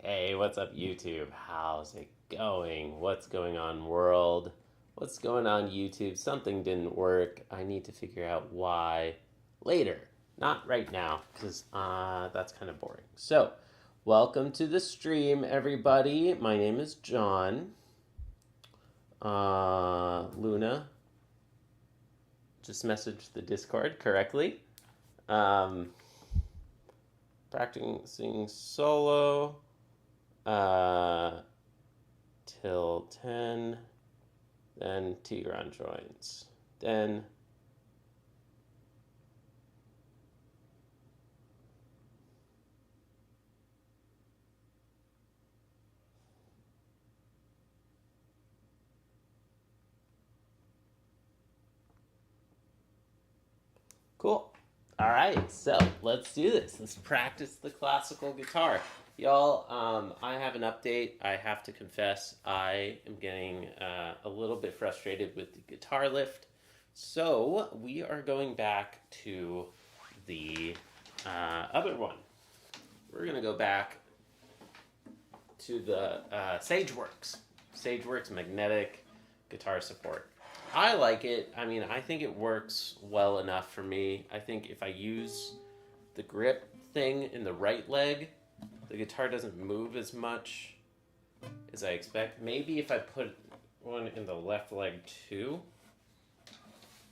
Hey, what's up, YouTube? How's it going? What's going on, world? What's going on, YouTube? Something didn't work. I need to figure out why later, not right now, because that's kind of boring. So, welcome to the stream, everybody. My name is John. Luna just messaged the Discord correctly. Practicing solo till 10, then Tigran joins. Then cool. All right, so let's do this. Let's practice the classical guitar. Y'all, I have an update. I have to confess, I am getting a little bit frustrated with the guitar lift. So we are going back to the other one. We're going to go back to the SageWorks magnetic guitar support. I like it. I mean, I think it works well enough for me. I think if I use the grip thing in the right leg, the guitar doesn't move as much as I expect. Maybe if I put one in the left leg too.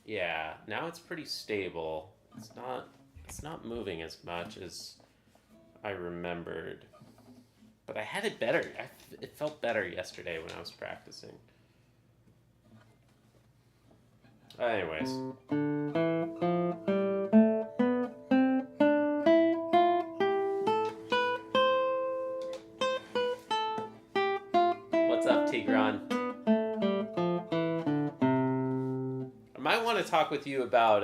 Yeah, now it's pretty stable. It's not moving as much as I remembered. But I had it better. It felt better yesterday when I was practicing. Anyways. What's up, Tigran? I might want to talk with you about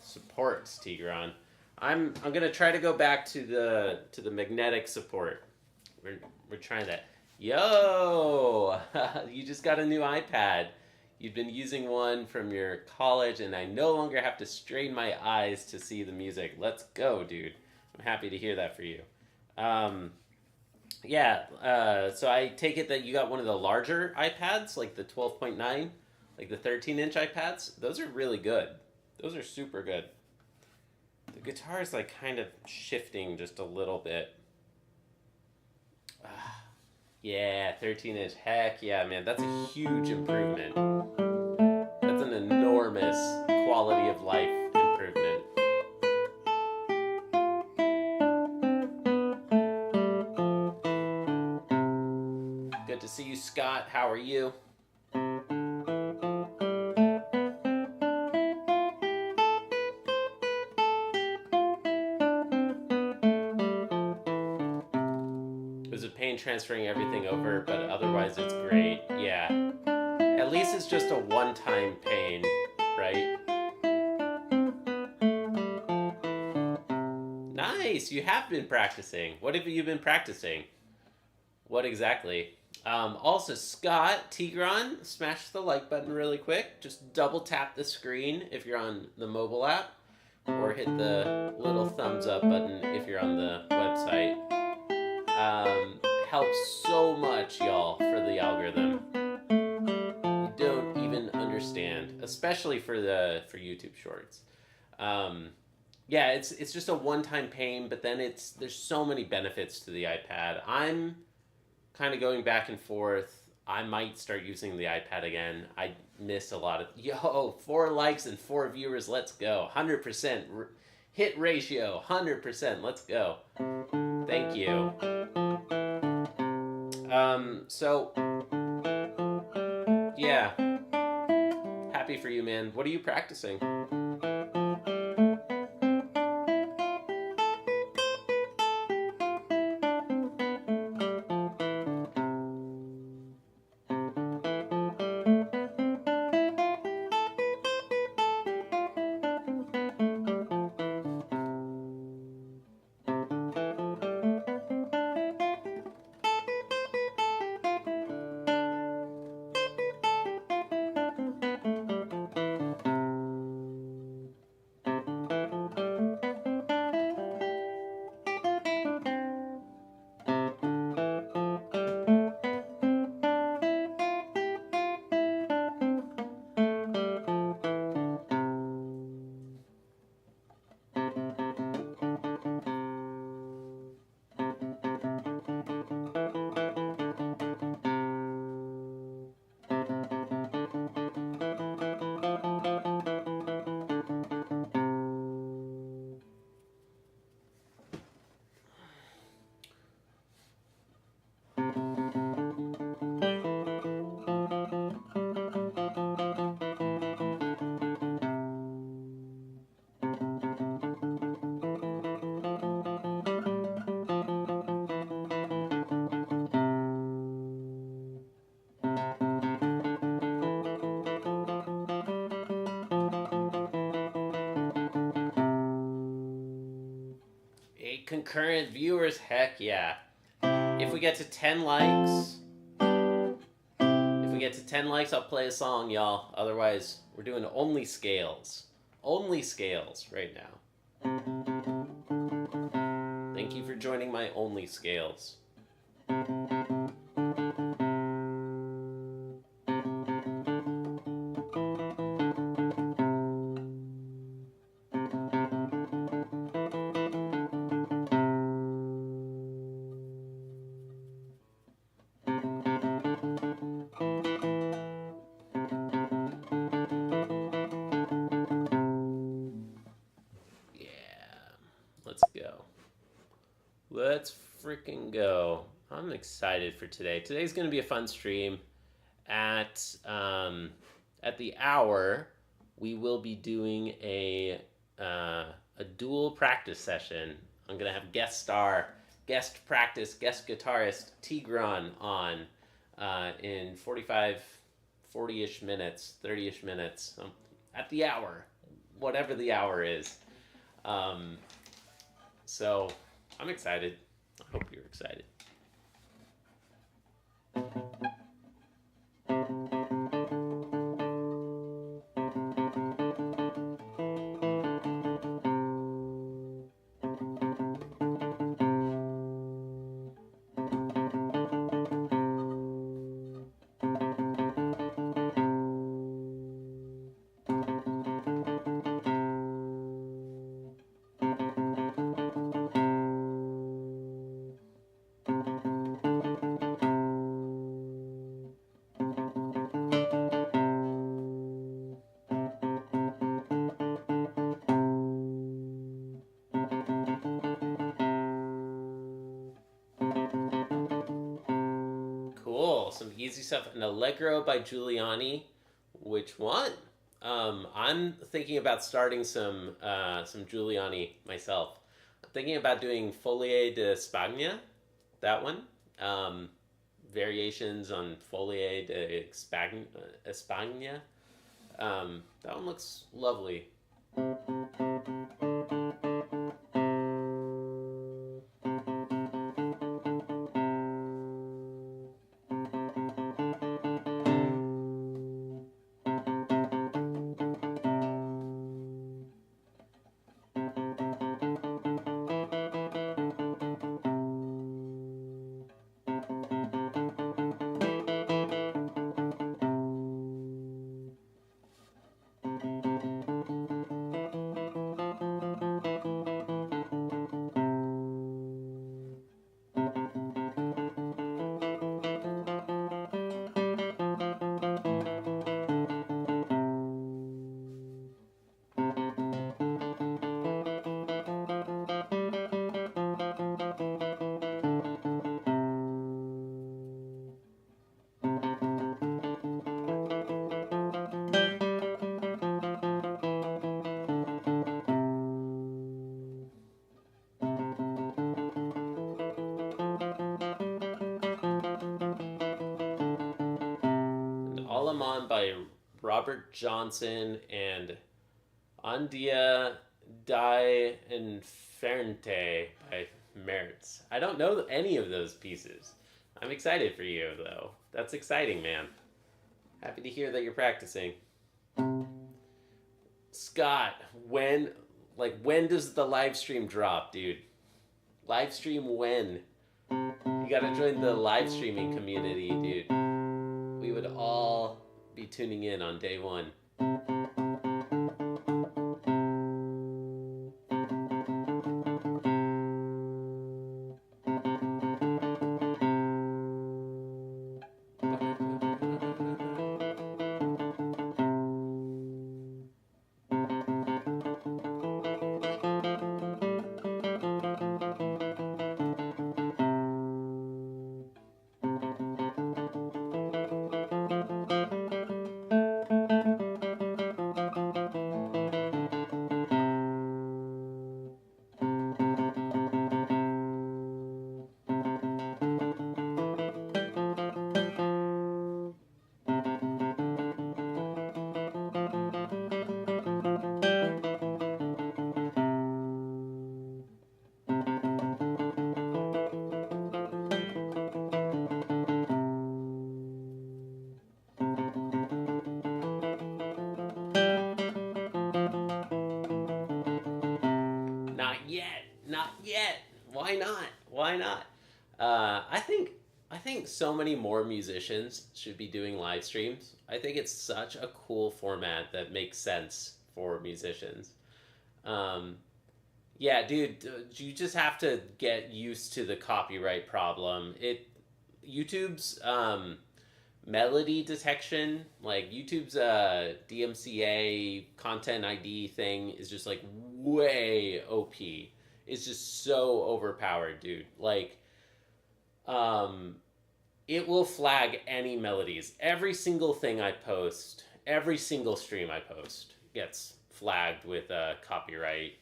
supports, Tigran. I'm gonna try to go back to the magnetic support. We're trying that. Yo, you just got a new iPad. You've been using one from your college, and I no longer have to strain my eyes to see the music. Let's go, dude. I'm happy to hear that for you. So I take it that you got one of the larger iPads, like the 12.9, like the 13-inch iPads. Those are really good. Those are super good. The guitar is like kind of shifting just a little bit. Yeah, 13-inch. Heck yeah, man. That's a huge improvement. That's an enormous quality of life improvement. Good to see you, Scott. How are you? Transferring everything over, but otherwise it's great. Yeah, at least it's just a one-time pain, right? Nice, you have been practicing. What have you been practicing? What exactly? Also, Scott, Tigran, smash the like button really quick. Just double tap the screen if you're on the mobile app, or hit the little thumbs up button if you're on the website. Helps so much, y'all, for the algorithm. You don't even understand, especially for YouTube Shorts. Yeah, it's just a one-time pain, but then there's so many benefits to the iPad. I'm kind of going back and forth. I might start using the iPad again. I missed a lot of 4 likes and 4 viewers. Let's go. 100% hit ratio. 100%. Let's go. Thank you. So, yeah, happy for you, man. What are you practicing? concurrent viewers. Heck yeah. If we get to 10 likes, I'll play a song, y'all. Otherwise, we're doing only scales. Only scales right now. Thank you for joining my only scales. Let's freaking go. I'm excited for today. Today's going to be a fun stream. At the hour, we will be doing a dual practice session. I'm going to have guest guitarist Tigran on in 40-ish minutes, 30-ish minutes, at the hour, whatever the hour is. So I'm excited. I hope you're excited. Some easy stuff. An Allegro by Giuliani. Which one? I'm thinking about starting some Giuliani myself. I'm thinking about doing Folie de Spagna, that one. Variations on Folie de Spagna. That one looks lovely. By Robert Johnson and Andia Die Infernte by Mertz. I don't know any of those pieces. I'm excited for you, though. That's exciting, man. Happy to hear that you're practicing. Scott, when does the live stream drop, dude? Live stream when? You gotta join the live streaming community, dude. We would all be tuning in on day one. Why not? Why not? I think so many more musicians should be doing live streams. I think it's such a cool format that makes sense for musicians. Um, yeah, dude, you just have to get used to the copyright problem. YouTube's melody detection, like YouTube's DMCA content ID thing is just like way OP. It's just so overpowered, dude. Like um it will flag any melodies. Every single thing I post, every single stream I post gets flagged with a copyright.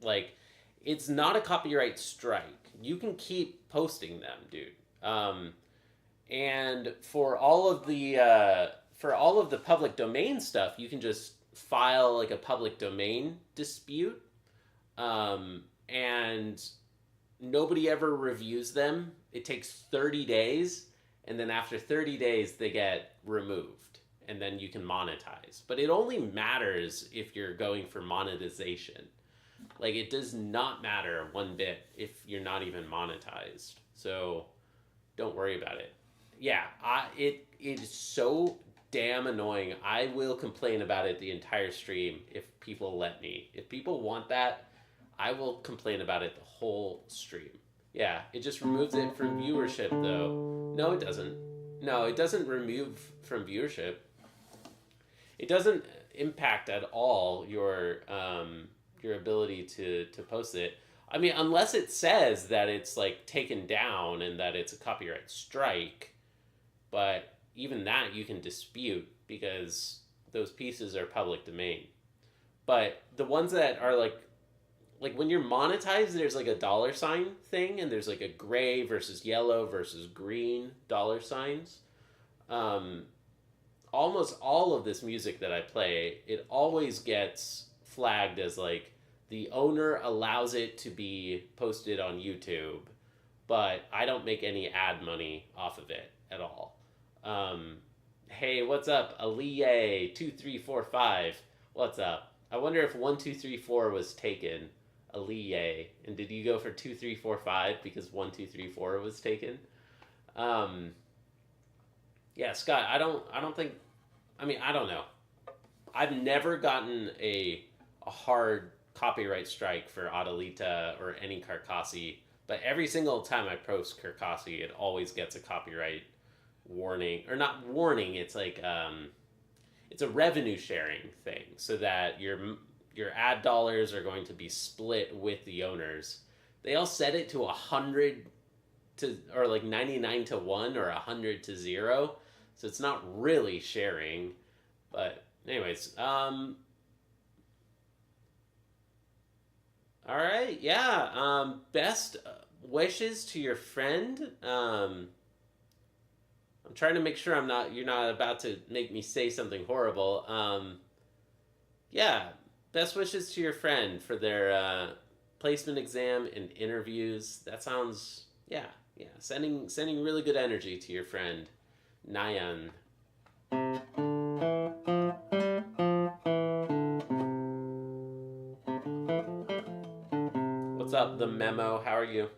Like, it's not a copyright strike. You can keep posting them, dude. And for all of the public domain stuff, you can just file like a public domain dispute, and nobody ever reviews them. It takes 30 days, and then after 30 days, they get removed, and then you can monetize. But it only matters if you're going for monetization. Like, it does not matter one bit if you're not even monetized. So don't worry about it. Yeah, it is so damn annoying. I will complain about it the entire stream if people let me. If people want that, I will complain about it the whole stream. Yeah, it just removes it from viewership, though. No, it doesn't. No, it doesn't remove from viewership. It doesn't impact at all your ability to post it. I mean, unless it says that it's like taken down and that it's a copyright strike, but even that you can dispute because those pieces are public domain. But the ones that are like when you're monetized, there's like a dollar sign thing, and there's like a gray versus yellow versus green dollar signs. Almost all of this music that I play, it always gets flagged as like the owner allows it to be posted on YouTube, but I don't make any ad money off of it at all. Hey, what's up? Aliye2345. What's up? I wonder if 1234 was taken. Aliye. And did you go for 2345 because 1234 was taken? Yeah, Scott, I don't think, I mean, I don't know. I've never gotten a hard copyright strike for Adalita or any Carcassi, but every single time I post Carcassi, it always gets a copyright warning, or not warning, it's like it's a revenue sharing thing, so that your ad dollars are going to be split with the owners. They all set it to 100 to, or like 99 to 1 or 100 to 0, so it's not really sharing. But anyways, all right, yeah. Best wishes to your friend. I'm trying to make sure you're not about to make me say something horrible. Yeah, best wishes to your friend for their placement exam and interviews. That sounds, yeah. Sending really good energy to your friend, Nayan. What's up, the memo? How are you?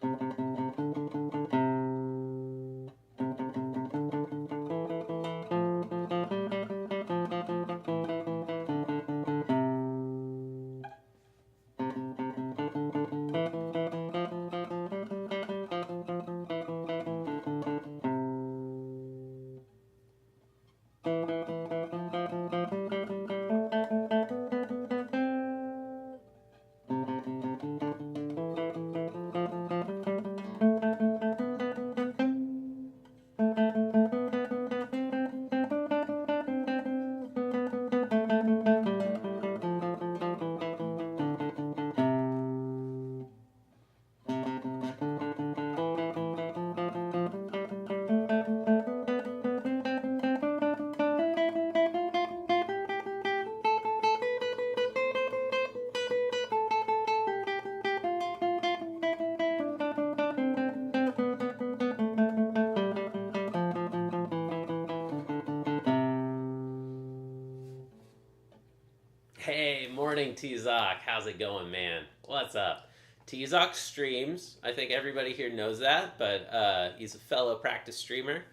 Hey, morning, T-Zoc. How's it going, man? What's up? Tzok streams. I think everybody here knows that, but he's a fellow practice streamer.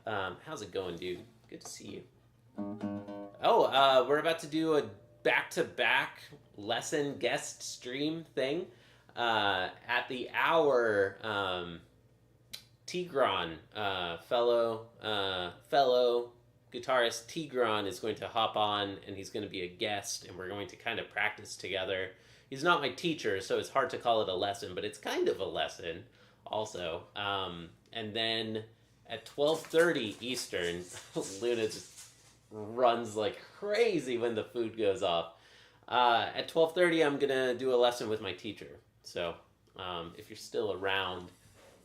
How's it going, dude? Good to see you. Oh, we're about to do a back-to-back lesson guest stream thing. At the hour, Tigran, fellow guitarist Tigran is going to hop on, and he's going to be a guest, and we're going to kind of practice together. He's not my teacher, so it's hard to call it a lesson, but it's kind of a lesson also. And then at 12:30 Eastern, Luna just runs like crazy when the food goes off. At 12:30, I'm going to do a lesson with my teacher. So if you're still around,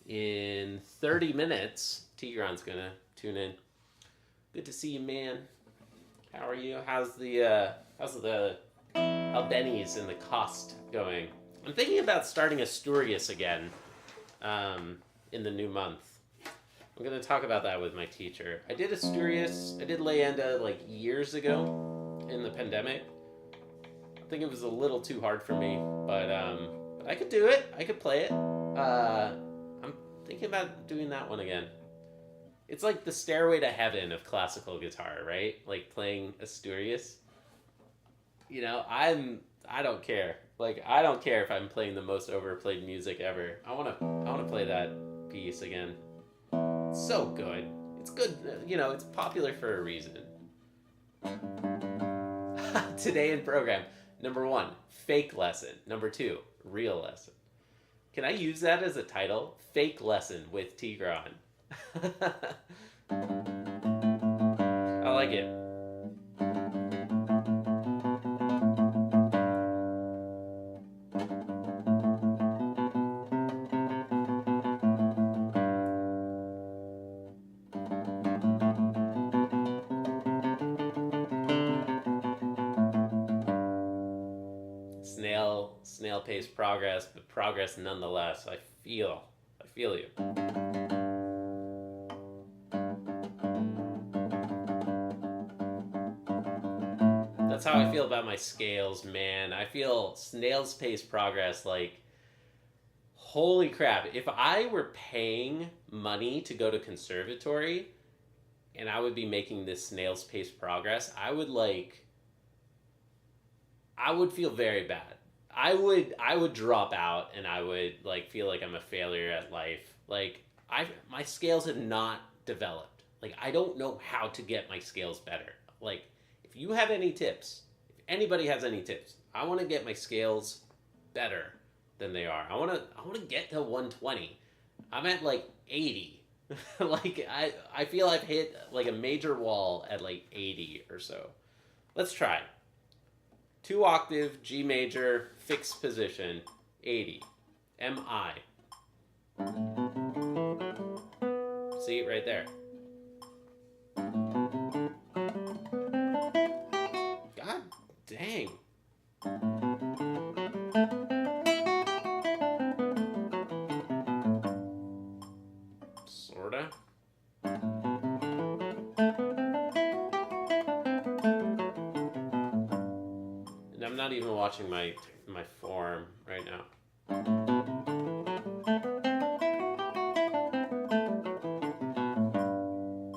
in 30 minutes, Tigran's going to tune in. Good to see you, man. How are you? How's the Albenies and the cost going? I'm thinking about starting Asturias again in the new month. I'm going to talk about that with my teacher. I did Asturias, I did Leyenda like years ago in the pandemic. I think it was a little too hard for me, but I could do it. I could play it. I'm thinking about doing that one again. It's like the stairway to heaven of classical guitar, right? Like playing Asturias. You know, I don't care. Like, I don't care if I'm playing the most overplayed music ever. I wanna play that piece again. It's so good. It's good. You know, it's popular for a reason. Today in program, number 1, fake lesson. Number 2, real lesson. Can I use that as a title? Fake lesson with Tigran. I like it. Snail pace progress, but progress nonetheless. I feel you. That's how I feel about my scales, man. I feel snail's pace progress like, holy crap. If I were paying money to go to conservatory and I would be making this snail's pace progress, I would feel very bad. I would drop out and I would like feel like I'm a failure at life. Like my scales have not developed. Like I don't know how to get my scales better. Like if you have any tips, if anybody has any tips, I want to get my scales better than they are. I want to get to 120. I'm at like 80. Like I feel I've hit like a major wall at like 80 or so. Let's try. 2 octave, G major, fixed position, 80. M-I. See, right there. God dang. Sorta. I'm not even watching my form right now.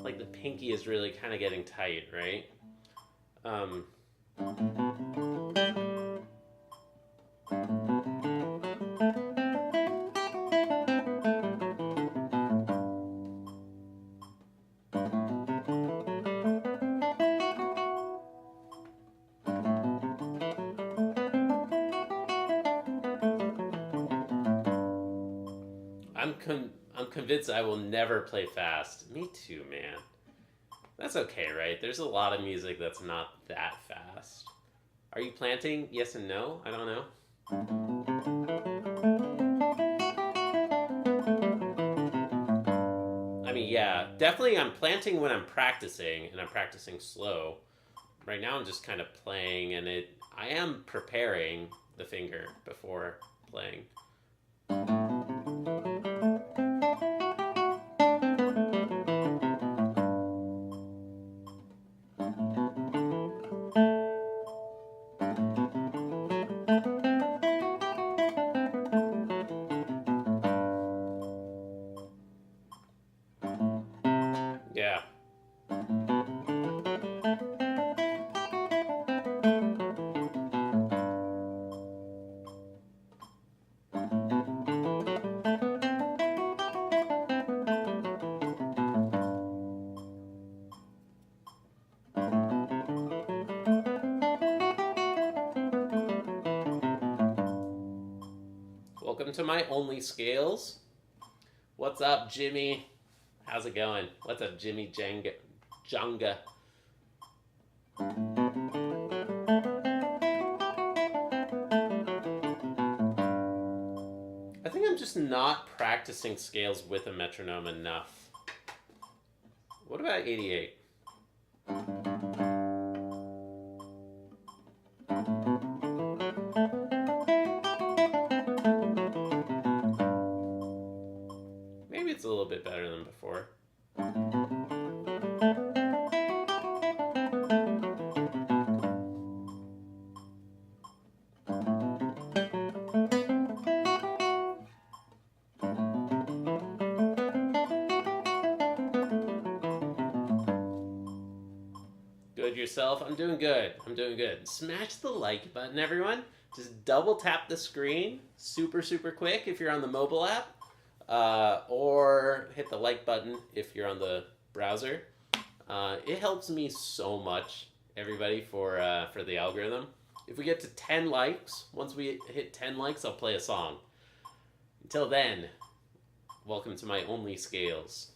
Like the pinky is really kind of getting tight, right? I'm convinced I will never play fast. Me too, man. That's okay, right? There's a lot of music that's not that fast. Are you planting? Yes and no? I don't know. I mean, yeah, definitely I'm planting when I'm practicing, and I'm practicing slow. Right now I'm just kind of playing, and I am preparing the finger before playing. Yeah. Welcome to my only scales. What's up, Jimmy? How's it going? What's up, Jimmy Junga? I think I'm just not practicing scales with a metronome enough. What about 88? Maybe it's a little bit better than before. Good yourself? I'm doing good. I'm doing good. Smash the like button, everyone. Just double tap the screen super, super quick if you're on the mobile app. Or hit the like button if you're on the browser. It helps me so much, everybody, for the algorithm. If we get to 10 likes, once we hit 10 likes, I'll play a song. Until then, welcome to my only scales.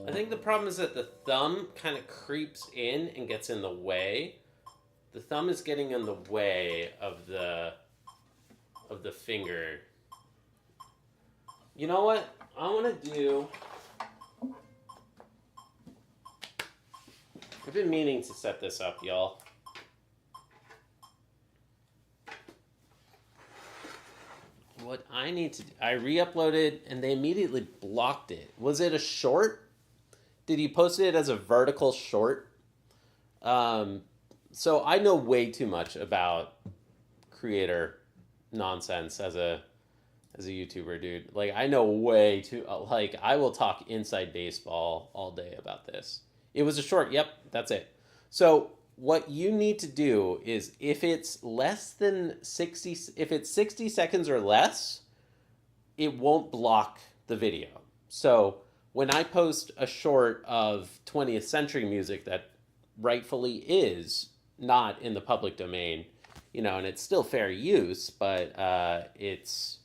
I think the problem is that the thumb kind of creeps in and gets in the way. The thumb is getting in the way of the finger. You know what? I want to do... I've been meaning to set this up, y'all. What I need to do... I re-uploaded and they immediately blocked it. Was it a short? Did he post it as a vertical short? So I know way too much about creator nonsense as a YouTuber, dude. Like, I know way too... Like, I will talk inside baseball all day about this. It was a short. Yep, that's it. So what you need to do is if it's less than 60... If it's 60 seconds or less, it won't block the video. So... when I post a short of 20th century music that rightfully is not in the public domain, and it's still fair use, but it's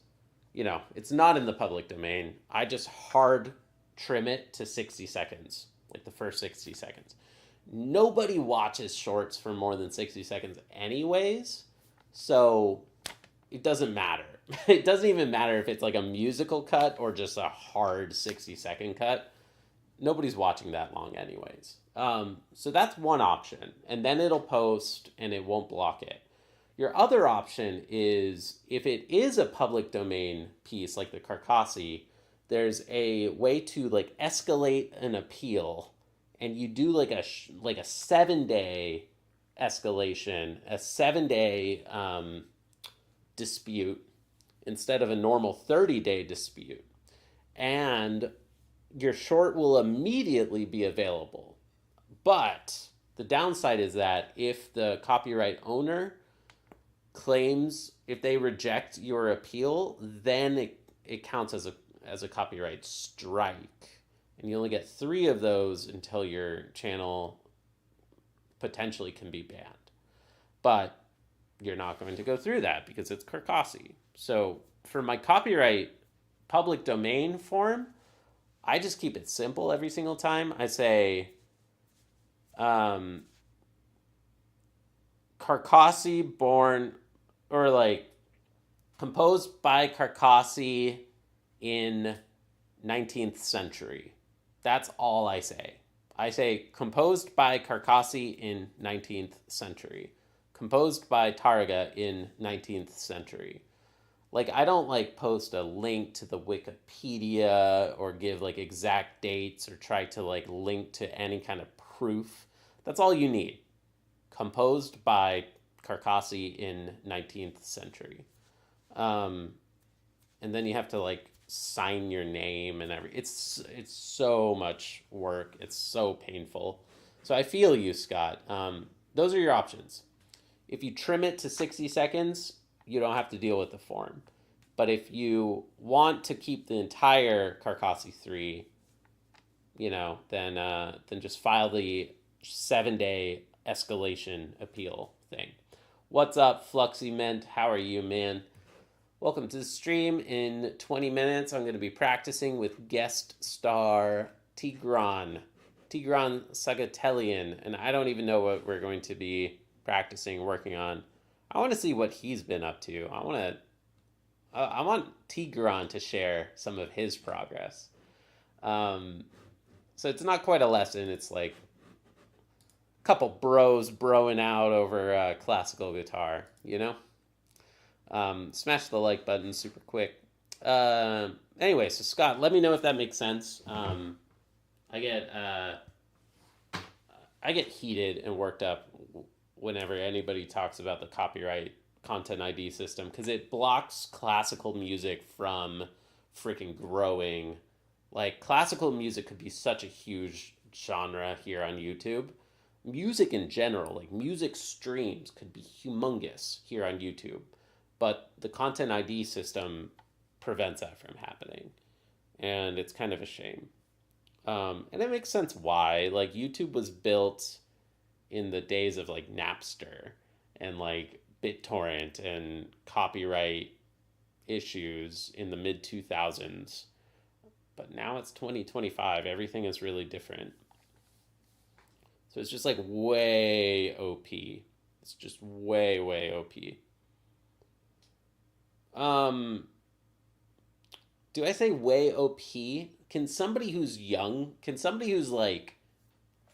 not in the public domain, I just hard trim it to 60 seconds, like the first 60 seconds. Nobody watches shorts for more than 60 seconds anyways, so it doesn't matter. It doesn't even matter if it's like a musical cut or just a hard 60-second cut. Nobody's watching that long anyways. So that's one option. And then it'll post and it won't block it. Your other option is if it is a public domain piece like the Carcassi, there's a way to like escalate an appeal, and you do like a 7-day escalation, a 7-day dispute instead of a normal 30-day dispute. And your short will immediately be available. But the downside is that if the copyright owner claims, if they reject your appeal, then it counts as a copyright strike. And you only get 3 of those until your channel potentially can be banned. But you're not going to go through that because it's Carcassi. So for my copyright public domain form, I just keep it simple every single time. I say Carcassi born, or like composed by Carcassi in 19th century. That's all I say. I say composed by Carcassi in 19th century. Composed by Targa in 19th century. Like, I don't like post a link to the Wikipedia or give like exact dates or try to like link to any kind of proof. That's all you need. Composed by Carcassi in 19th century. And then you have to like sign your name and it's so much work. It's so painful. So I feel you, Scott. Those are your options. If you trim it to 60 seconds, you don't have to deal with the form. But if you want to keep the entire Carcassi 3, then just file the 7-day escalation appeal thing. What's up, Fluxy Mint? How are you, man? Welcome to the stream. In 20 minutes, I'm going to be practicing with guest star Tigran Sagatelian, and I don't even know what we're going to be practicing, working on. I want to see what he's been up to. I want Tigran to share some of his progress. So it's not quite a lesson. It's like a couple bros broing out over classical guitar, Smash the like button super quick. Anyway, so Scott, let me know if that makes sense. I get heated and worked up whenever anybody talks about the copyright content ID system because it blocks classical music from freaking growing. Like, classical music could be such a huge genre here on YouTube. Music in general, like music streams, could be humongous here on YouTube. But the content ID system prevents that from happening. And it's kind of a shame. And it makes sense why. Like, YouTube was built in the days of like Napster and like BitTorrent and copyright issues in the mid 2000s. But now it's 2025. Everything is really different. So it's just like way OP. It's just way, way OP. Do I say way OP? Can somebody who's like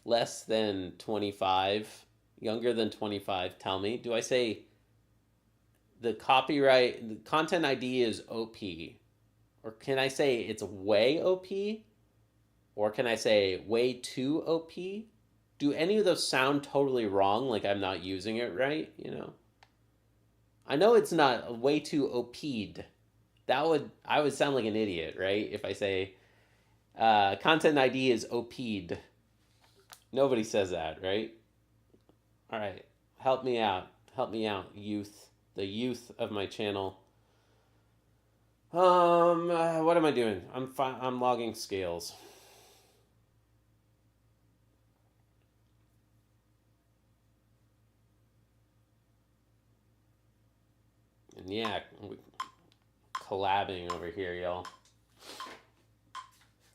less than 25, younger than 25, tell me? Do I say the content ID is OP? Or can I say it's way OP? Or can I say way too OP? Do any of those sound totally wrong, like I'm not using it right, I know it's not way too OP'd. I would sound like an idiot, right? If I say content ID is OP'd. Nobody says that, right? All right, help me out, youth, the youth of my channel. What am I doing? I'm logging scales. And yeah, collabing over here, y'all.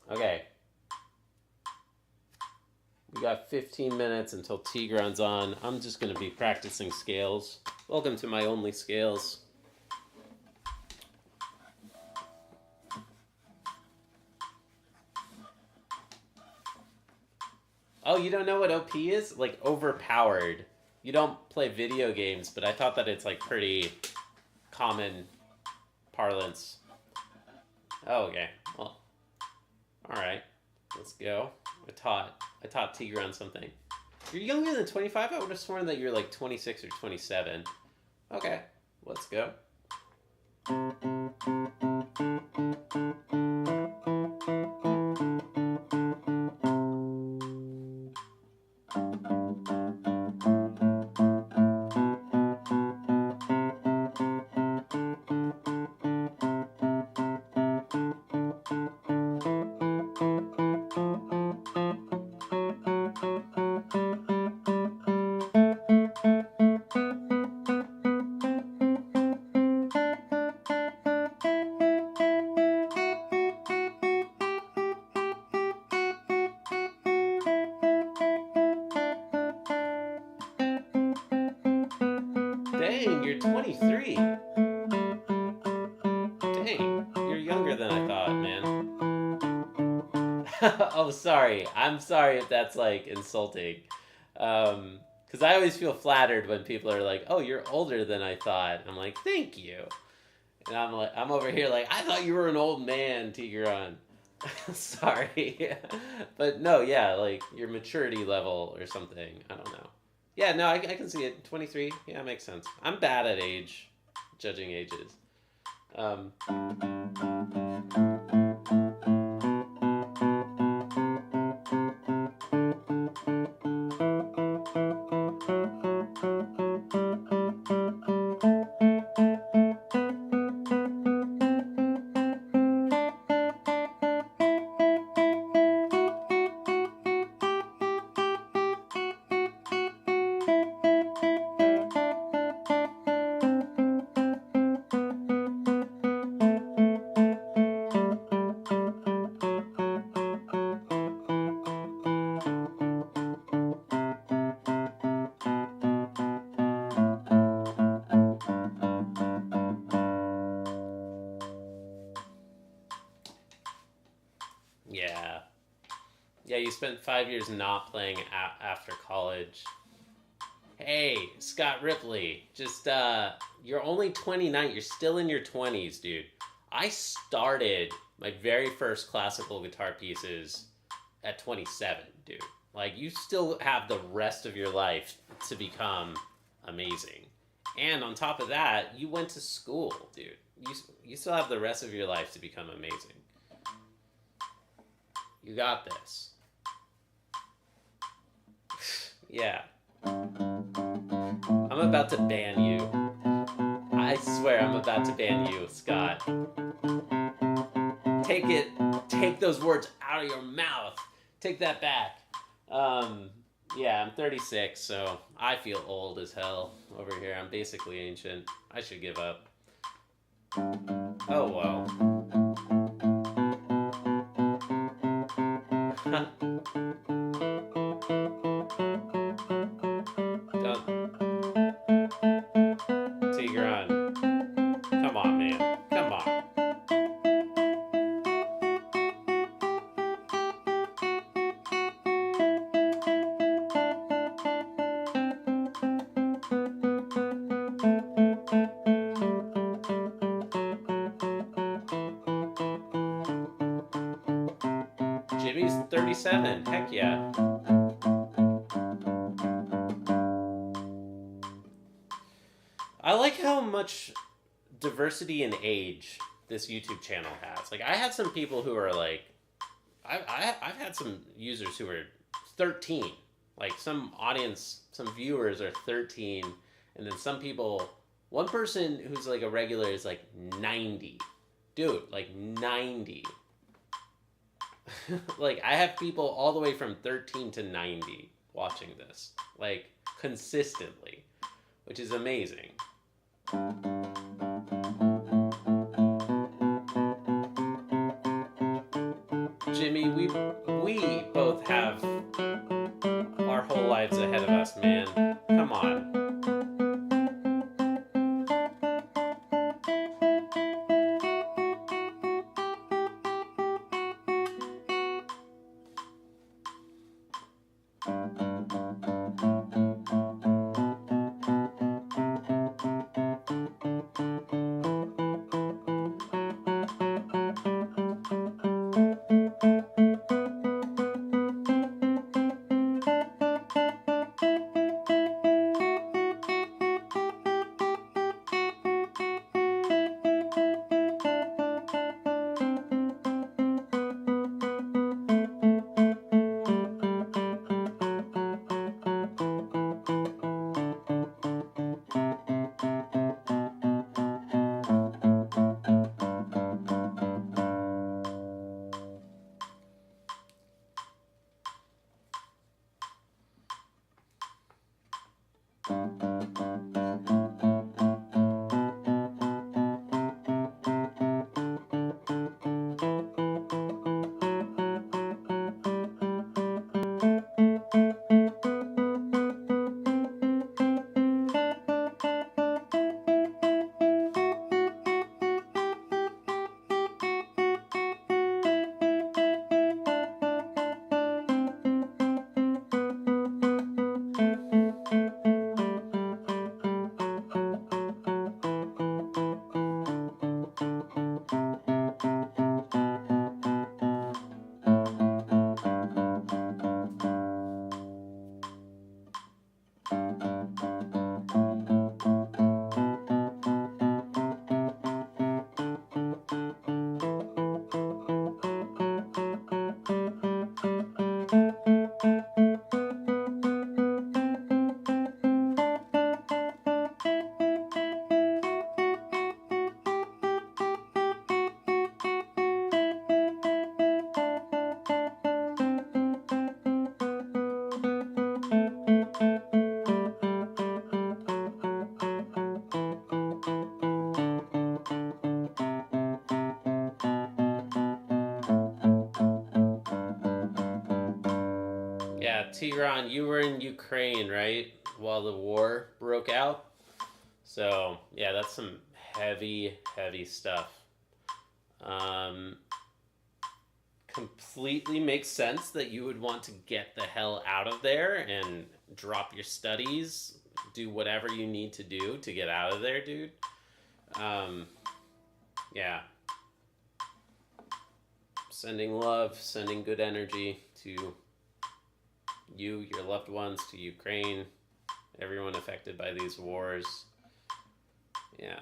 Okay. We got 15 minutes until Tigran's on. I'm just going to be practicing scales. Welcome to my only scales. Oh, you don't know what OP is? Like overpowered. You don't play video games, but I thought that it's like pretty common parlance. Oh, okay. Well, all right. Let's go. I taught Tigran something. You're younger than 25? I would have sworn that you're like 26 or 27. Okay, let's go. Dang, you're 23. Dang, you're younger than I thought, man. Oh, sorry. I'm sorry if that's like insulting. Because I always feel flattered when people are like, "Oh, you're older than I thought." I'm like, "Thank you." And I'm over here like, "I thought you were an old man, Tigran." Sorry. But no, yeah, like your maturity level or something. I don't know. Yeah, no, I can see it. 23. Yeah, makes sense. I'm bad at age, judging ages. Um, yeah. Yeah, you spent 5 years not playing after college. Hey, Scott Ripley, just you're only 29. You're still in your 20s, dude. I started my very first classical guitar pieces at 27, dude. Like you still have the rest of your life to become amazing. And on top of that, you went to school, dude. You still have the rest of your life to become amazing. You got this. Yeah. I'm about to ban you. I swear I'm about to ban you, Scott. Take those words out of your mouth. Take that back. Yeah, I'm 36, so I feel old as hell over here. I'm basically ancient. I should give up. Oh, well. Tigran. Come on, man. Come on. Jimmy's 37. Heck yeah. I like how much diversity in age this YouTube channel has. Like, I had some people who are like, I've had some users who are 13. Like, some viewers are 13, and then some people, one person who's like a regular is like 90. Dude, like 90. Like, I have people all the way from 13 to 90 watching this, like, consistently, which is amazing. Jimmy, we both have our whole lives ahead of us, man. Come on. Yeah, Tigran, you were in Ukraine, right? While the war broke out. So, yeah, that's some heavy, heavy stuff. Um, Completely makes sense that you would want to get the hell out of there and drop your studies, do whatever you need to do to get out of there, dude. Um, yeah. Sending love, sending good energy to you, your loved ones, to Ukraine, everyone affected by these wars. Yeah.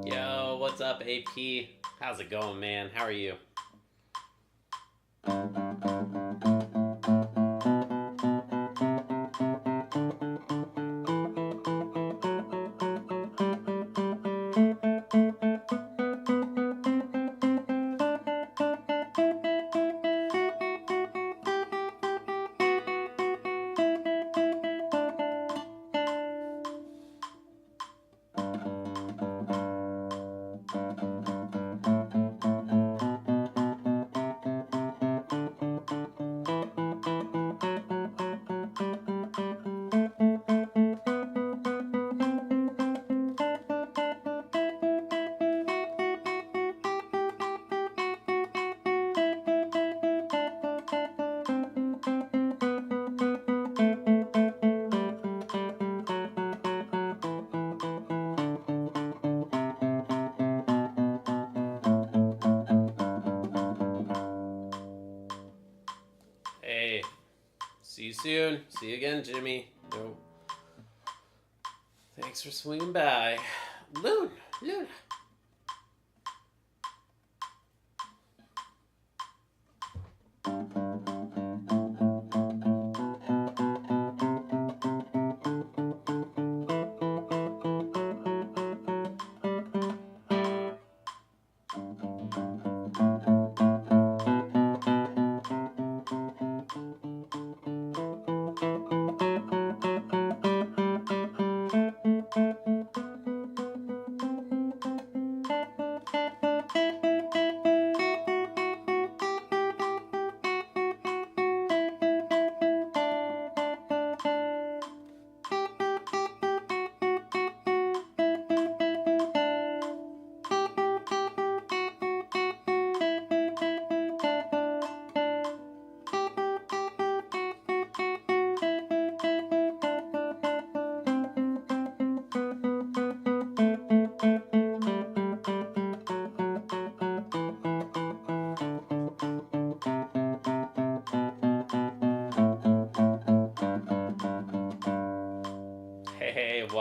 Yo, what's up, AP? How's it going, man? How are you? Hey, see you soon. See you again, Jimmy. No. Thanks for swinging by. Loon.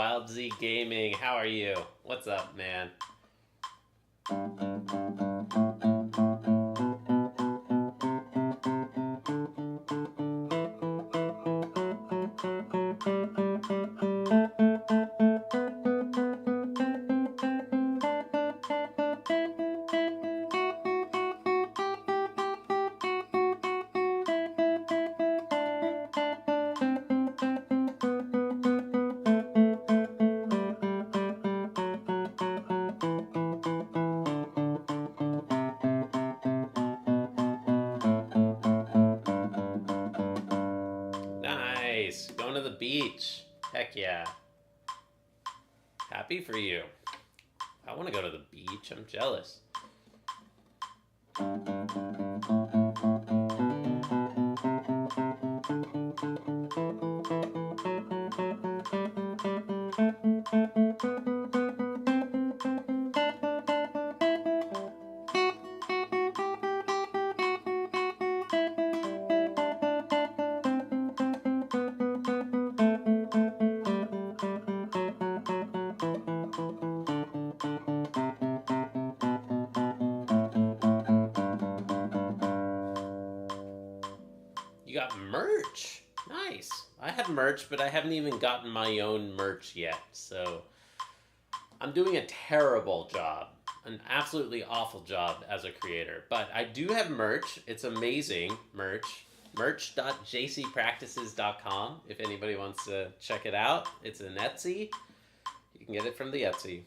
Wild Z Gaming. How are you? What's up, man? Nice. Going to the beach. Heck yeah. Happy for you. I want to go to the beach. I'm jealous. You got merch. Nice. I have merch, but I haven't even gotten my own merch yet. So I'm doing a terrible job, an absolutely awful job as a creator. But I do have merch. It's amazing merch. Merch.jcpractices.com if anybody wants to check it out. It's an Etsy. You can get it from the Etsy.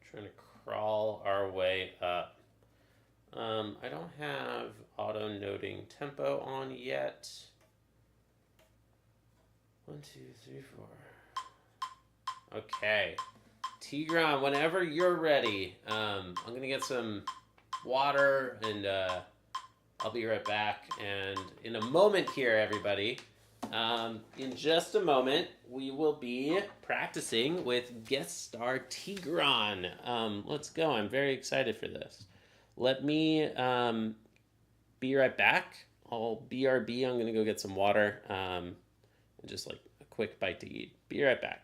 Trying to crawl our way up. I don't have auto noting tempo on yet. 1, 2, 3, 4. Okay. Tigran, whenever you're ready, I'm going to get some water and I'll be right back. And in a moment here, everybody, in just a moment, we will be practicing with guest star Tigran. Let's go. I'm very excited for this. Let me be right back. I'll BRB. I'm going to go get some water and just like a quick bite to eat. Be right back.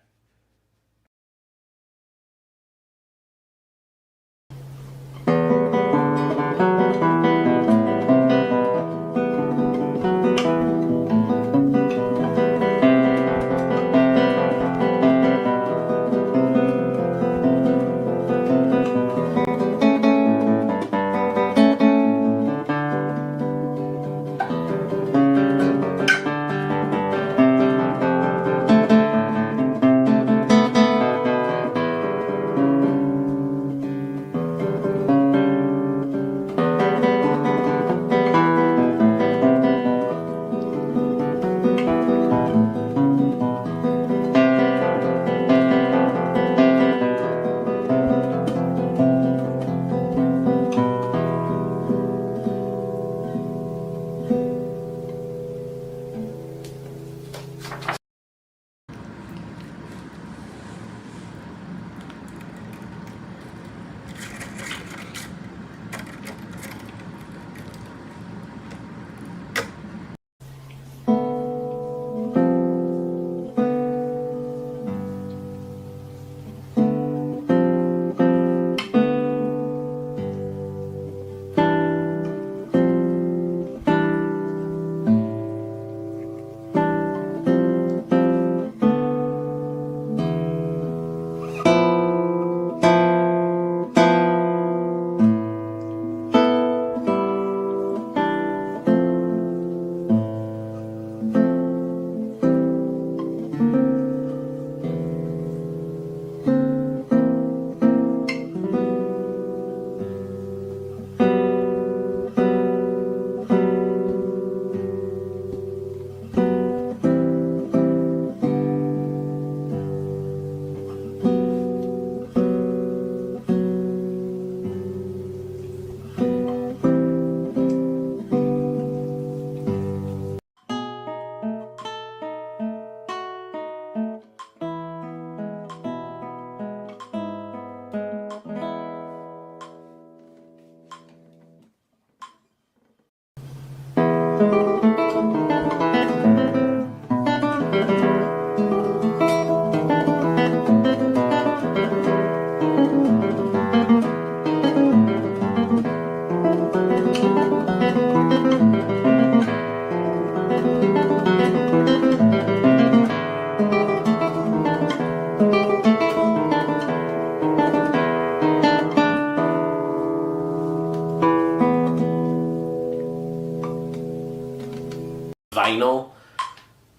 vinyl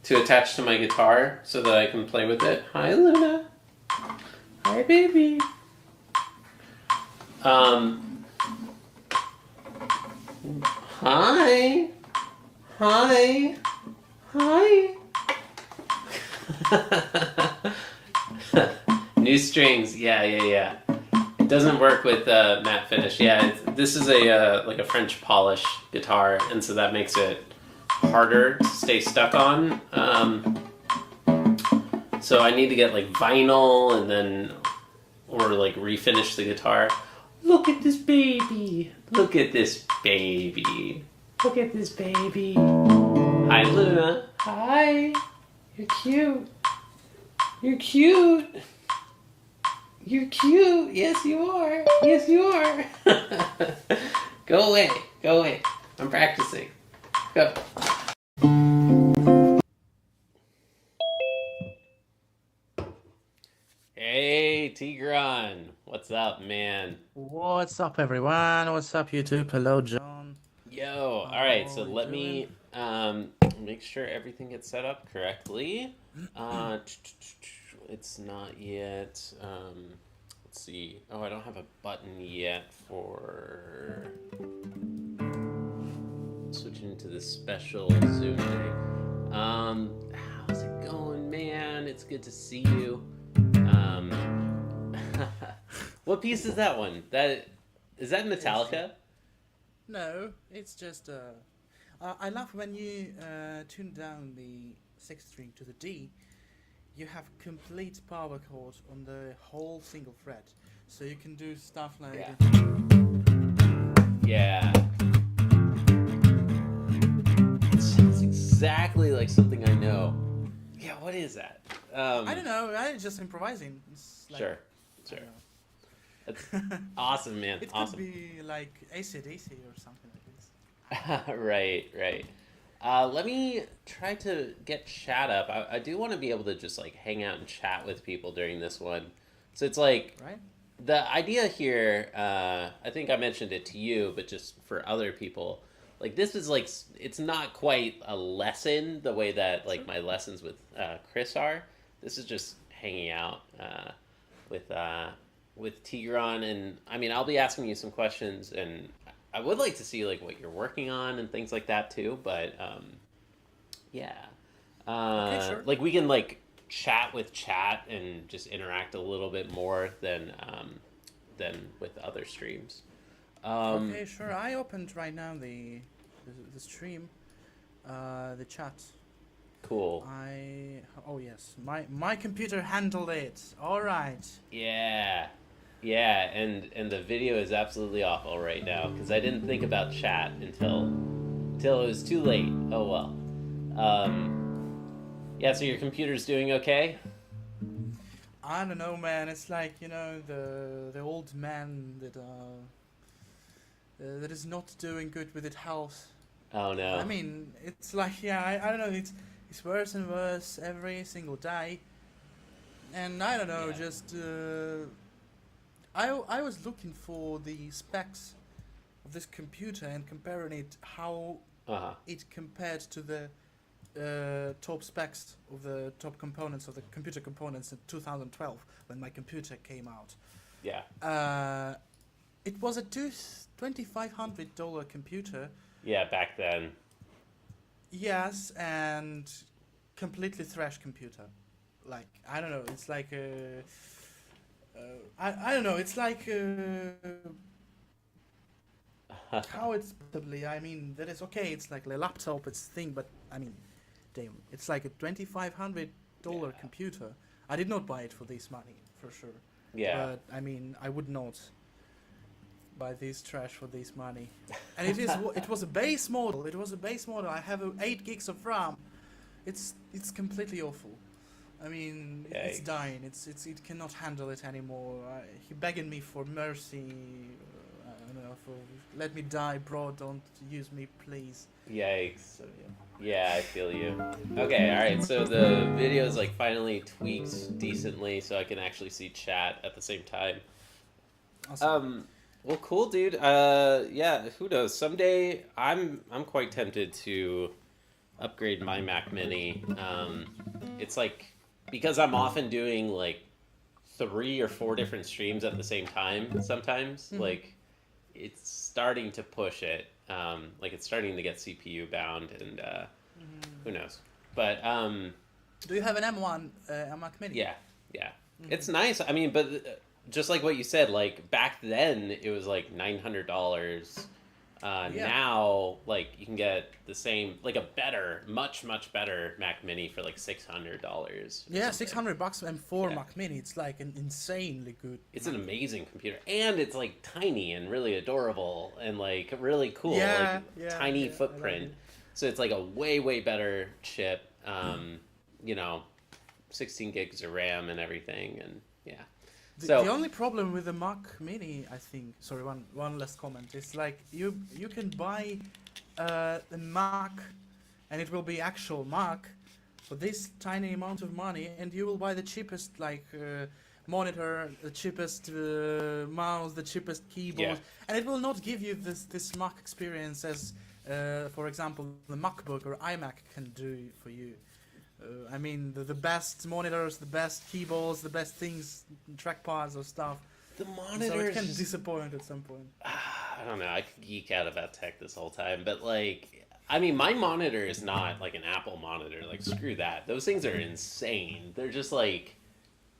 to attach to my guitar so that I can play with it. Hi, Luna. Hi, baby. Hi. Hi. Hi. New strings. Yeah. It doesn't work with matte finish. Yeah, this is a like a French polish guitar, and so that makes it harder to stay stuck on. So I need to get like vinyl and then, or like refinish the guitar. Look at this baby. Look at this baby. Look at this baby. Hi, Luna. Hi. You're cute. You're cute. You're cute. Yes, you are. Yes, you are. Go away. Go away. I'm practicing. Go. Hey, Tigran. What's up, man? What's up, everyone? What's up, YouTube? Hello, John. Yo. How All right. So are you let doing? me make sure everything gets set up correctly. It's not yet. Let's see. Oh, I don't have a button yet for switching to this special Zoom thing. How's it going, man? It's good to see you. Um, what piece is that one? That is that It's Metallica? no, it's just I love when you tune down the sixth string to the D. You have complete power chord on the whole single fret, so you can do stuff like Yeah. Yeah. It sounds exactly like something I know. Yeah. What is that? I don't know. I just improvising. It's like Sure. I Sure. don't That's know. awesome, man. It could Awesome. be like AC/DC or something like this. Right, right. Let me try to get chat up. I do want to be able to just like hang out and chat with people during this one. So it's like Right? the idea here. I think I mentioned it to you, but just for other people, like this is like it's not quite a lesson the way that like Sure. my lessons with Chris are. This is just hanging out with Tigran, and I mean I'll be asking you some questions, and I would like to see like what you're working on and things like that too. But yeah, Okay, sure. like we can like chat with chat and just interact a little bit more than with other streams. Um, Okay, sure. I opened right now the stream, the chat. cool. Oh yes, my computer handled it. All right. Yeah. Yeah, and the video is absolutely awful right now because I didn't think about chat until it was too late. Oh well. Yeah, so your computer's doing okay? I don't know, man. It's like the old man that is not doing good with his health. Oh no. I mean, it's like I don't know. It's worse and worse every single day, and I don't know. Yeah. Just I was looking for the specs of this computer and comparing it how Uh-huh. it compared to the top specs of the top components of the computer components in 2012 when my computer came out. Yeah. It was a $2,500 computer. Yeah, back then. Yes, and completely trash computer. Like I don't know. It's like I don't know. It's like how it's possibly. I mean, that is okay. It's like a laptop. It's thing, but I mean, damn, it's like a $2,500 Yeah. computer. I did not buy it for this money for sure. Yeah. But I mean, I would not buy this trash for this money. And it was a base model. It was a base model. I have 8 gigs of RAM. It's completely awful. I mean, it's Yikes. dying. It cannot handle it anymore. He begging me for mercy. I don't know, for let me die, bro. Don't use me, please. Yikes. So yeah. Yeah, I feel you. Okay, alright, so the video is like finally tweaked decently so I can actually see chat at the same time. Awesome. Well, cool, dude. Yeah, who knows? Someday I'm quite tempted to upgrade my Mac Mini. It's like because I'm often doing like 3 or 4 different streams at the same time. Sometimes like it's starting to push it. Like it's starting to get CPU bound, and who knows? But Do you have an M1 a Mac Mini? yeah, yeah, it's nice. I mean, but just like what you said, like back then it was like $900. Yeah. Now, like you can get the same, like a better, much better Mac Mini for like $600. Yeah, $600 and 4 Yeah. Mac Mini. It's like an insanely good. It's an amazing computer, and it's like tiny and really adorable and like really cool, Yeah, like yeah, tiny yeah, I footprint. like it. So it's like a way better chip. You know, 16 gigs of RAM and everything, and yeah. The only problem with the Mac Mini, I think, sorry, one last comment, is like you can buy a Mac, and it will be actual Mac, for this tiny amount of money, and you will buy the cheapest like monitor, the cheapest mouse, the cheapest keyboard, Yeah. and it will not give you this Mac experience as, for example, the MacBook or iMac can do for you. I mean, the best monitors, the best keyboards, the best things, trackpads or stuff. The So it monitors. can disappoint at some point. I don't know. I could geek out about tech this whole time, but like, I mean, my monitor is not like an Apple monitor. Like, screw that. Those things are insane. They're just like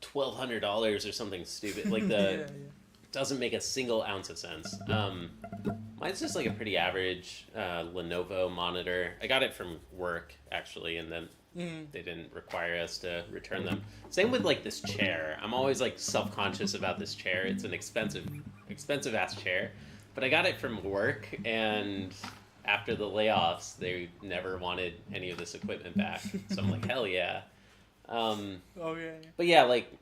$1,200 or something stupid. Like the doesn't make a single ounce of sense. Mine's just like a pretty average Lenovo monitor. I got it from work actually, and then they didn't require us to return them. Same with like this chair. I'm always like self-conscious about this chair. It's an expensive ass chair, but I got it from work, and after the layoffs, they never wanted any of this equipment back. So I'm like, hell yeah. Oh yeah. But yeah, like,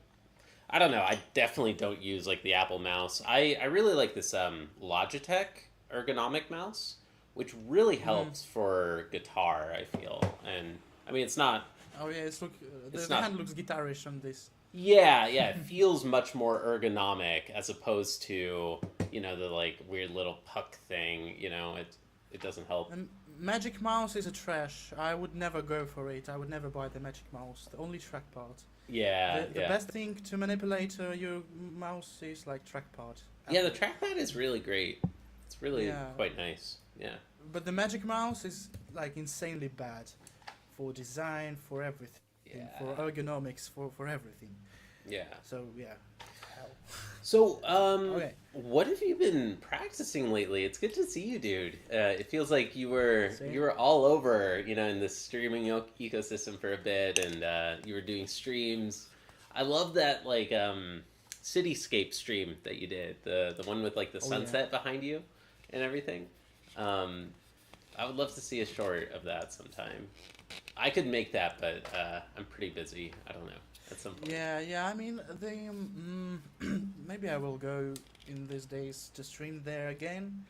I don't know. I definitely don't use like the Apple mouse. I really like this Logitech ergonomic mouse, which really helps for guitar, I feel. And I mean, it's not. Oh yeah, the It's the not- hand looks guitarish on this. Yeah, it feels much more ergonomic as opposed to, you know, the like weird little puck thing. You know, it doesn't help. Magic Mouse is a trash. I would never go for it. I would never buy the Magic Mouse. The only trackpad. Yeah, The best thing to manipulate your mouse is like trackpad. Yeah, the trackpad is really great. It's really Yeah. quite nice. Yeah. But the Magic Mouse is like insanely bad for design, for everything, Yeah. for ergonomics, for everything. Yeah. So yeah. Hell. So, Okay. what have you been practicing lately? It's good to see you, dude. It feels like you were Same. all over, you know, in the streaming ecosystem for a bit, and you were doing streams. I love that like cityscape stream that you did, the one with like the Oh, yeah. sunset behind you and everything. I would love to see a short of that sometime. I could make that, but I'm pretty busy. I don't know. At some point. Yeah. I mean, maybe I will go in these days to stream there again.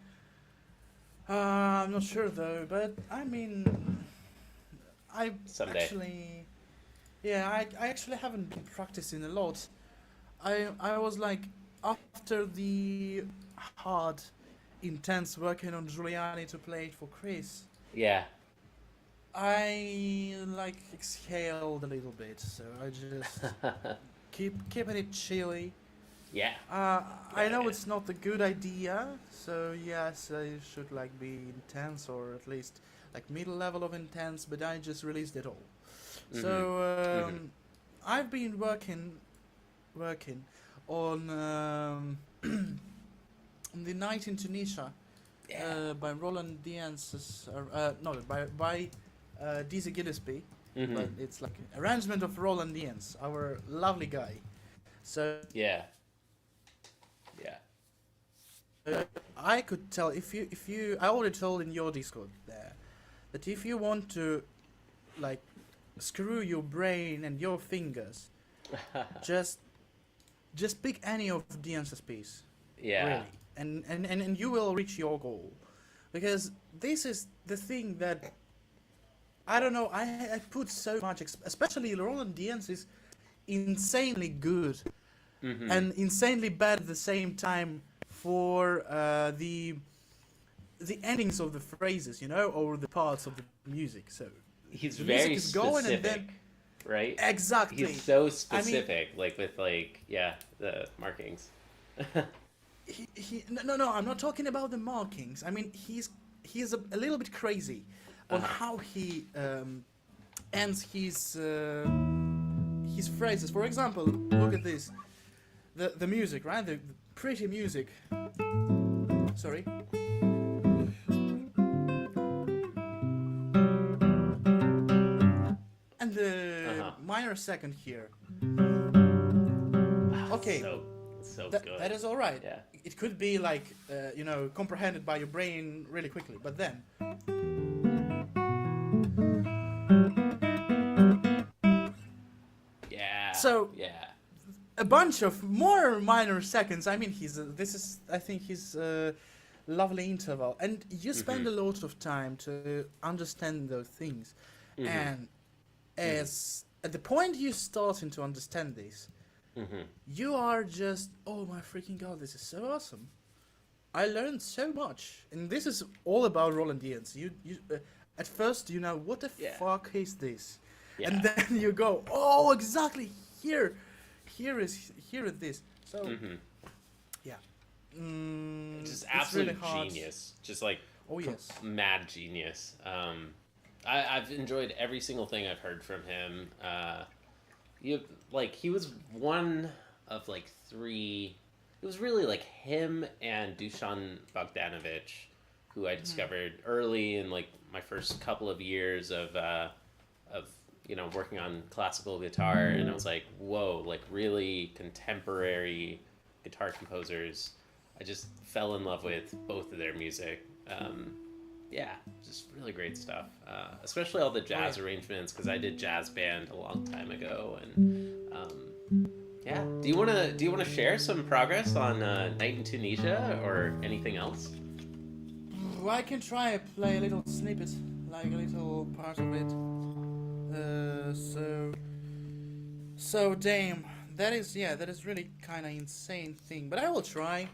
I'm not sure though, but I mean, I Someday. actually, yeah, I actually haven't been practicing a lot. I was like after the hard, intense working on Giuliani to play it for Chris. Yeah. I like exhaled a little bit, so I just keeping it chilly. Yeah. I know Yeah. it's not a good idea, so yes, I should like be intense or at least like middle level of intense, but I just released it all. So I've been working on on the Night in Tunisia Yeah. by Roland Dien's no by Dizzy Gillespie, Mhm. but it's like arrangement of Roland Dien's, our lovely guy. So Yeah. Yeah. I could tell if you I already told in your Discord there that if you want to like screw your brain and your fingers, just pick any of Dien's piece. Yeah. Really. And you will reach your goal. Because this is the thing that I don't know, I put so much especially Roland Dien's is insanely good Mhm. and insanely bad at the same time for the endings of the phrases, you know, or the parts of the music. So he's the music very is going, specific, and then right? exactly. He's so specific, like with the markings. No, I'm not talking about the markings. I mean, he's a little bit crazy on how he ends his phrases. For example, look at this, the music, right? The pretty music. Sorry. And the minor second here. Okay. So good. That is all right. Yeah. It could be like, comprehended by your brain really quickly, but then. Yeah. So. Yeah. A bunch of more minor seconds. I mean, I think he's a lovely interval, and you spend a lot of time to understand those things, and as at the point you starting to understand this, you are just, oh my freaking god, this is so awesome. I learned so much, and this is all about Rolandians. You at first what the fuck is this, and then you go, oh, exactly here is this. So yeah, just it's absolute really hard. genius. Just like yes, mad genius. I've enjoyed every single thing I've heard from him. He was one of like three. It was really like him and Dusan Bogdanovich, who I discovered early in like my first couple of years of working on classical guitar, and I was like, whoa, like really contemporary guitar composers. I just fell in love with both of their music. Just really great stuff. Especially all the jazz arrangements, because I did jazz band a long time ago, and Do you wanna share some progress on Night in Tunisia or anything else? I can try play a little snippet, like a little part of it. So damn, that is really kind of insane thing, but I will try.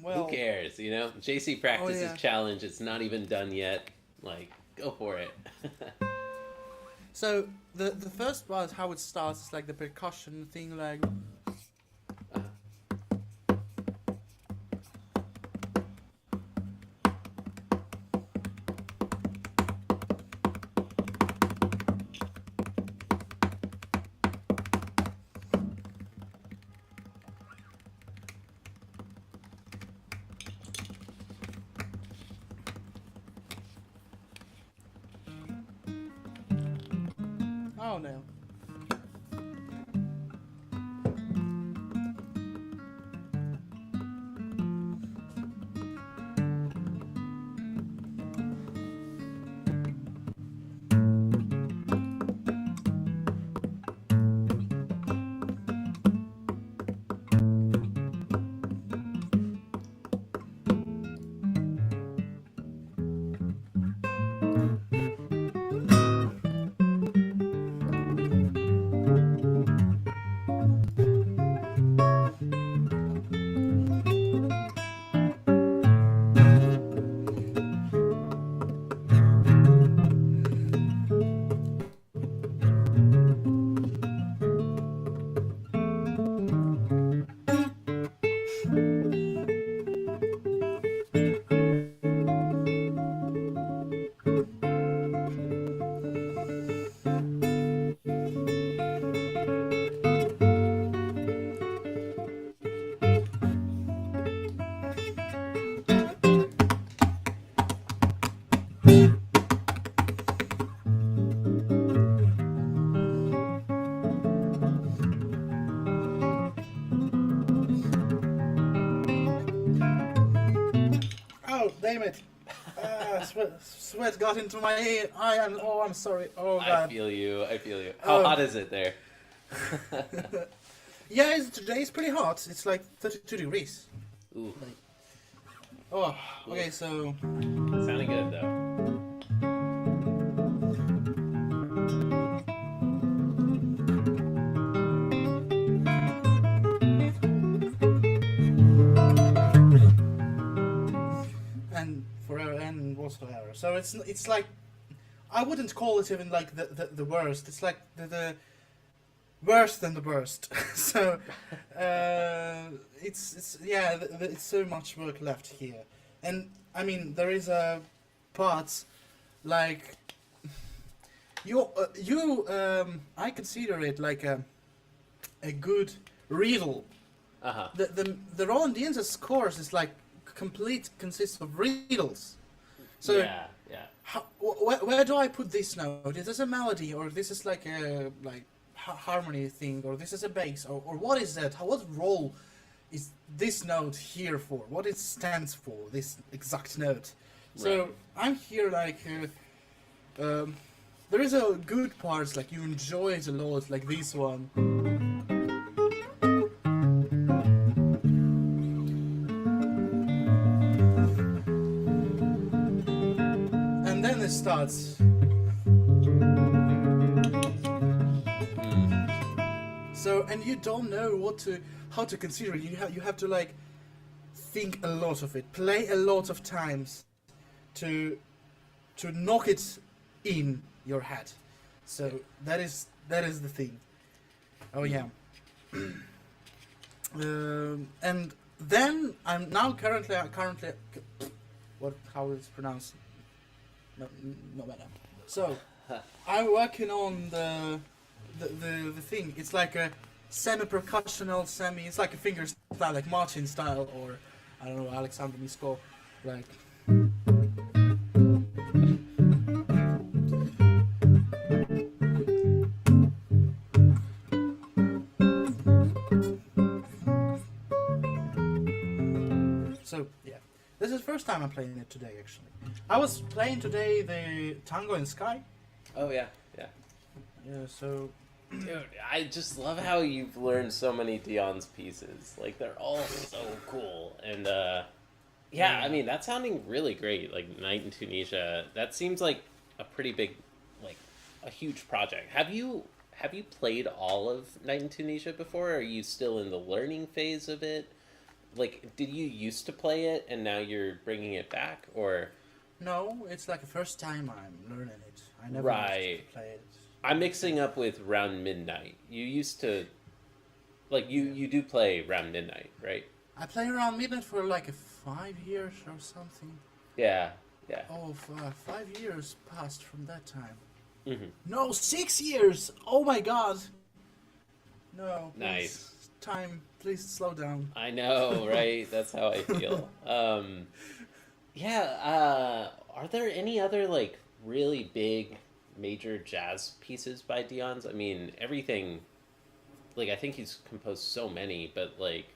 Well, who cares, JC Practices challenge, it's not even done yet, like, go for it. So the first part, how it starts, is like the percussion thing, like oh no. Oh, damn it. Sweat got into my ear. I'm sorry. Oh, God. I feel you. How hot is it there? Yeah, today it's pretty hot. It's like 32 degrees. Ooh. Oh, okay, so... Sounding good, though. And whatsoever. So it's like I wouldn't call it even like the worst. It's like the worse than the worst. So it's yeah, it's so much work left here, and I mean there is a parts like I consider it like a good riddle. Uh-huh. The Roland Diense's course is like complete consists of riddles. So yeah. where do I put this note? Is this a melody, or this is like a harmony thing, or this is a bass, or what is that? What role is this note here for? What it stands for? This exact note. So Right. I'm here like there is a good parts like you enjoy it a lot, like this one. And then it starts. So, and you don't know how to consider it. You have to like think a lot of it, play a lot of times to knock it in your head. So that is the thing. Oh yeah. And then I'm now currently how is it pronounced? No matter. So I'm working on the thing. It's like a semi-percussional, it's like a finger style, like Martin style, or I don't know, Alexander Misko, like. So yeah, this is the first time I'm playing it today. Actually, I was playing today the Tango and Skai. Oh yeah. Yeah, so. Dude, I just love how you've learned so many Dion's pieces. Like, they're all so cool. And, yeah, I mean, that's sounding really great. Like, Night in Tunisia, that seems like a pretty big, like, a huge project. Have you played all of Night in Tunisia before? Or are you still in the learning phase of it? Like, did you used to play it and now you're bringing it back? Or... No, it's like the first time I'm learning it. I never Right. used to play it. I'm mixing up with Round Midnight. You used to, like, you do play Round Midnight, right? I play around midnight for like 5 years or something. Yeah. Oh, 5 years passed from that time. Mm-hmm. No, 6 years! Oh my god! No. Nice. Time, please slow down. I know, right? That's how I feel. Are there any other, like, really big major jazz pieces by Dion's? I mean, everything, like, I think he's composed so many, but, like,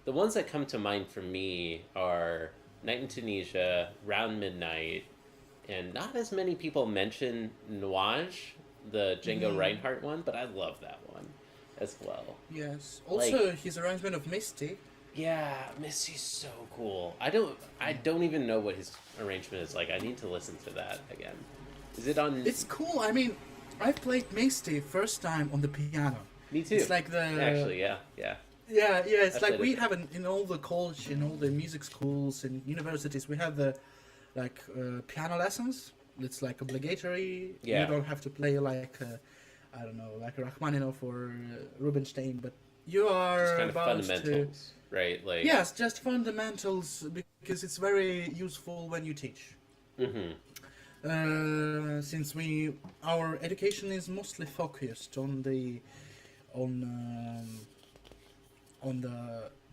the ones that come to mind for me are Night in Tunisia, Round Midnight, and not as many people mention Nuage, the Django Reinhardt one, but I love that one as well. Yes. Also, his arrangement of Misty. Yeah, Missy's so cool. I don't even know what his arrangement is like. I need to listen to that again. Is it on... It's cool. I mean, I played Misty first time on the piano. Me too. It's like the... Actually, yeah. Yeah, it's I like played we it. have in all the college, in all the music schools and universities, we have the piano lessons. It's like obligatory. Yeah. You don't have to play like I don't know, like Rachmaninoff or Rubinstein, but you are Just kind of about fundamentals, right? Like... Yes, just fundamentals, because it's very useful when you teach. Mm-hmm. Since our education is mostly focused on the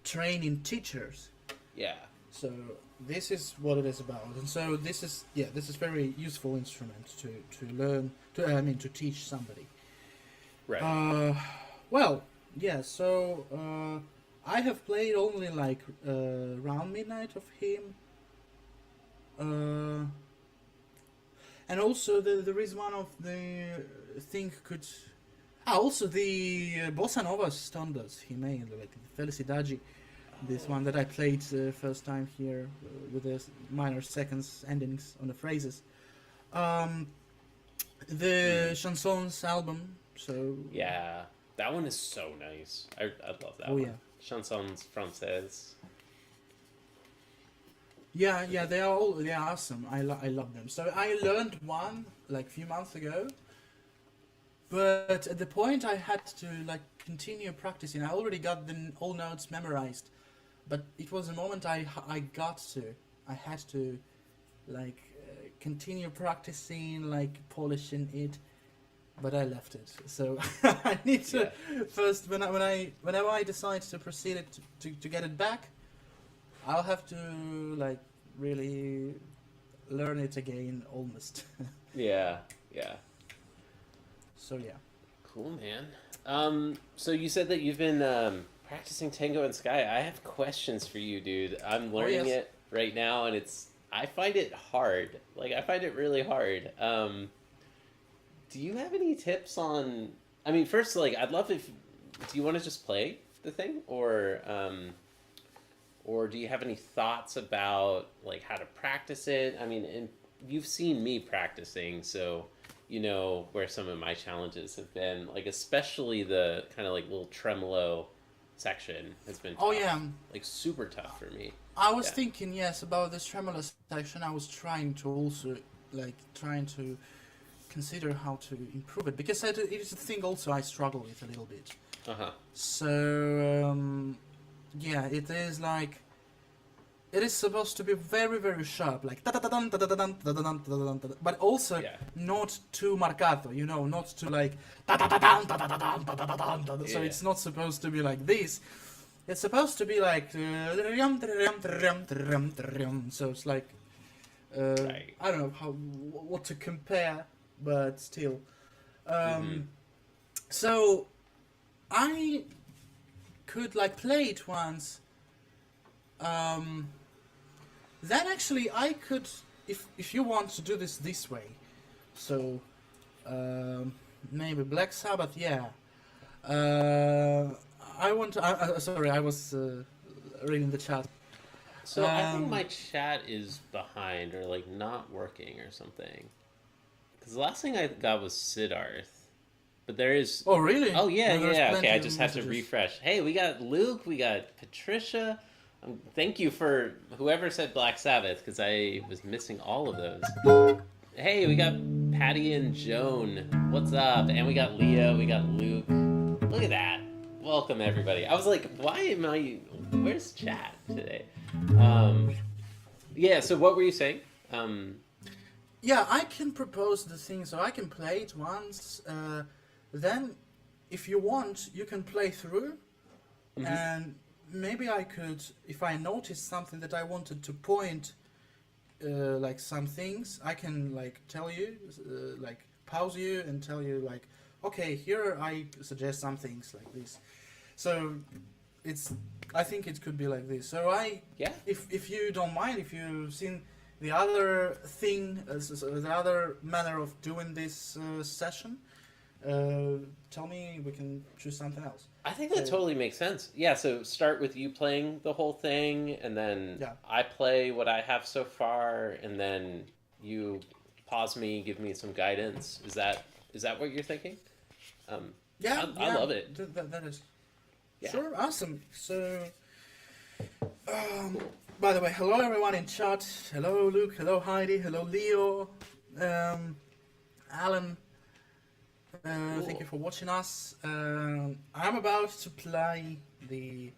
training teachers. Yeah. So this is what it is about, and so this is very useful instrument to learn to teach somebody. Right. Well, yeah. So I have played only like Round Midnight of him. And also there is one of the also the bossa nova standards he made, like Felicidade, this one that I played first time here with the minor seconds endings on the phrases. The chansons album. So yeah, that one is so nice. I love that Oh, one. yeah. Chansons Françaises. Yeah, they're awesome. I love them. So I learned one like a few months ago, but at the point I had to like continue practicing. I already got the all notes memorized, but it was a moment I had to like continue practicing, like polishing it, but I left it. So I need to first whenever I decide to proceed it to get it back, I'll have to like really learn it again almost. Yeah, yeah. So yeah. Cool, man. So you said that you've been practicing Tango and Sky. I have questions for you, dude. I'm learning it right now, and I find it hard. Like, I find it really hard. Do you have any tips on... I mean, first, like, I'd love if... Do you want to just play the thing? Or do you have any thoughts about, like, how to practice it? I mean, and you've seen me practicing, so you know where some of my challenges have been. Like, especially the kind of, like, little tremolo section has been tough. Oh yeah. Like, super tough for me. I was thinking, yes, about this tremolo section. I was trying to consider how to improve it, because it is a thing also I struggle with a little bit. Uh-huh. So, yeah, it is like... It is supposed to be very, very sharp, like da-da-da-dun, da-da-da-dun, da-da-dun, da-da-dun, da-da, but also not too marcato, you know, not too like da-da-da-dun, da-da-da-dun, da-da-da-dun, da-da. So it's not supposed to be like this. It's supposed to be like so it's like I don't know what to compare, but still. So I could like play it once. Then actually I could, if you want to do this way, so maybe Black Sabbath, yeah. I want to, sorry, I was reading the chat. So I think my chat is behind or like not working or something. Because the last thing I got was Siddharth. But there is... Oh, really? Oh, yeah. Okay, I just have to refresh. Hey, we got Luke, we got Patricia. Thank you for whoever said Black Sabbath, because I was missing all of those. Hey, we got Patty and Joan. What's up? And we got Leah, we got Luke. Look at that. Welcome, everybody. I was like, why am I... Where's chat today? Yeah, so what were you saying? Yeah, I can propose the thing, so I can play it once. Then, if you want, you can play through, and maybe I could, if I notice something that I wanted to point, like some things, I can like tell you, like pause you and tell you like, okay, here I suggest some things like this. So I think it could be like this. So if you don't mind, if you've seen the other thing, the other manner of doing this session, tell me, we can choose something else. I think that totally makes sense. Yeah, so start with you playing the whole thing, and then I play what I have so far, and then you pause me, give me some guidance. Is that what you're thinking? I love it. That is. Yeah. Sure, awesome. So, by the way, hello everyone in chat. Hello Luke, hello Heidi, hello Leo, Alan. Thank you for watching us. I'm about to play the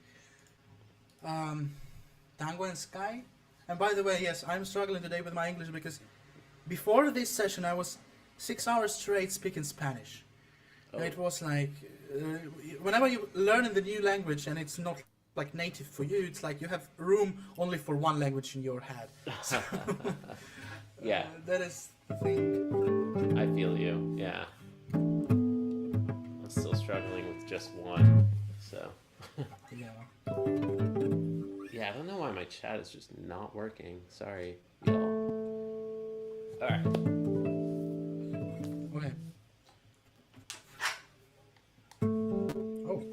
Tango and Skai. And by the way, yes, I'm struggling today with my English because before this session I was 6 hours straight speaking Spanish. Oh. It was like, whenever you learn in the new language and it's not like native for you, it's like you have room only for one language in your head. So, yeah. That is the thing. I feel you, yeah. I'm still struggling with just one, so. Yeah. Yeah, I don't know why my chat is just not working. Sorry, y'all. Alright. Okay. Oh.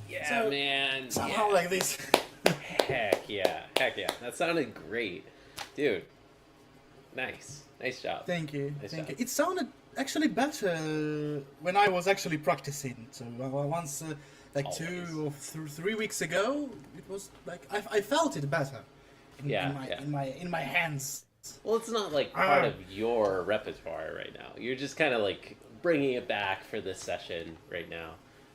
Yeah, So, man. somehow Yeah. like this. Heck yeah. Heck yeah. That sounded great. Dude. Nice. Nice job. Thank you. Nice Thank you. job. It sounded actually better when I was actually practicing. So once, like Always. 2 or 3 weeks ago, it was like I felt it better. Yeah, In my hands. Well, it's not like part of your repertoire right now. You're just kind of like bringing it back for this session right now.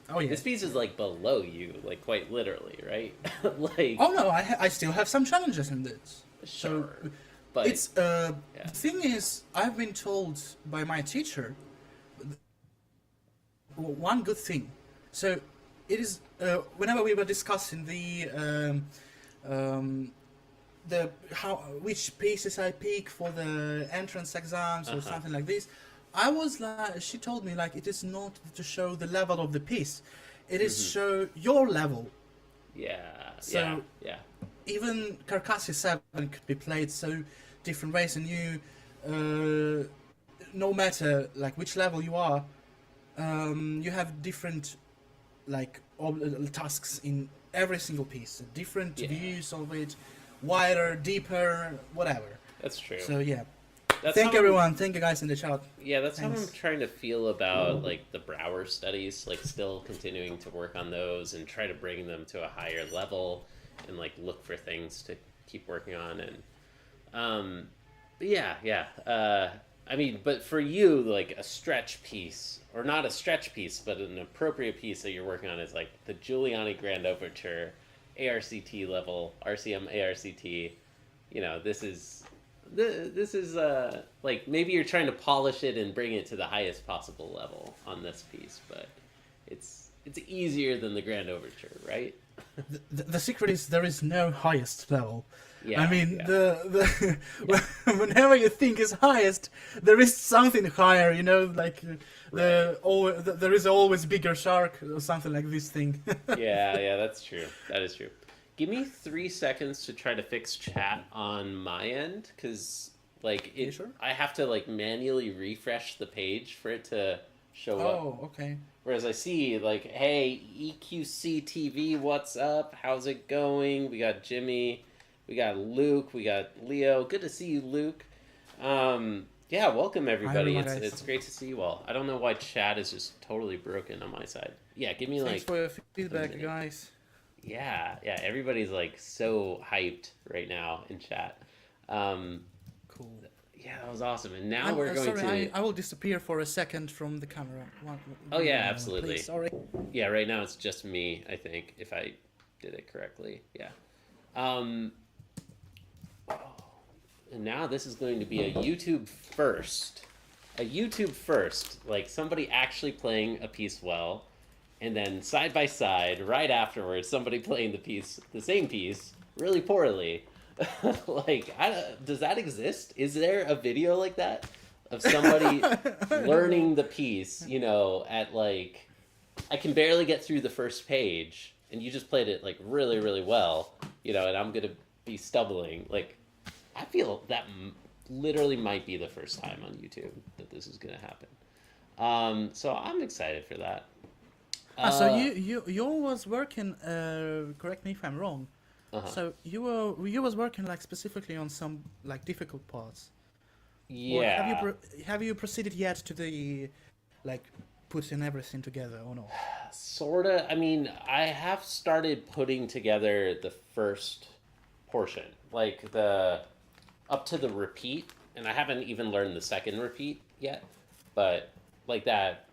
Oh yeah. This piece is like below you, like quite literally, right? Like, Oh no, I still have some challenges in this. sure, So but it's the thing is, I've been told by my teacher one good thing. So it is whenever we were discussing which pieces I pick for the entrance exams or something like this, I was like, she told me like it is not to show the level of the piece, it is show your level. yeah, So- yeah, Even Carcassonne 7 could be played so different ways, and you, no matter like which level you are, you have different like tasks in every single piece, different Yeah. views of it, wider, deeper, whatever. that's true. So yeah, That's thank how I'm- everyone, thank you guys in the chat. Yeah, that's how Thanks. I'm trying to feel about like the Brower studies, like still continuing to work on those and try to bring them to a higher level and like look for things to keep working on. And but I mean, but for you, like a stretch piece, or not a stretch piece, but an appropriate piece that you're working on is like the Giuliani Grand Overture, ARCT level, RCM ARCT. You know, this is like maybe you're trying to polish it and bring it to the highest possible level on this piece, but it's easier than the Grand Overture, right? The secret is there is no highest level. Yeah, I mean, yeah. the whenever you think is highest, there is something higher. You know, like there is always bigger shark or something like this thing. Yeah, that's true. That is true. Give me 3 seconds to try to fix chat on my end, because like You sure? I have to like manually refresh the page for it to show up. Oh, okay. Whereas I see like, hey, EQC TV, what's up? How's it going? We got Jimmy, we got Luke, we got Leo. Good to see you, Luke. Yeah, welcome everybody. everyone, guys. It's great to see you all. I don't know why chat is just totally broken on my side. Yeah, give me Thanks like for your feedback, minute. guys. yeah, everybody's like so hyped right now in chat. Cool. Yeah, that was awesome. And now we're going sorry, to I will disappear for a second from the camera. Oh, yeah, absolutely. Please, sorry. Yeah, right now it's just me, I think, if I did it correctly. Yeah. And now this is going to be a YouTube first. A YouTube first. Like somebody actually playing a piece well, and then side by side, right afterwards, somebody playing the same piece, really poorly. Like, does that exist? Is there a video like that of somebody learning the piece? You know, at like, I can barely get through the first page, and you just played it like really, really well. You know, and I'm gonna be stumbling. Like, I feel that literally might be the first time on YouTube that this is gonna happen. So I'm excited for that. So you was working. Correct me if I'm wrong. Uh-huh. So you was working like specifically on some like difficult parts. Yeah. Or have you proceeded yet to the like putting everything together or no? Sorta. I mean, I have started putting together the first portion, like the up to the repeat, and I haven't even learned the second repeat yet. But like that,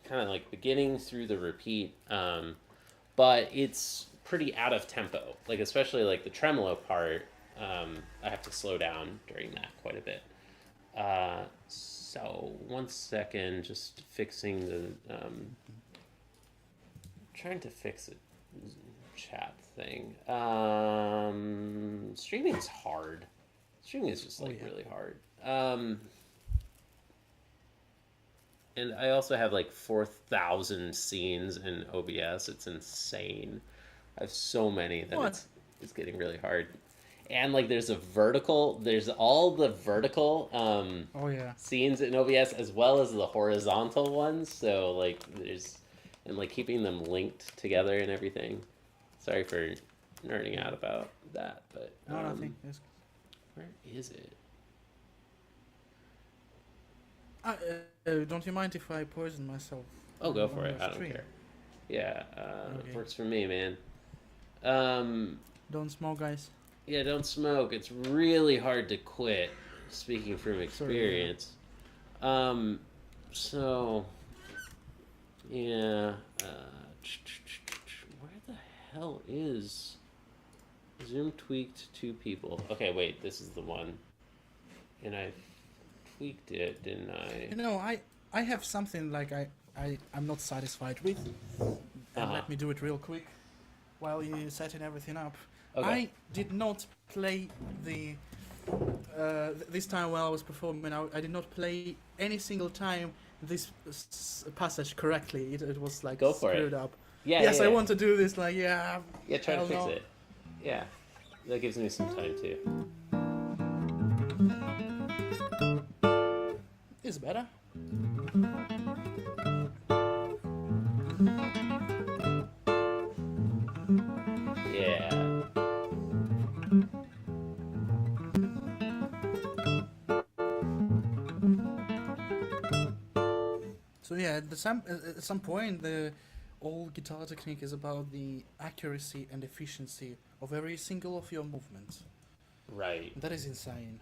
kind of like beginning through the repeat. But it's pretty out of tempo, like especially like the tremolo part. I have to slow down during that quite a bit. So 1 second, just fixing the trying to fix it chat thing. Streaming is hard. Streaming is just like really hard. And I also have like 4,000 scenes in OBS. It's insane. I have so many that it's getting really hard. And like there's all the vertical scenes in OBS as well as the horizontal ones. So like and like keeping them linked together and everything. Sorry for nerding out about that, but no, nothing. Where is it? Don't you mind if I poison myself? Oh, go for it. I don't care. Yeah, it works for me, man. Don't smoke, guys. Yeah, don't smoke. It's really hard to quit, speaking from experience. So, yeah. Where the hell is Zoom tweaked 2 people? Okay, wait, this is the one. And I tweaked it, didn't I? You know, I have something like I'm not satisfied with. And let me do it real quick while you setting everything up. Okay. I did not play the this time while I was performing. I did not play any single time this passage correctly. It was like screwed up. Yeah. Yes, I want to do this. Like Yeah, try to fix it. Yeah, that gives me some time too. Is better. Yeah. So yeah, at some point, the all guitar technique is about the accuracy and efficiency of every single of your movements. Right. That is insane.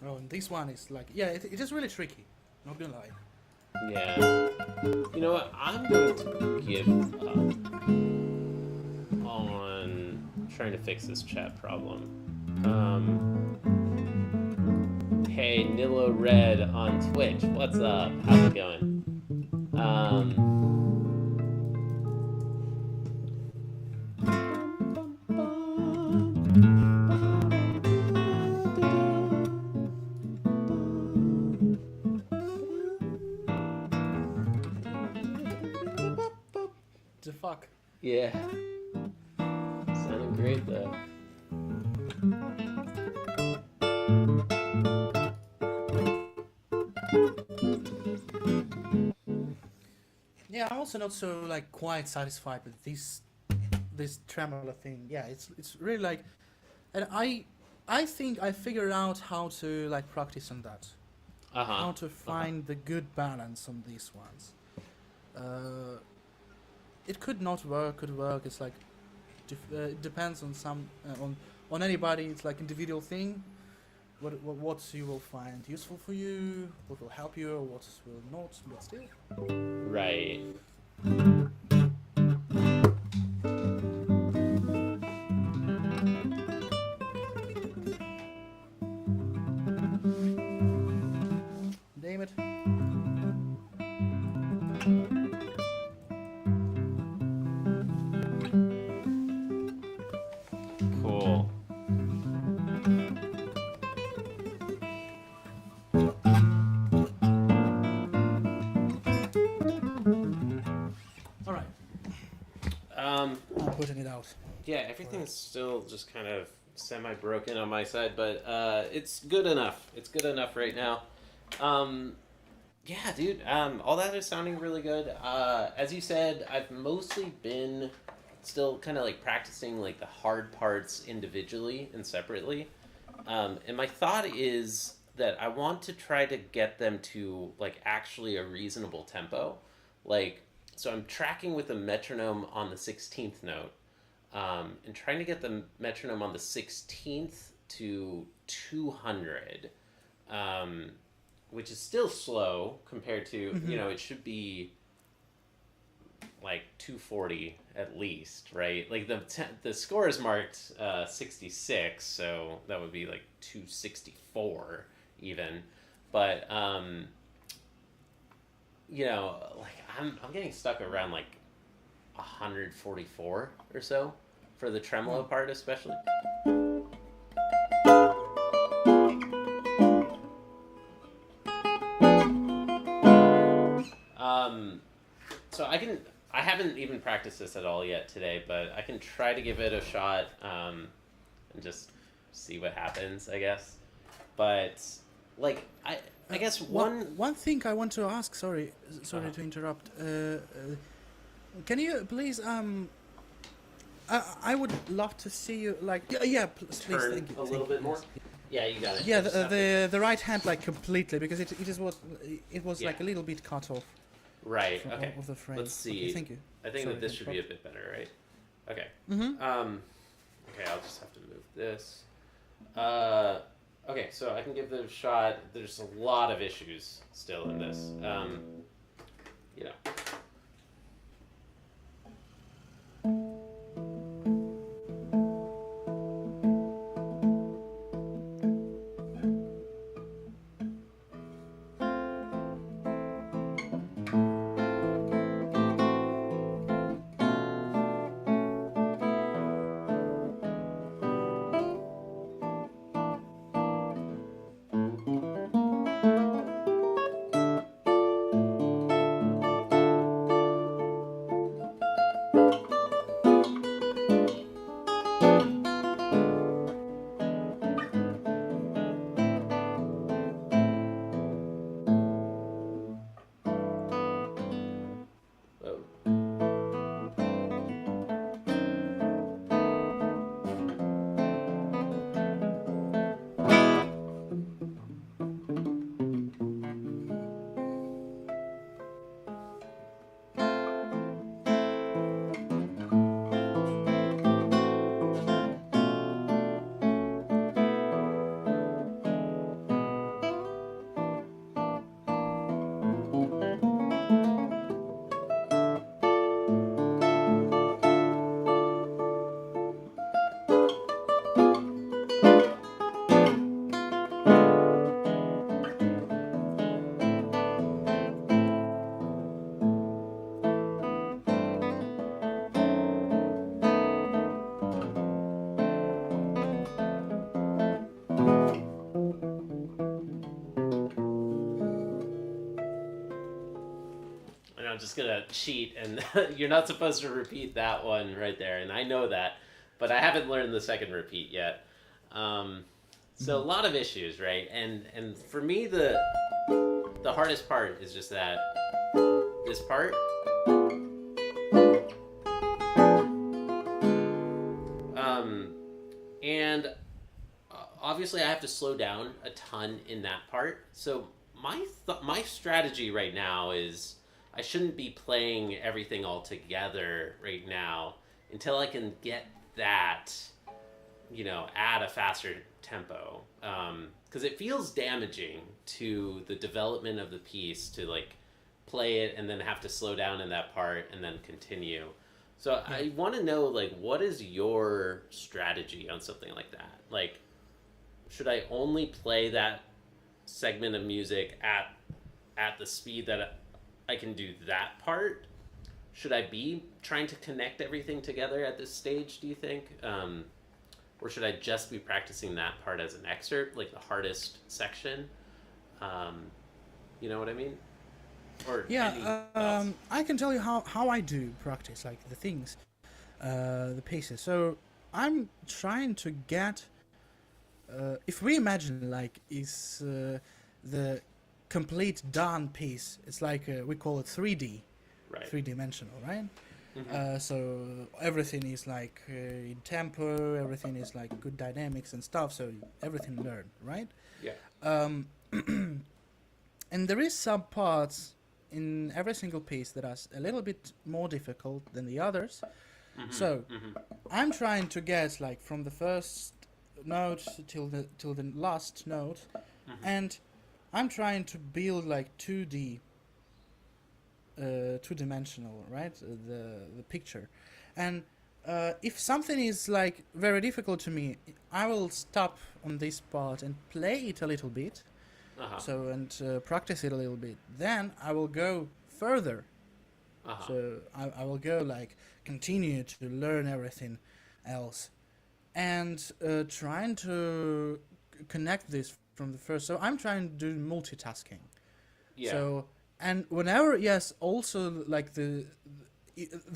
Oh, and this one is like, yeah, it is really tricky. Not gonna lie. Yeah. You know what? I'm going to give up on trying to fix this chat problem. Hey, Nilo Red on Twitch. What's up? How's it going? The fuck? Yeah. Sounding great though. Yeah, I'm also not so like quite satisfied with this tremolo thing. Yeah, it's really like, and I think I figured out how to like practice on that. How to find the good balance on these ones. It could not work, could work. It's like it depends on on anybody. It's like individual thing. What you will find useful for you, what will help you, or what will not. But still, Right. damn it. Cool. All right, Um, I'm putting it out. yeah, everything's still just kind of semi-broken on my side, but it's good enough. It's good enough right now. Yeah, dude, all that is sounding really good. As you said, I've mostly been still kind of like practicing like the hard parts individually and separately. And my thought is that I want to try to get them to like actually a reasonable tempo. Like, so I'm tracking with a metronome on the 16th note, and trying to get the metronome on the 16th to 200, which is still slow compared to, you know, it should be like 240 at least, right? Like the score is marked 66, so that would be like 264 even. But you know, like I'm getting stuck around like 144 or so for the tremolo part especially. So I haven't even practiced this at all yet today, but I can try to give it a shot, and just see what happens, I guess. But like I guess one thing I want to ask. Sorry to interrupt. Can you please I would love to see you like please turn thank you, a little bit more. Yeah, you got it. Yeah, the right hand like completely because it was Yeah. like a little bit cut off. Right. From Okay. of the frame. Let's see. Okay, thank you. I think Sorry that this to should be a interrupt. bit better, right? Okay. Mm-hmm. Okay, I'll just have to move this. Okay, so I can give it a shot. There's a lot of issues still in this. You know. And I'm just gonna cheat, and you're not supposed to repeat that one right there, and I know that, but I haven't learned the second repeat yet. So a lot of issues, right? And for me, the hardest part is just that this part. And obviously, I have to slow down a ton in that part. So my strategy right now is I shouldn't be playing everything all together right now until I can get that add a faster tempo, because it feels damaging to the development of the piece to like play it and then have to slow down in that part and then continue. So Yeah. I want to know, like, what is your strategy on something like that? Like, should I only play that segment of music at the speed that I can do that part? Should I be trying to connect everything together at this stage, do you think? Or should I just be practicing that part as an excerpt, like the hardest section? You know what I mean? Or any thoughts? I can tell you how I do practice, like the things, the pieces. So I'm trying to get. If we imagine like is the complete done piece, it's like we call it 3D, Right. three-dimensional, right? Mm-hmm. So everything is like in tempo, everything is like good dynamics and stuff. So everything learned, right? Yeah. Um, and there is some parts in every single piece that are a little bit more difficult than the others. Mm-hmm. So Mm-hmm. I'm trying to get like from the first note till the last note, Mm-hmm. and I'm trying to build like 2D, two-dimensional, right? The picture, and if something is like very difficult to me, I will stop on this part and play it a little bit. Uh-huh. So and practice it a little bit. Then I will go further. Uh-huh. So I will go like continue to learn everything else, and trying to connect this from the first. So I'm trying to do multitasking. Yeah. So and whenever yes, also like the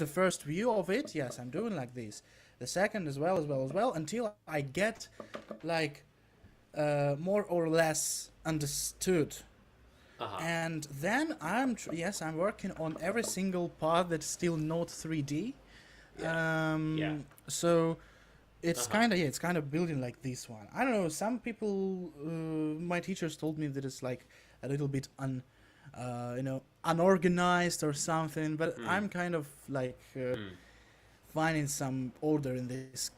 first view of it, yes, I'm doing like this. The second as well until I get like more or less understood. Uh-huh. And then I'm working on every single part that's still not 3D. Yeah. Yeah. So it's Uh-huh. kind of building like this one. I don't know. Some people, my teachers told me that it's like a little bit unorganized or something. But I'm kind of like finding some order in this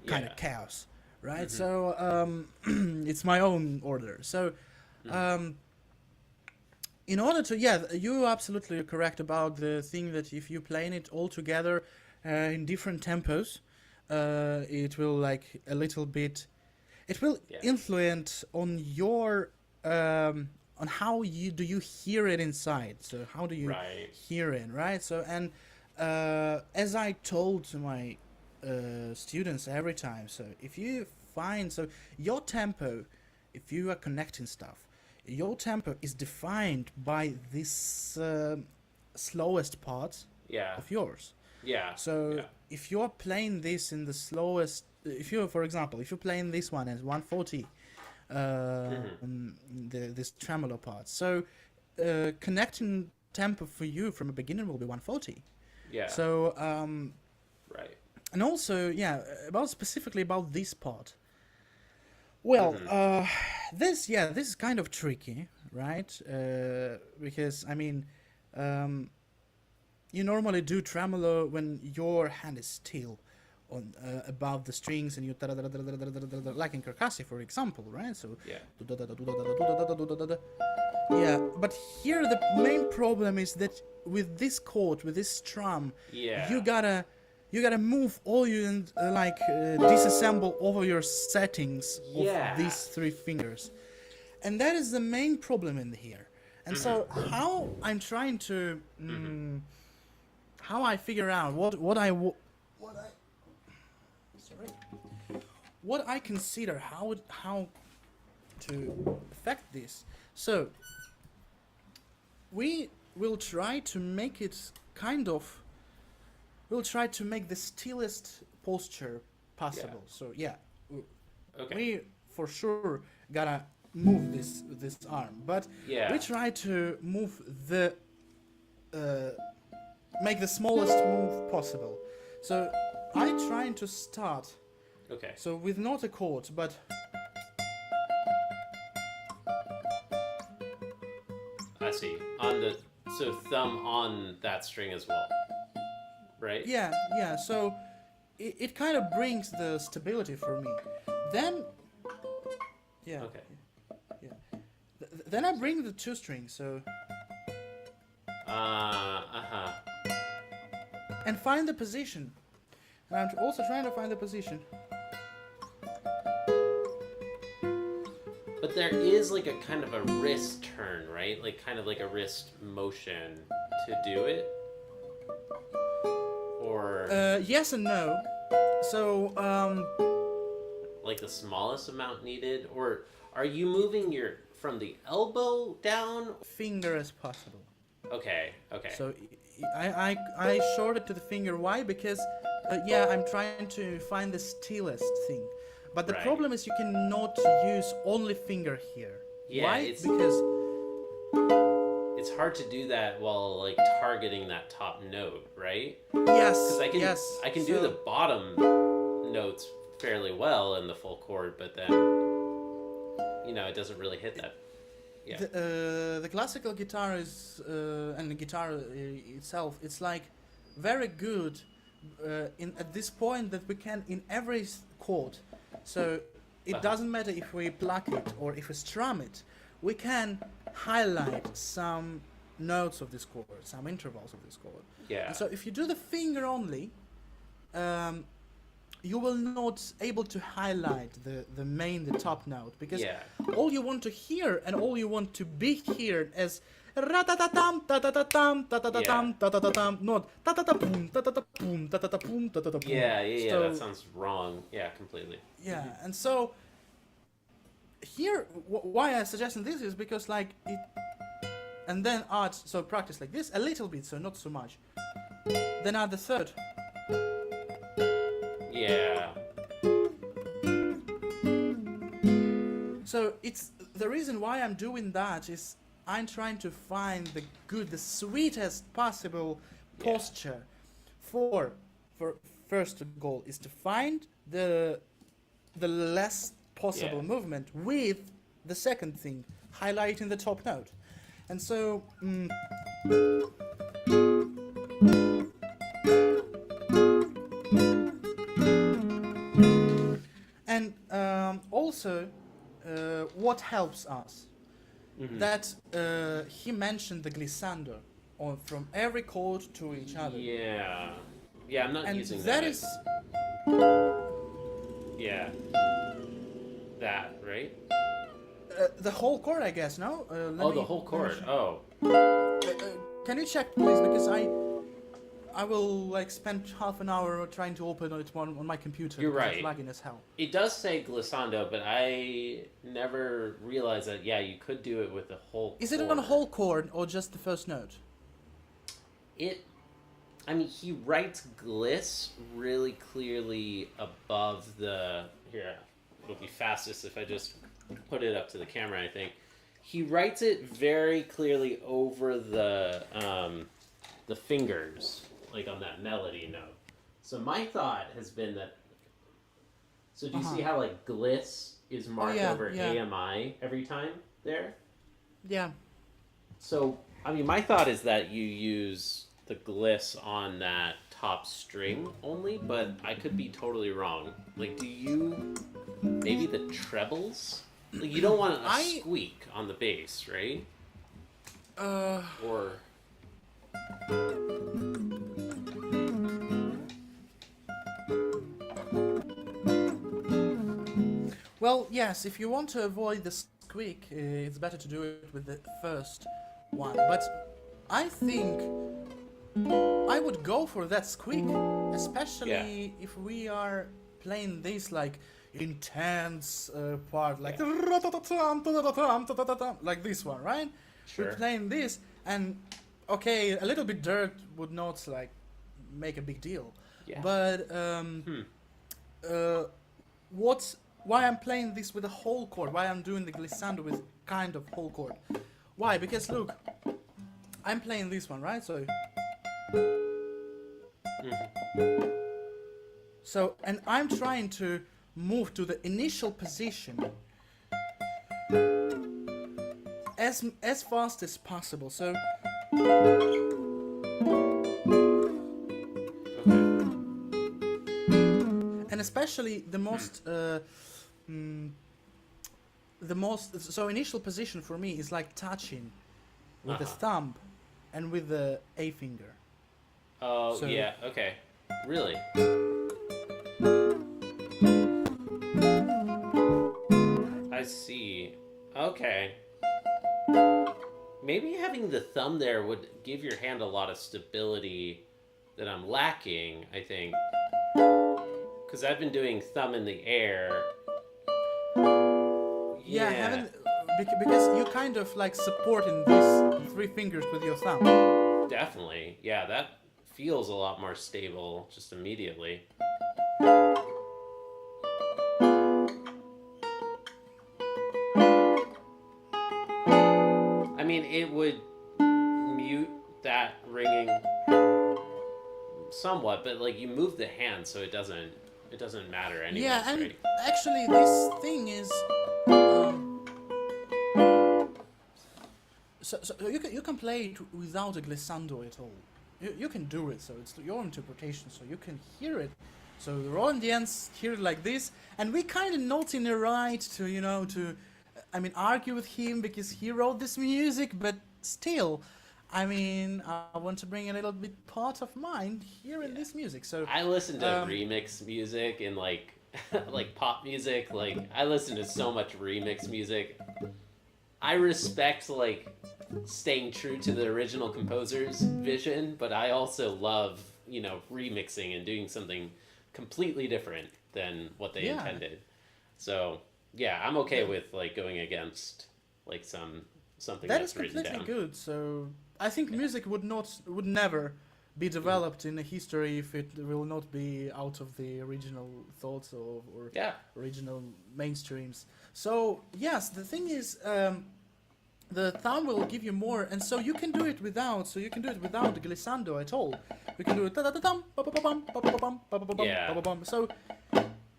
kind Yeah. of chaos, right? Mhm. So it's my own order. So in order to, yeah, you're absolutely correct about the thing that if you playing it all together in different tempos, it will like a little bit, it will Yeah. influence on your on how you hear it inside. So how do you Right. hear it, right? So and as I told to my students every time, so if you find so your tempo, if you are connecting stuff, your tempo is defined by this slowest part Yeah. of yours. Yeah. So Yeah. if you're playing this in the slowest, if you're, for example, if you're playing this one as 140, this tremolo part, so connecting tempo for you from the beginning will be 140. Yeah. So Right. and also yeah, specifically about this part. Well, this is kind of tricky, right? Because I mean, you normally do tremolo when your hand is still on above the strings and you like in percussive, for example, right? So Yeah. yeah, but here the main problem is that with this chord, with this strum, Yeah. you gotta move all you and disassemble all your settings Yeah. of these three fingers, and that is the main problem in here. And so how I'm trying to how I figure out what I consider how to affect this. So we will try to make it we'll try to make the stillest posture possible. Yeah. So yeah, Okay. we for sure gotta move this arm, but Yeah. we try to move the make the smallest move possible. So I trying to start Okay. so with not a chord, but I see. On the thumb on that string as well. Right? yeah. So it kind of brings the stability for me. Then, yeah. Okay. Yeah. Then I bring the 2 strings, so and find the position. And I'm also trying to find the position. But there is like a kind of a wrist turn, right? Like kind of like a wrist motion to do it. Or Yes and no. So like the smallest amount needed, or are you moving your from the elbow down? finger as possible. Okay. So I short it to the finger. Why? Because yeah, I'm trying to find the stillest thing. But the Right. problem is you cannot use only finger here. Yeah, Why? it's- Because It's hard to do that while like targeting that top note, right? yes, Because I can do so- the bottom notes fairly well in the full chord, but then it doesn't really hit that. Yeah. The classical guitar is and the guitar itself, it's like very good at this point that we can in every chord. So it doesn't matter if we pluck it or if we strum it, we can highlight some notes of this chord, some intervals of this chord. Yeah. And so if you do the finger only, you will not able to highlight the top note, because Yeah. all you want to hear and all you want to be heard as ratatatam tatatatam tatatatam tatatatam, not tatataboom tatataboom tatataboom tatataboom. Yeah. So, That sounds wrong. Yeah, completely. yeah, and so here why I suggesting this is because like it, and then add, so practice like this a little bit, so not so much, then add the third. Yeah. So it's the reason why I'm doing that is I'm trying to find the sweetest possible posture for first goal is to find the less possible movement with the second thing, highlighting the top note. And so and also what helps us that he mentioned the glissando on from every chord to each other. Yeah. I'm not And using that that. is Yeah. That, right? the whole chord, I guess. No. The whole chord. Oh. Can you check, please? Because I will like spend half an hour trying to open it on my computer. You're because right. It's lagging as hell. It does say glissando, but I never realized that. Yeah, you could do it with the whole. Is it chord. on a whole chord or just the first note? He writes gliss really clearly above the. Here, it'll be fastest if I just put it up to the camera, I think. He writes it very clearly over the fingers, like on that melody note. So my thought has been that. So do you see how like gliss is marked over AMI every time there? Yeah. So my thought is that you use the gliss on that top string only, but I could be totally wrong. Like, do you maybe the trebles? Like, you don't want a squeak on the bass, right? Or Well, yes. If you want to avoid the squeak, it's better to do it with the first one. But I think I would go for that squeak, especially if we are playing this like intense part, like like this one, right? Sure. We're playing this, and okay, a little bit dirt would not like make a big deal. Yeah. But why I'm playing this with a whole chord? Why I'm doing the glissando with kind of whole chord? Why? Because look, I'm playing this one, right? So, and I'm trying to move to the initial position as fast as possible. So, Okay. especially the most so initial position for me is like touching with the thumb and with the A finger. Oh, so, yeah, okay. Really? I see. Okay. Maybe having the thumb there would give your hand a lot of stability that I'm lacking, I think. Because I've been doing thumb in the air. Yeah, because you kind of like supporting these 3 fingers with your thumb. Definitely. Yeah, that feels a lot more stable just immediately. I mean, it would mute that ringing somewhat, but like you move the hand so it doesn't matter anyway. Yeah, and right? actually this thing is so you can play it without a glissando at all. You can do it, so it's your interpretation, so you can hear it. So the Rolandians hear it like this, and we kind of not in the right to argue with him because he wrote this music, but still, I want to bring a little bit part of mine here in this music. So I listen to remix music and like like pop music. Like I listen to so much remix music. I respect like staying true to the original composer's vision, but I also love, remixing and doing something completely different than what they intended. So yeah, I'm okay with like going against like something that's written down. That is completely good. So I think music would never be developed in a history if it will not be out of the original thoughts or original mainstreams. So yes, the thing is, the thumb will give you more, and so you can do it without. So you can do it without the glissando at all. You can do it ta-da-da-dum, ba-ba-ba-bum, ba-ba-ba-bum, ba-ba-ba-bum, ba-ba-bum. So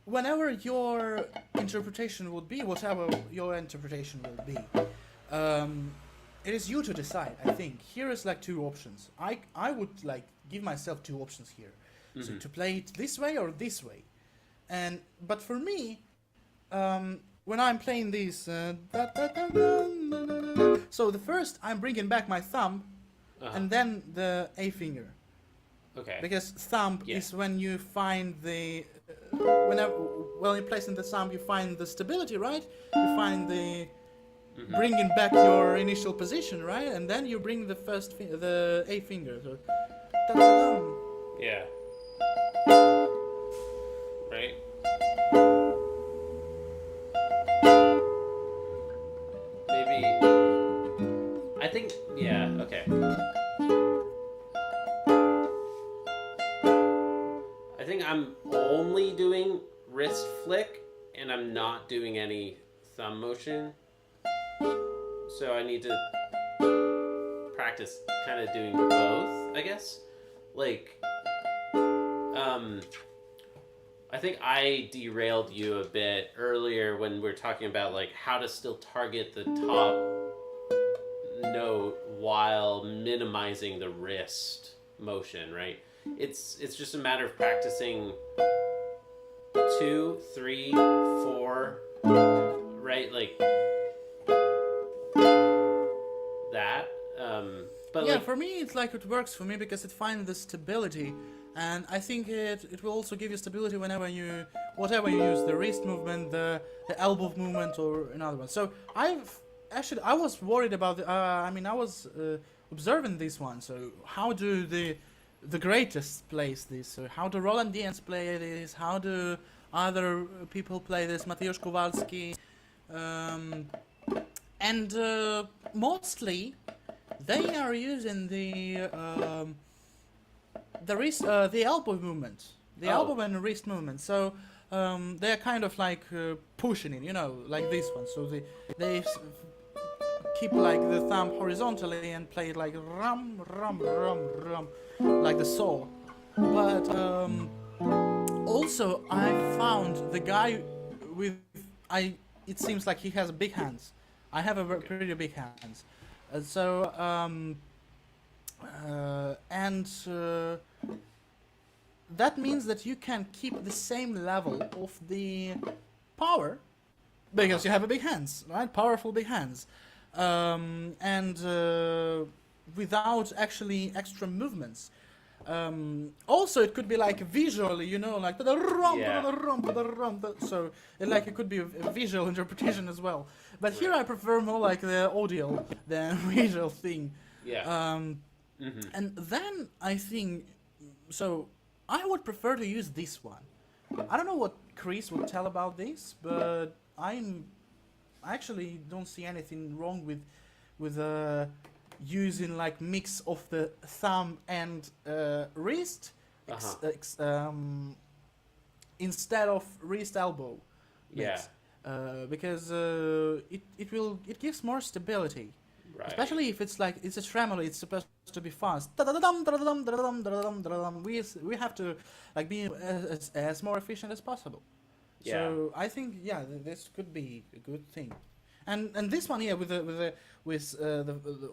whenever your interpretation would be, whatever your interpretation will be, it is you to decide. I think here is like 2 options. I would like give myself 2 options here, so to play it this way or this way, but for me, when I'm playing these, so the first I'm bringing back my thumb, and then the A finger. Okay. Because thumb is when you find the when you're placing the thumb, you find the stability, right? You find the bringing back your initial position, right? And then you bring the the A finger. So, yeah. Right. Maybe. I think. Yeah. Okay. I think I'm only doing wrist flick, and I'm not doing any thumb motion. So I need to practice kind of doing both, I guess. Like, I think I derailed you a bit earlier when we were talking about like how to still target the top note while minimizing the wrist motion, right? It's just a matter of practicing 2, 3, 4, right? Like that. But yeah, like, for me it's like it works for me because it finds the stability, and I think it will also give you stability whenever whatever you use, the wrist movement, the elbow movement, or another one. So I was worried about I was observing this one. So how do the greatest plays this? So how do Rolandians play this? How do other people play this? Mateusz Kowalski, and mostly they are using the elbow movement, elbow and wrist movement. So they are kind of like pushing it, like this one. So they keep like the thumb horizontally and play it like rum rum rum rum, like the saw. But also I found the guy with it seems like he has big hands. I have pretty big hands. that means that you can keep the same level of the power because you have a big hands, right? Powerful big hands, and without actually extra movements. Also, it could be like visually, you know, like Yeah. so like it could be a visual interpretation as well. But here I prefer more like the audio than visual thing. Yeah. And then I think so. I would prefer to use this one. I don't know what Chris would tell about this, but I actually don't see anything wrong with using like mix of the thumb and wrist instead of wrist elbow mix. Because it gives more stability. Right. Especially if it's like it's a tremolo, it's supposed to be fast. We have to like be as more efficient as possible. Yeah. So I think this could be a good thing. And this one here with the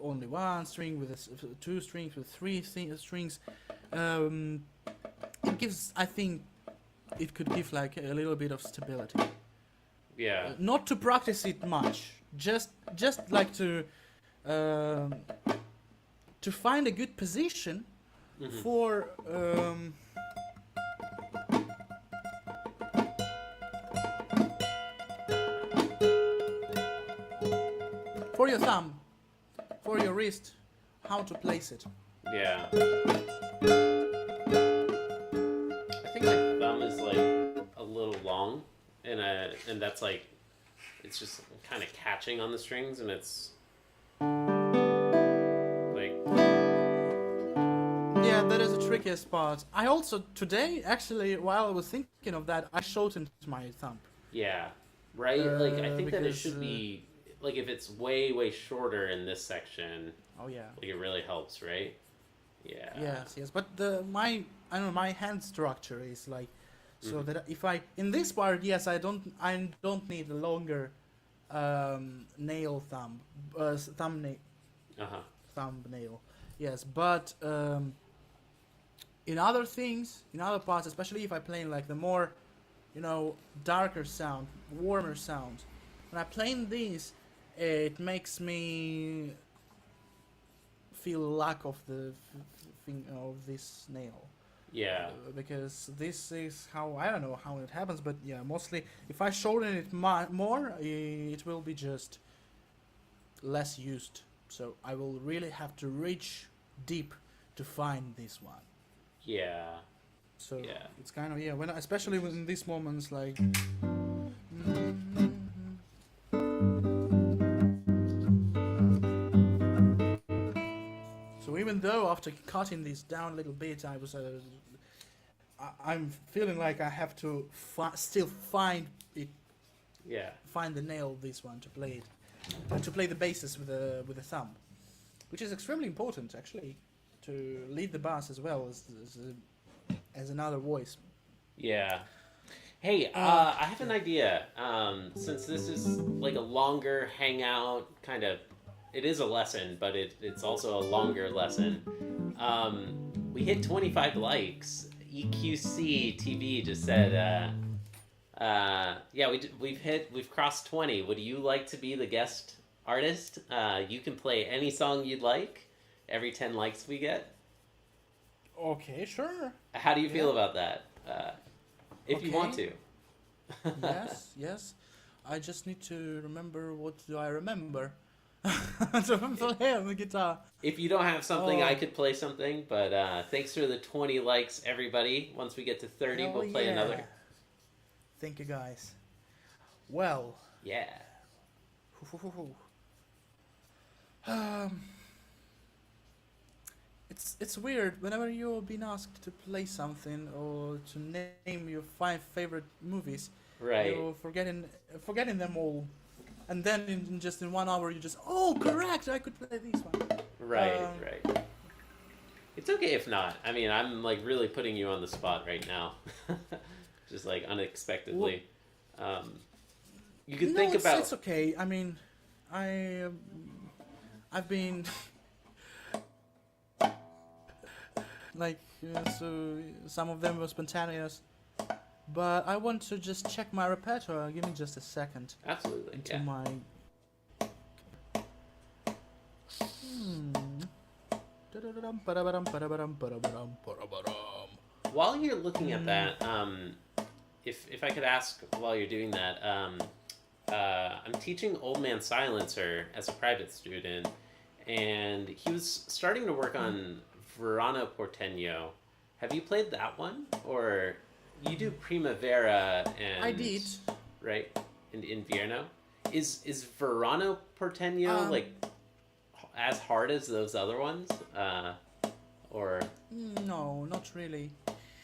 only one string, with two strings, with three strings, it gives, I think it could give like a little bit of stability. Yeah. Not to practice it much, just like to find a good position for your thumb, for your wrist, how to place it. Yeah. I think my thumb is like a little long, and that's like, it's just kind of catching on the strings, and it's like. Yeah, that is the trickiest part. I also today, actually, while I was thinking of that, I shortened my thumb. Yeah. Right. Like I think that it because, should be like if it's way shorter in this section. Oh yeah. Like it really helps, right? Yeah. Yes. But my hand structure is like so that if I in this part, yes, I don't need a longer nail thumbnail. Thumbnail. Yes, but in other things, in other parts, especially if I play like the more, darker sound, warmer sound, when I play these, it makes me feel lack of the thing of this nail. Yeah. Because this is how, I don't know how it happens, but yeah, mostly if I shorten it more, it will be just less used. So I will really have to reach deep to find this one. Yeah. So Yeah. it's kind of when especially in these moments like. So even though after cutting this down a little bit, I'm feeling like I have to still find it. Yeah. Find the nail of this one to play it, and to play the basses with the thumb, which is extremely important actually, to lead the bass as well as another voice. Yeah. Hey, I have an idea. Since this is like a longer hangout kind of, it is a lesson, but it's also a longer lesson. We hit 25 likes. EQC TV just said, we've crossed 20. Would you like to be the guest artist? You can play any song you'd like every 10 likes we get. Okay, sure. How do you feel about that? If you want to. Yes. I just need to remember what do I remember. To play on the guitar. If you don't have something, I could play something, but thanks for the 20 likes, everybody. Once we get to 30, we'll play another. Thank you, guys. Well. Yeah. It's weird whenever you're being asked to play something or to name your 5 favorite movies. Right. You're forgetting them all, and then in 1 hour you just correct, I could play this one. Right. It's okay if not. I mean, I'm like really putting you on the spot right now, just like unexpectedly. You can think about. It's okay. I mean, I've been like so some of them were spontaneous. But I want to just check my repertoire. Give me just a second. Absolutely. Into Yeah. my. Da-da-da-dum, ba-da-ba-dum, ba-da-ba-dum, ba-da-ba-dum, ba-da-ba-dum. While you're looking at that, if I could ask while you're doing that, I'm teaching Old Man Silencer as a private student, and he was starting to work on Verano Porteño. Have you played that one, or you do Primavera and I did. right in Invierno? Is Verano Porteño like as hard as those other ones, or? No, not really.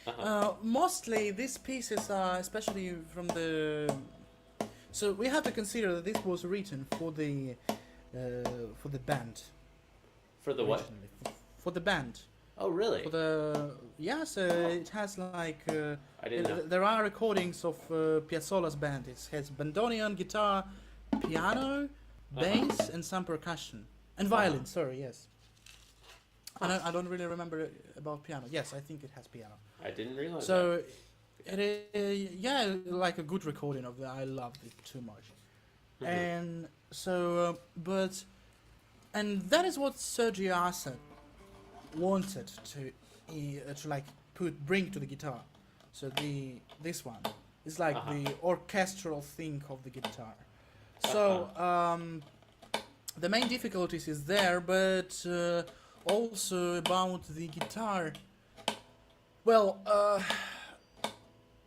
Uh-huh. Mostly these pieces are, especially from the. So we have to consider that this was written for the band. For the what? originally. For the band. Oh, really? For the yes, it has like. I didn't know. There are recordings of Piazzolla's band. It has bandoneon, guitar, piano, bass, and some percussion and violin. Sorry, yes. I don't really remember about piano. Yes, I think it has piano. I didn't realize So it is, yeah, like a good recording of that. I loved it too much. Mhm. And so, and that is what Sergio Arce wanted to like bring to the guitar. So this one is like the orchestral thing of the guitar. So the main difficulties is there, but also about the guitar. Well,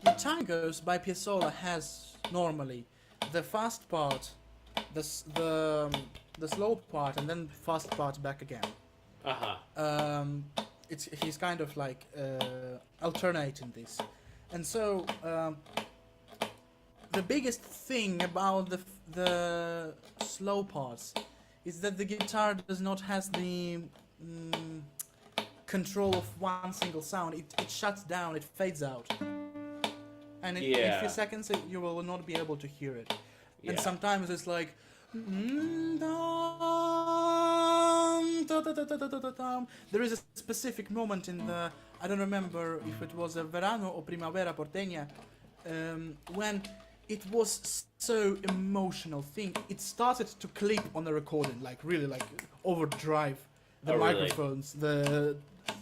the tangos by Piazzolla has normally the fast part, the slow part, and then fast part back again. He's kind of like alternating this, and so the biggest thing about the slow parts is that the guitar does not has the control of one single sound. It shuts down, it fades out, and in a few seconds you will not be able to hear it. Yeah. And sometimes it's like there is a specific moment in the, I don't remember if it was a Verano or Primavera Porteña, when it was so emotional thing. It started to clip on the recording, like really like overdrive the microphones.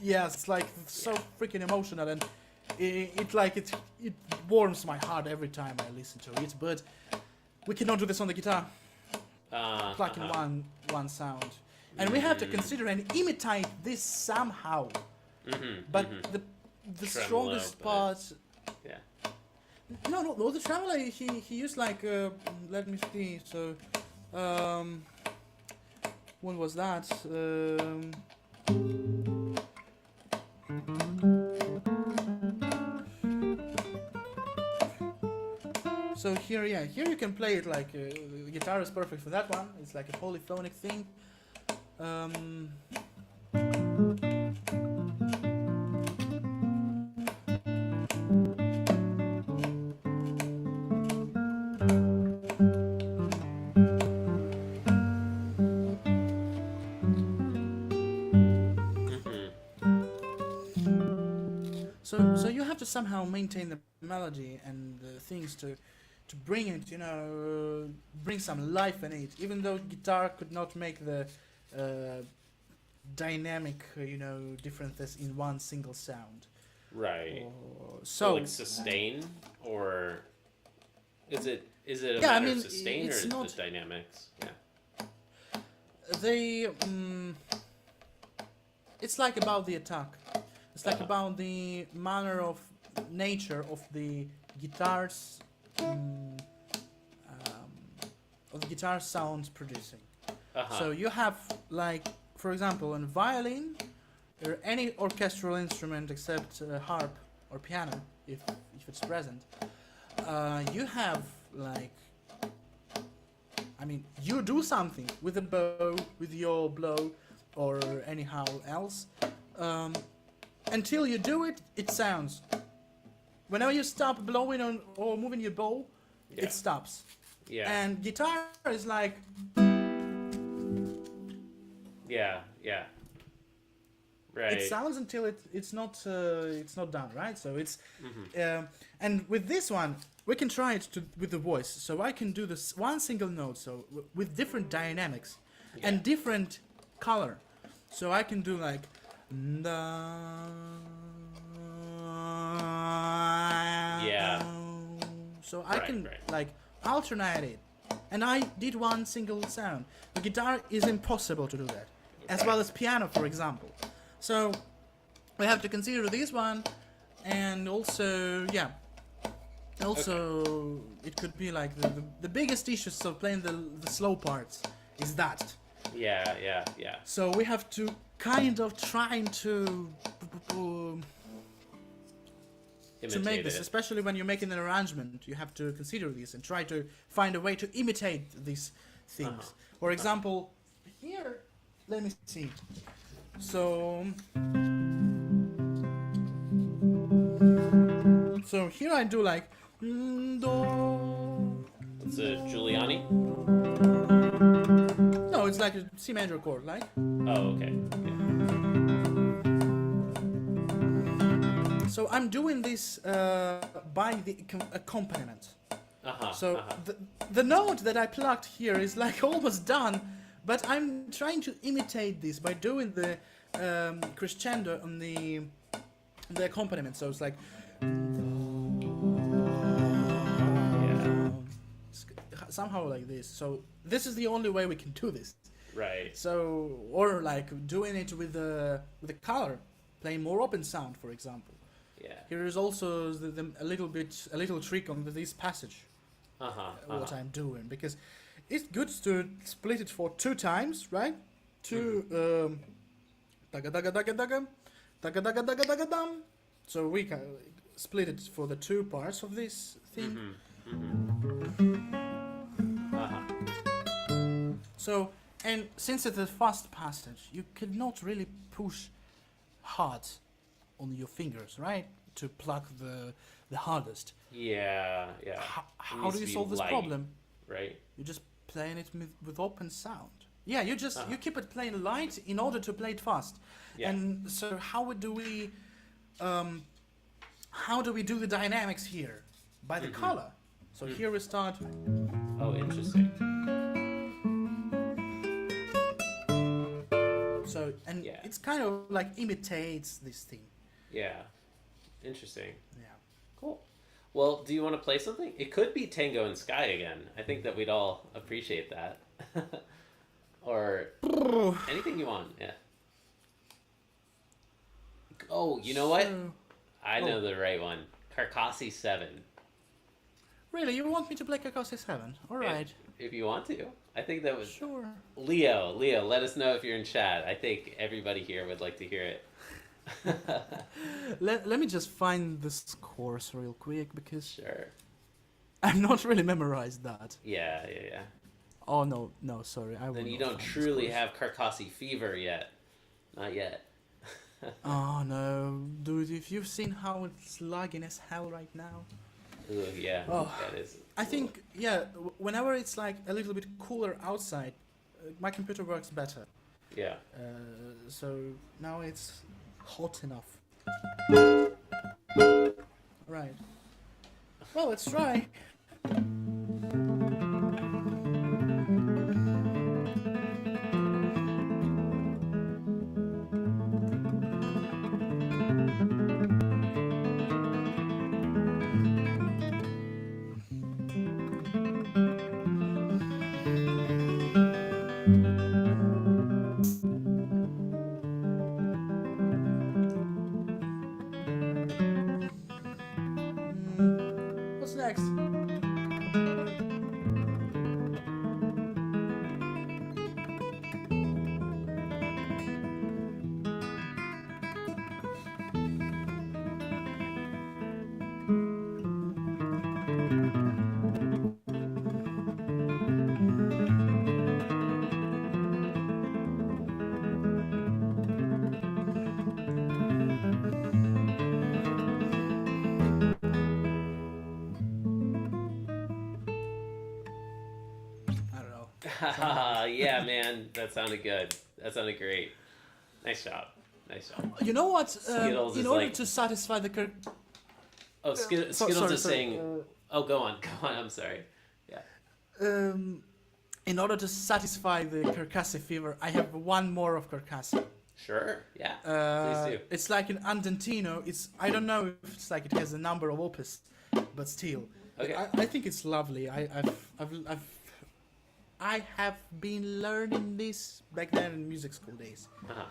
It's like so freaking emotional, and it warms my heart every time I listen to it. But we cannot do this on the guitar. Plucking one sound, and we have to consider and imitate this somehow. But the strongest part. Yeah. No, the tremolo he used like let me see. So, when was that? So here you can play it like the guitar is perfect for that one. It's like a polyphonic thing. So you have to somehow maintain the melody and the things to bring it, bring some life in it. Even though guitar could not make the dynamic, differences in one single sound. Right. So like sustain, or is it a matter of sustain, or is it just dynamics? Yeah. It's like about the attack. It's like about the manner of nature of the guitars, of the guitar sounds producing. So you have, like, for example, in violin, or any orchestral instrument except harp or piano, if it's present, you have like, you do something with a bow, with your blow, or anyhow else. Until you do it, it sounds. Whenever you stop blowing on or moving your bow, it stops. Yeah. And guitar is like. Yeah. Right. It sounds until it's not done, right? So it's Mm-hmm. and with this one we can try it with the voice. So I can do this one single note, so with different dynamics and different color. So I can do like Yeah. So I can like alternate it, and I did one single sound. The guitar is impossible to do that, as well as piano, for example. So we have to consider this one, and also it could be like the biggest issues of playing the slow parts is that. Yeah. So we have to kind of trying to make this, especially when you're making an arrangement, you have to consider this and try to find a way to imitate these things. For example, here, let me see. So here I do like do. It's a Giuliani? No, it's like a C major chord, like. Oh, okay. So I'm doing this by the accompaniment. So the note that I plucked here is like almost done, but I'm trying to imitate this by doing the crescendo on the accompaniment. So it's like somehow like this. So this is the only way we can do this. Right. So or like doing it with the color, playing more open sound, for example. Yeah. Here is also a little trick on this passage. What I'm doing, because it's good to split it for 2 times, right? Two daga daga daga daga daga daga daga daga dum. So we can split it for the 2 parts of this thing. So, and since it's a fast passage, you cannot really push hard on your fingers, right? To pluck the hardest. Yeah. How do you solve this problem? Right. You're just playing it with open sound. Yeah, you just you keep it playing light in order to play it fast. Yeah. And so how do we do the dynamics here? By the color. So here we start. Oh, interesting. So it's kind of like imitates this thing. Yeah. Interesting. Yeah. Cool. Well, do you want to play something? It could be Tango and Skai again. I think that we'd all appreciate that. Or anything you want. Yeah. Oh, you know what? I know the right one. Carcassi 7. Really? You want me to play Carcassi 7? All right. If you want to. I think that was... Sure. Leo, let us know if you're in chat. I think everybody here would like to hear it. Let me just find this course real quick, because Sure. I've not really memorized that. Yeah. Oh no, sorry. Then you don't truly have Carcassi fever yet. Not yet. Oh no, dude! If you've seen how it's lagging as hell right now. Ooh, yeah. Oh, that is. I think whenever it's like a little bit cooler outside, my computer works better. Yeah. So now it's hot enough. Right. Well, let's try. What's next? Yeah, man. That sounded good. That sounded great. Nice job. Nice job. You know what? Skittles in is order like- to satisfy the Oh, Skittles is saying... Oh, go on. I'm sorry. Yeah. in order to satisfy the Circassian fever, I have one more of Circassian. Sure. Yeah. Please do. It's like an Andantino. I don't know if it's like it has a number of opus, but still, Okay. I think it's lovely. I have been learning this back then in music school days. Uh-huh.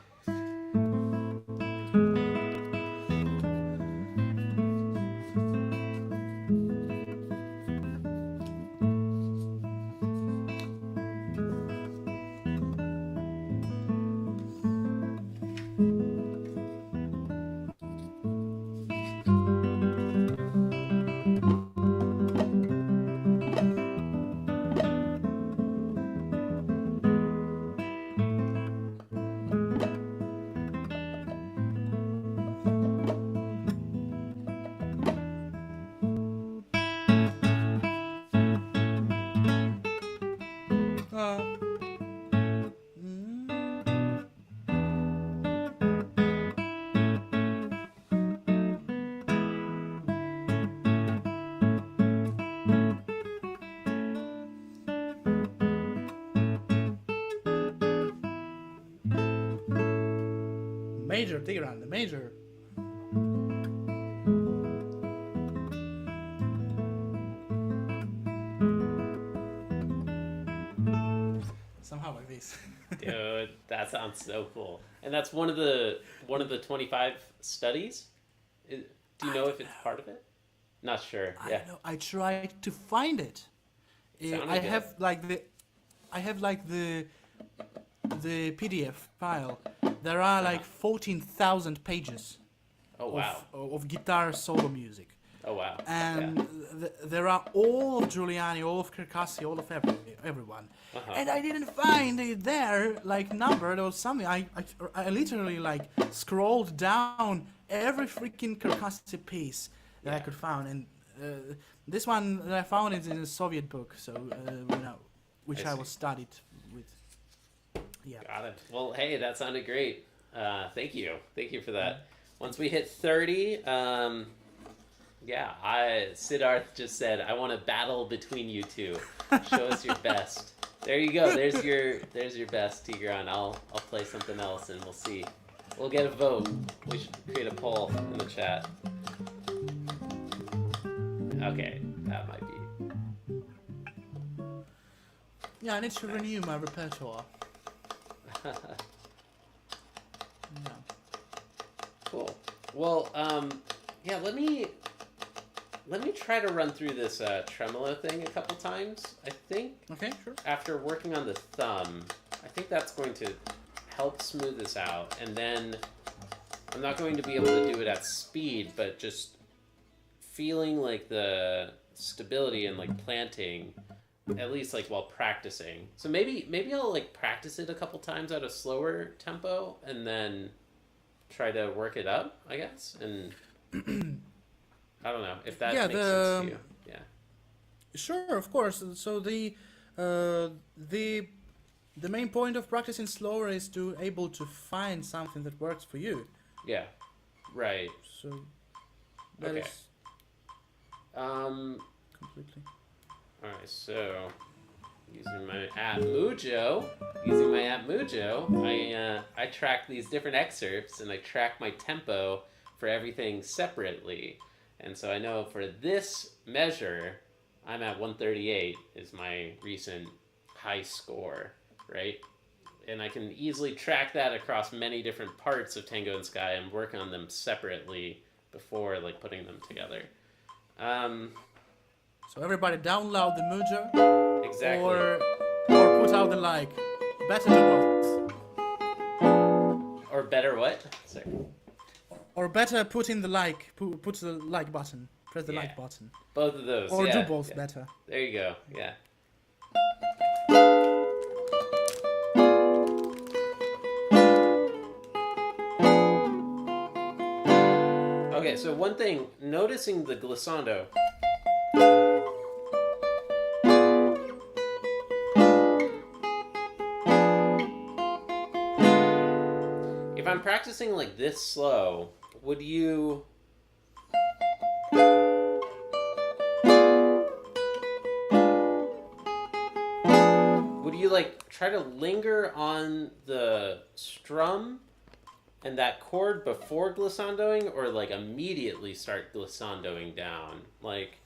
Major Tigran, the major. Somehow like this. Dude, that sounds so cool. And that's one of the 25 studies? Do you know if it's part of it? Not sure. Yeah. I know. I tried to find it. Sounded I good. have like the PDF file. There are like 14,000 pages Oh, wow. of guitar solo music. Oh, wow. And there are all of Giuliani, all of Circassi, all of everyone. Uh-huh. And I didn't find it there, like numbered or something. I literally like scrolled down every freaking Circassi piece that I could find, and this one that I found is in a Soviet book, so which I I see. was studied with. Yeah. Got it. Well, hey, that sounded great. Thank you. Thank you for that. Once we hit 30, Siddharth just said, I want to battle between you two. Show us your best. There you go. There's your best, Tigran. I'll play something else and we'll see. We'll get a vote. We should create a poll in the chat. Okay, that might be. Yeah, I need to renew my repertoire. Yeah. Cool. Well, yeah, let me try to run through this tremolo thing a couple times. I think Okay, sure. after working on the thumb, I think that's going to help smooth this out. And then I'm not going to be able to do it at speed, but just feeling like the stability and like planting, at least like while practicing. So maybe I'll like practice it a couple times at a slower tempo and then try to work it up, I guess. And I don't know if that makes sense to you. Yeah. Sure, of course. So the main point of practicing slower is to able to find something that works for you. Yeah. Right. So that Okay. is completely. All right. So using my app Mujo, I track these different excerpts and I track my tempo for everything separately. And so I know for this measure, I'm at 138 is my recent high score, right? And I can easily track that across many different parts of Tango and Skai and work on them separately before like putting them together. So everybody download the Mujo Exactly. or put out the like. Better do both. Or better what? Sorry. Or better put in the like. Put the like button. Press the Yeah. like button. Both of those. Or yeah, do both yeah. better. There you go. Yeah. Okay, so one thing, noticing the glissando. If if I'm practicing like this slow, would you... Would you like try to linger on the strum and that chord before glissandoing, or like immediately start glissandoing down? Like...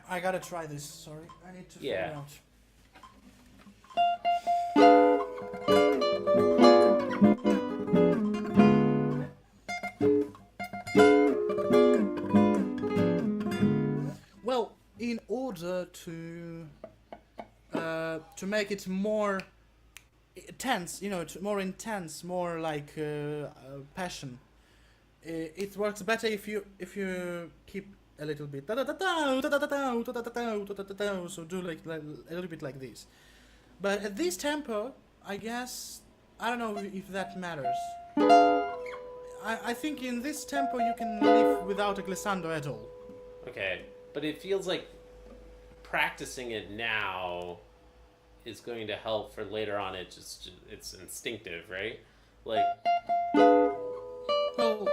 I gotta try this. Sorry, I need to figure Yeah. out. Well, in order to make it more tense, more intense, more like passion, it works better if you keep a little bit so do like a little bit like this. But at this tempo, I guess I don't know if that matters. I think in this tempo you can live without a glissando at all. Okay, but it feels like practicing it now is going to help for later on. It's instinctive, right? Like... Well,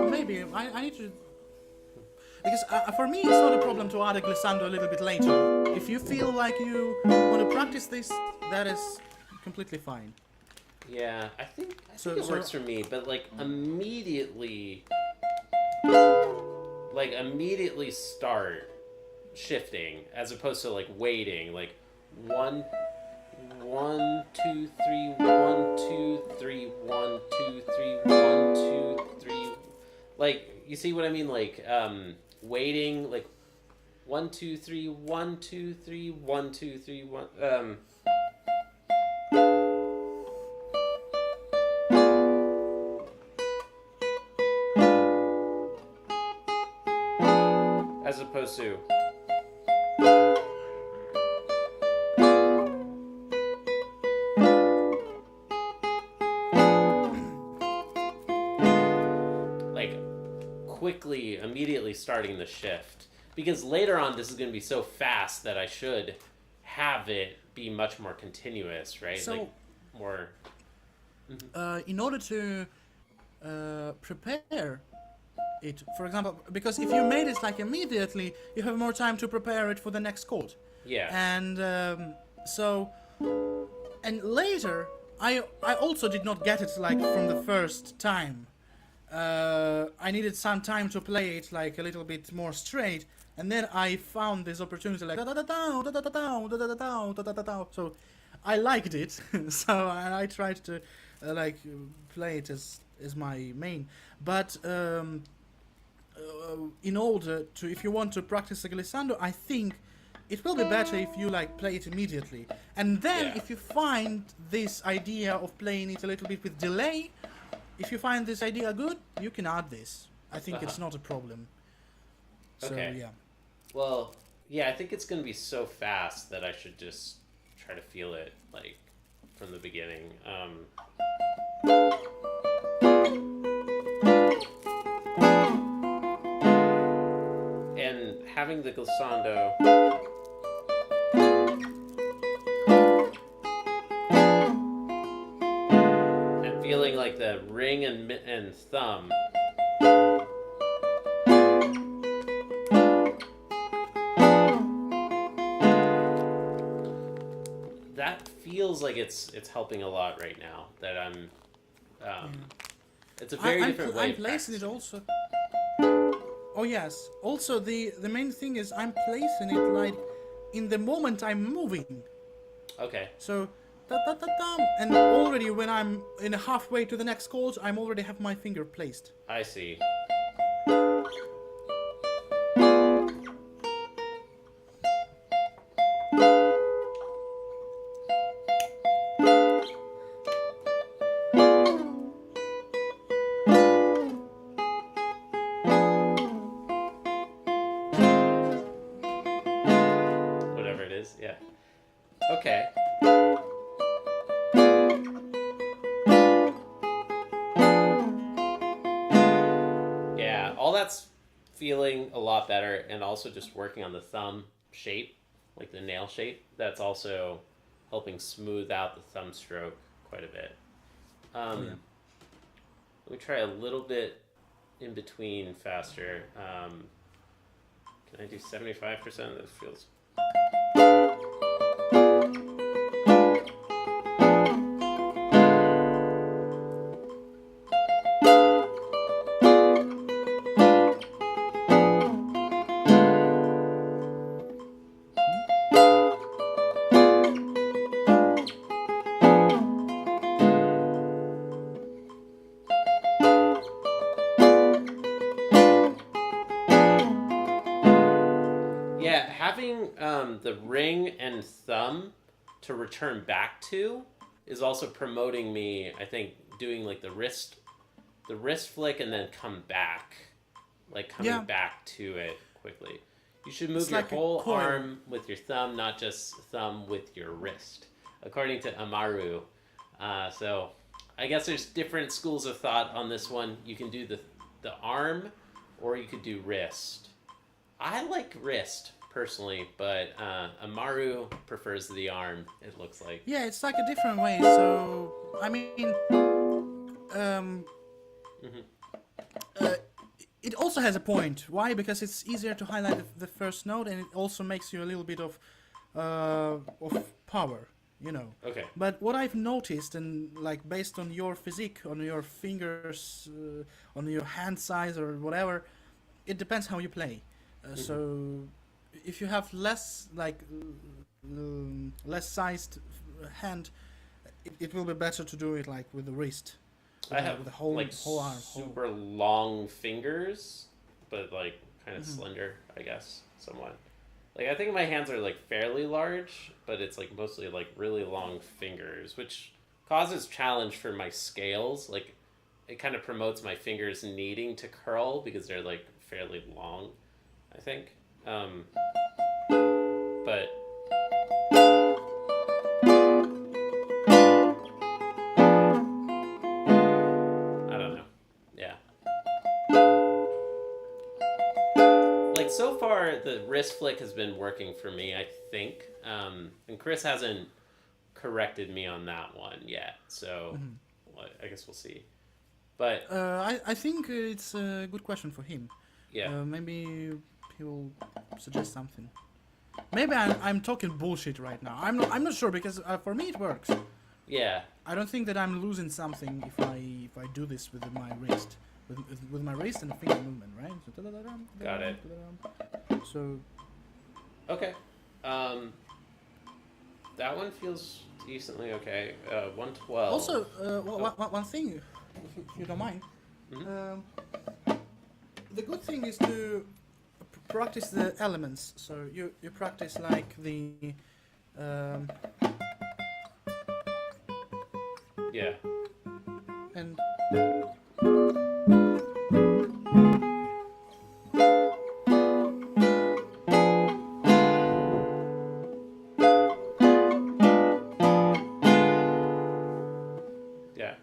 maybe I need to, because for me it's not a problem to add a glissando a little bit later. If you feel like you want to practice this, that is completely fine. Yeah, I think So- it so- works for me, but like immediately start shifting as opposed to like waiting, like 1 1 2 3 1 2 3 1 2 3 1 2 3. Like, you see what I mean? Like waiting, like 1 2 3 1 2 3 1 2 3 1 as opposed to like quickly, immediately starting the shift. Because later on, this is going to be so fast that I should have it be much more continuous, right? So- like more... In order to prepare it, for example, because if you made it like immediately, you have more time to prepare it for the next chord. Yeah. And and later, I also did not get it like from the first time. I needed some time to play it like a little bit more straight, and then I found this opportunity like so I liked it. So I tried to like play it as my main. But in order to, if you want to practice a glissando, I think it will be better if you like play it immediately. And then Yeah. if you find this idea of playing it a little bit with delay, if you find this idea good, you can add this. I think it's not a problem. So Okay. yeah. Well, yeah, I think it's going to be so fast that I should just try to feel it, like, from the beginning. And having the glissando... and feeling like the ring and thumb... that feels like it's helping a lot right now. That I'm, it's a very different way. I'm of placing it practicing. also. Oh yes. Also, the main thing is I'm placing it like in the moment I'm moving. Okay. So and already when I'm in halfway to the next chord, I'm already have my finger placed. I see. Whatever it is, yeah. Okay. Yeah, all that's feeling a lot better, and also just working on the thumb shape, like the nail shape. That's also helping smooth out the thumb stroke quite a bit. Let me try a little bit in between faster. Can I do 75%? That feels... Yeah, having the ring and thumb to return back to is also promoting me, I think, doing like the wrist flick and then come back. Like coming back to it quickly. You should move your whole arm with your thumb, not just thumb with your wrist, according to Amaru. So I guess there's different schools of thought on this one. You can do the arm, or you could do wrist. I like wrist personally, but Amaru prefers the arm, it looks like. Yeah, it's like a different way. So I mean, it also has a point. Why? Because it's easier to highlight the first note, and it also makes you a little bit of power, you know. Okay. But what I've noticed, and like based on your physique, on your fingers, on your hand size or whatever, it depends how you play. So if you have less sized hand, it will be better to do it like with the wrist. I have with the whole arm. Super long fingers, but like kind of slender, I guess, somewhat. Like I think my hands are like fairly large, but it's like mostly like really long fingers, which causes challenge for my scales. Like it kind of promotes my fingers needing to curl because they're like fairly long, I think. But I don't know. Yeah. Like so far, the wrist flick has been working for me, I think. And Chris hasn't corrected me on that one yet, so well, I guess we'll see. But I think it's a good question for him. Yeah. Maybe he will suggest something. Maybe I'm talking bullshit right now. I'm not sure because for me it works. Yeah. I don't think that I'm losing something if I do this with my wrist, with my wrist and the finger movement, right? So, Got it. So. Okay. That one feels decently okay. 112. Also, one thing, if you don't mind. The good thing is to practice the elements. So you practice like the. Yeah. And. Yeah.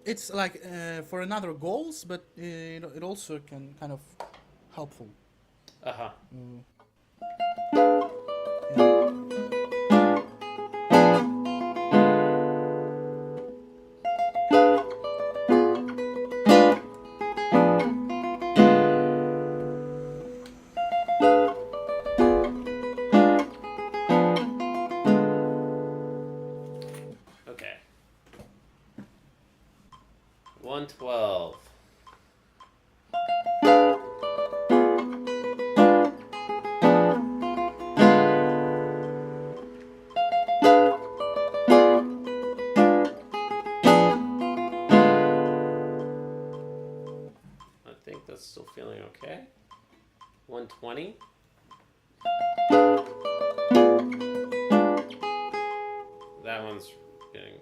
It's like for another goals, but it also can kind of helpful. Uh-huh. Okay. 112. I think that's still feeling okay. 120. That one's getting...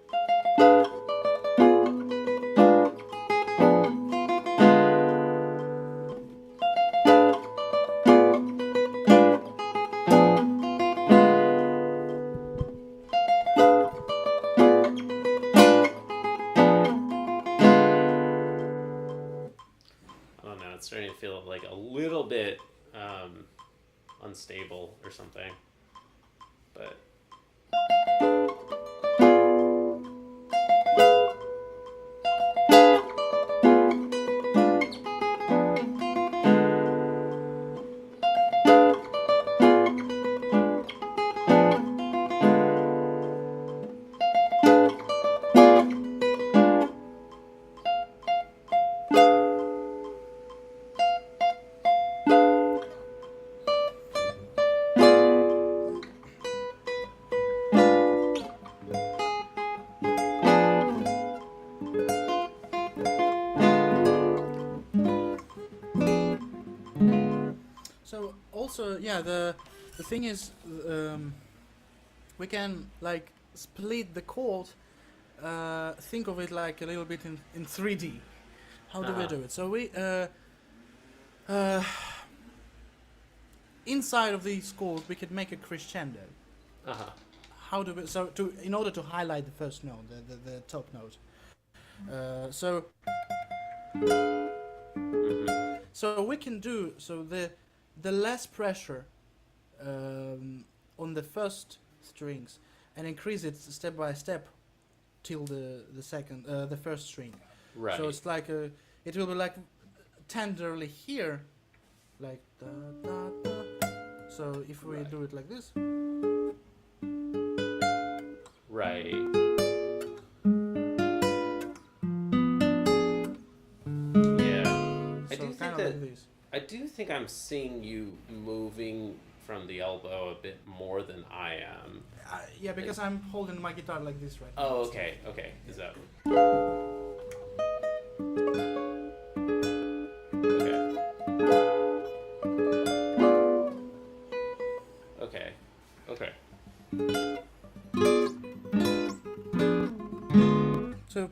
starting to feel like a little bit unstable or something. But So also, yeah, the thing is, we can like split the chord. Think of it like a little bit in 3D. How do we do it? So we uh, inside of these chords we could make a crescendo. How do we? So to in order to highlight the first note, the top note. So so we can do so the less pressure on the first strings and increase it step by step till the second the first string. right. So it's like it will be like tenderly here, like da da da. So if we do it like this, Right. Yeah. I so do think kind of that like this. I do think I'm seeing you moving from the elbow a bit more than I am. Yeah, because I'm holding my guitar like this right now. Oh, okay, okay. Is that okay? Okay. So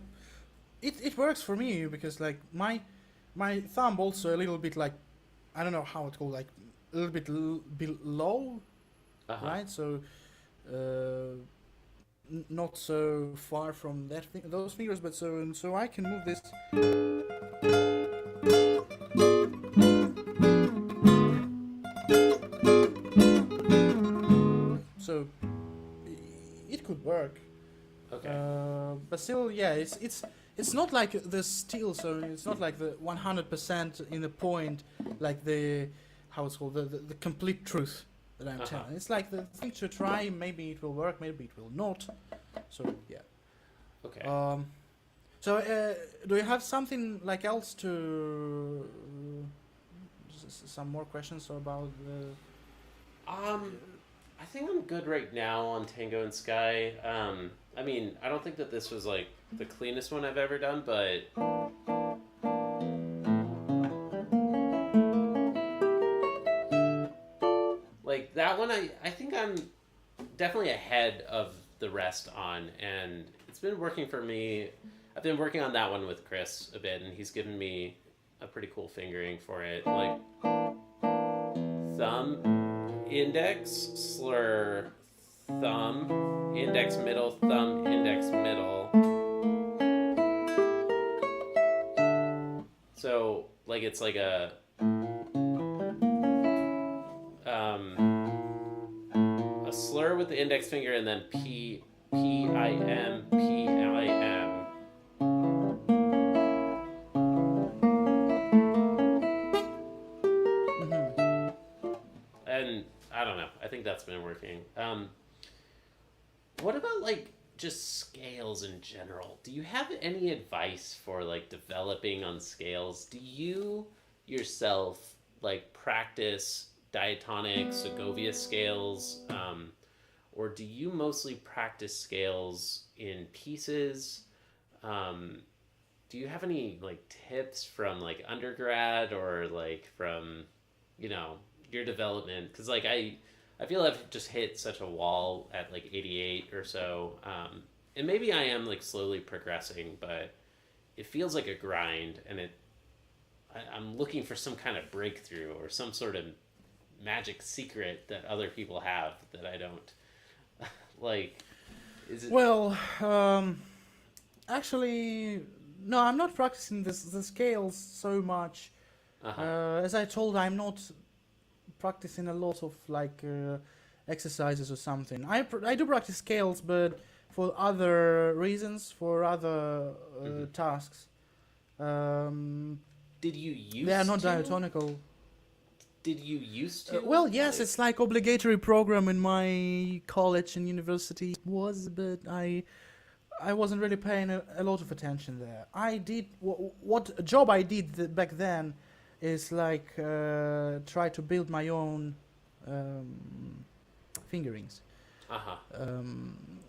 it works for me because like my thumb also a little bit like I don't know how it's called, like a little bit below, right? So not so far from those fingers, but so I can move this. So it could work. Okay. But still, yeah, it's not like the steel, so it's not like the 100% in the point, like the how it's called the complete truth that I'm telling. It's like the thing to try. Maybe it will work, maybe it will not. So yeah. Okay. So do you have something like else to some more questions about the? I think I'm good right now on Tango and Sky. I mean, I don't think that this was like the cleanest one I've ever done, but like that one, I think I'm definitely ahead of the rest on, and it's been working for me. I've been working on that one with Chris a bit, and he's given me a pretty cool fingering for it, like thumb, index, slur, thumb, index, middle, thumb, index, middle. So, like, it's like a slur with the index finger and then P, P-I-M, P-I-M. And I don't know. I think that's been working. What about like just scales in general? Do you have any advice for like developing on scales? Do you yourself like practice diatonic Segovia scales, or do you mostly practice scales in pieces? Do you have any like tips from like undergrad or like from, you know, your development? Because like I feel I've just hit such a wall at like 88 or so, and maybe I am like slowly progressing, but it feels like a grind, and I'm looking for some kind of breakthrough or some sort of magic secret that other people have that I don't. Like, is it? Well, actually, no, I'm not practicing the scales so much As I told, I'm not practicing a lot of like exercises or something. I do practice scales, but for other reasons, for other tasks. Did you used They are not to? diatonical. Did you used to? Well, yes, it's like obligatory program in my college and university was, but I wasn't really paying a lot of attention there. I did what job I did back then is like try to build my own fingerings.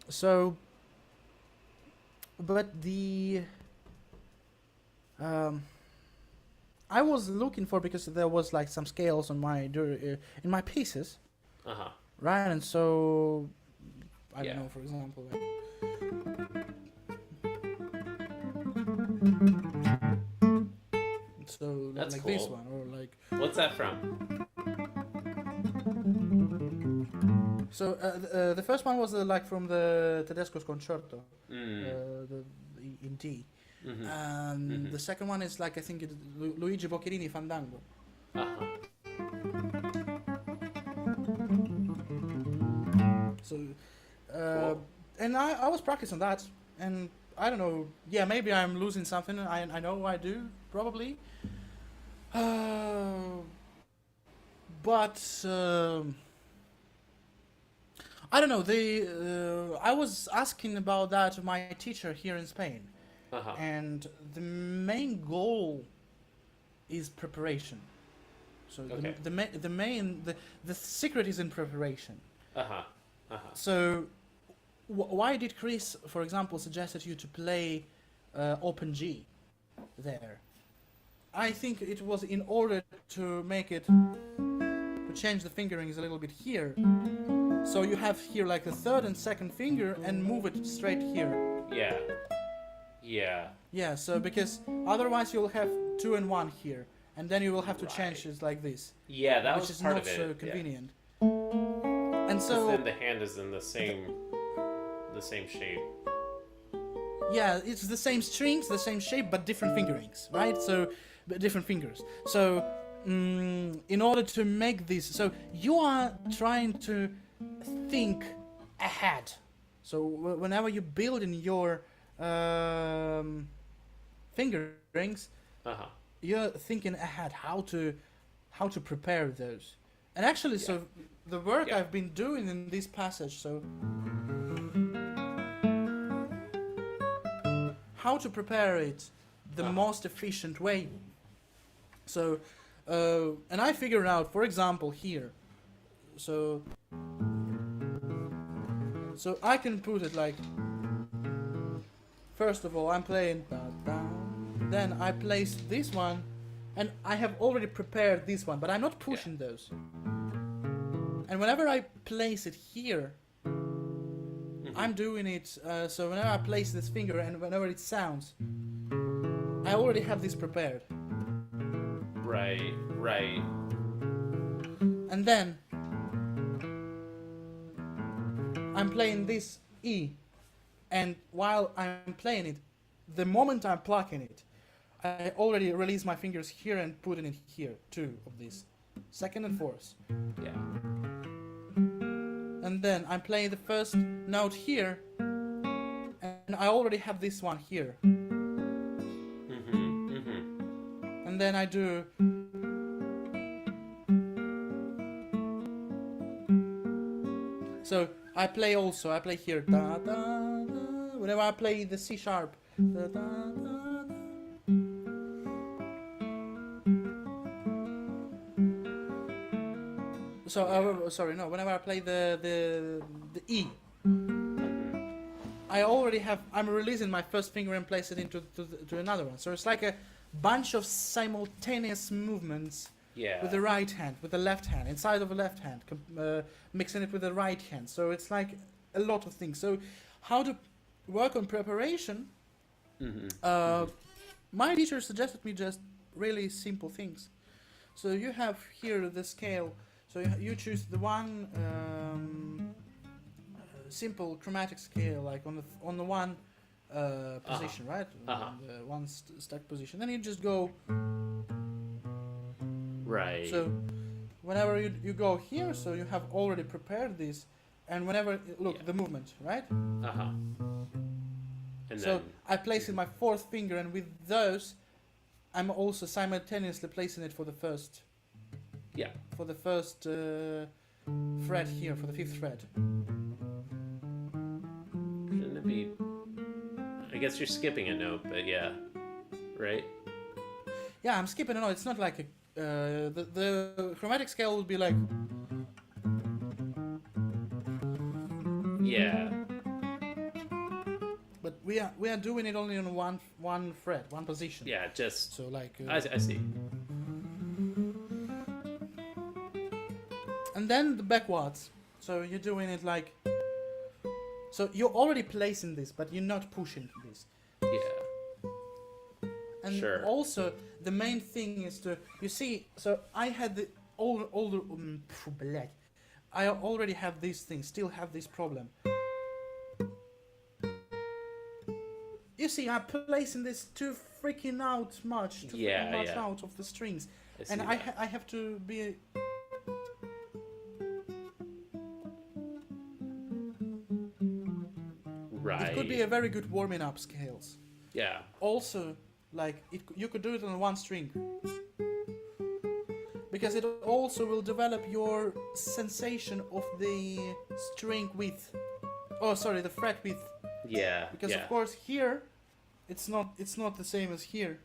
So, but the I was looking for because there was like some scales on my in my pieces, right? And so I don't know, for example. So that's like cool. this one, or like. What's that from? So the first one was like from the Tedesco's concerto, in D. The second one is like I think it's Luigi Boccherini Fandango. So, Cool. and I was practicing that, and I don't know. Yeah, maybe I'm losing something. I know I do probably. But I don't know. I was asking about that to my teacher here in Spain, and the main goal is preparation. So the secret is in preparation. So why did Chris, for example, suggested you to play open G there? I think it was in order to make it to change the fingerings a little bit here. So you have here like the third and second finger and move it straight here. Yeah, so because otherwise you'll have 2 and 1 here, and then you will have to change it like this. Yeah, that which was is part not of it. so convenient. And So so then the hand is in the same shape. yeah, it's the same strings, the same shape, but different fingerings, right? So different fingers. So in order to make this, so you are trying to think ahead. So whenever you build in your fingerings, you're thinking ahead how to prepare those. And actually, so the work I've been doing in this passage, so how to prepare it the most efficient way. So, and I figured out, for example, here. So I can put it like, first of all, I'm playing, then I place this one, and I have already prepared this one, but I'm not pushing those. And whenever I place it here, I'm doing it, so whenever I place this finger and whenever it sounds, I already have this prepared. Right. And then I'm playing this E, and while I'm playing it, the moment I'm plucking it, I already release my fingers here and put it here, 2 of these, second and fourth. Yeah. And then I'm playing the first note here, and I already have this one here. And then I do. So I play here, da, da, da. Whenever I play the C sharp, da, da, da, da. So whenever I play the E, I already have. I'm releasing my first finger and place it into to another one. So it's like a bunch of simultaneous movements. Yeah. With the right hand, with the left hand, inside of the left hand, mixing it with the right hand. So it's like a lot of things. So how to work on preparation? My teacher suggested me just really simple things. So you have here the scale. So you choose the one simple chromatic scale, like on the one position, right? On the one stack position. Then you just go Right. So whenever you go here, so you have already prepared this, and whenever look the movement, right? And so then I place in my fourth finger, and with those, I'm also simultaneously placing it for the first. Yeah. For the first fret here, for the fifth fret. Shouldn't it be? I guess you're skipping a note, but yeah, right? Yeah, I'm skipping a note. It's not like a the chromatic scale would be like. Yeah. But we are doing it only on one fret, one position. Yeah, just. So like. I see. And then the backwards. So you're doing it like. So you're already placing this, but you're not pushing this. Yeah. And Sure. also the main thing is to so I had the older black. I already have this thing, still have this problem. You see, I'm placing this too freaking out much, out of the strings, and I have to be. Right. It could be a very good warming up scales. Yeah. Also, like you could do it on one string. Because it also will develop your sensation of the string width. Oh, sorry, the fret width. Yeah. Because of course here, it's not the same as here,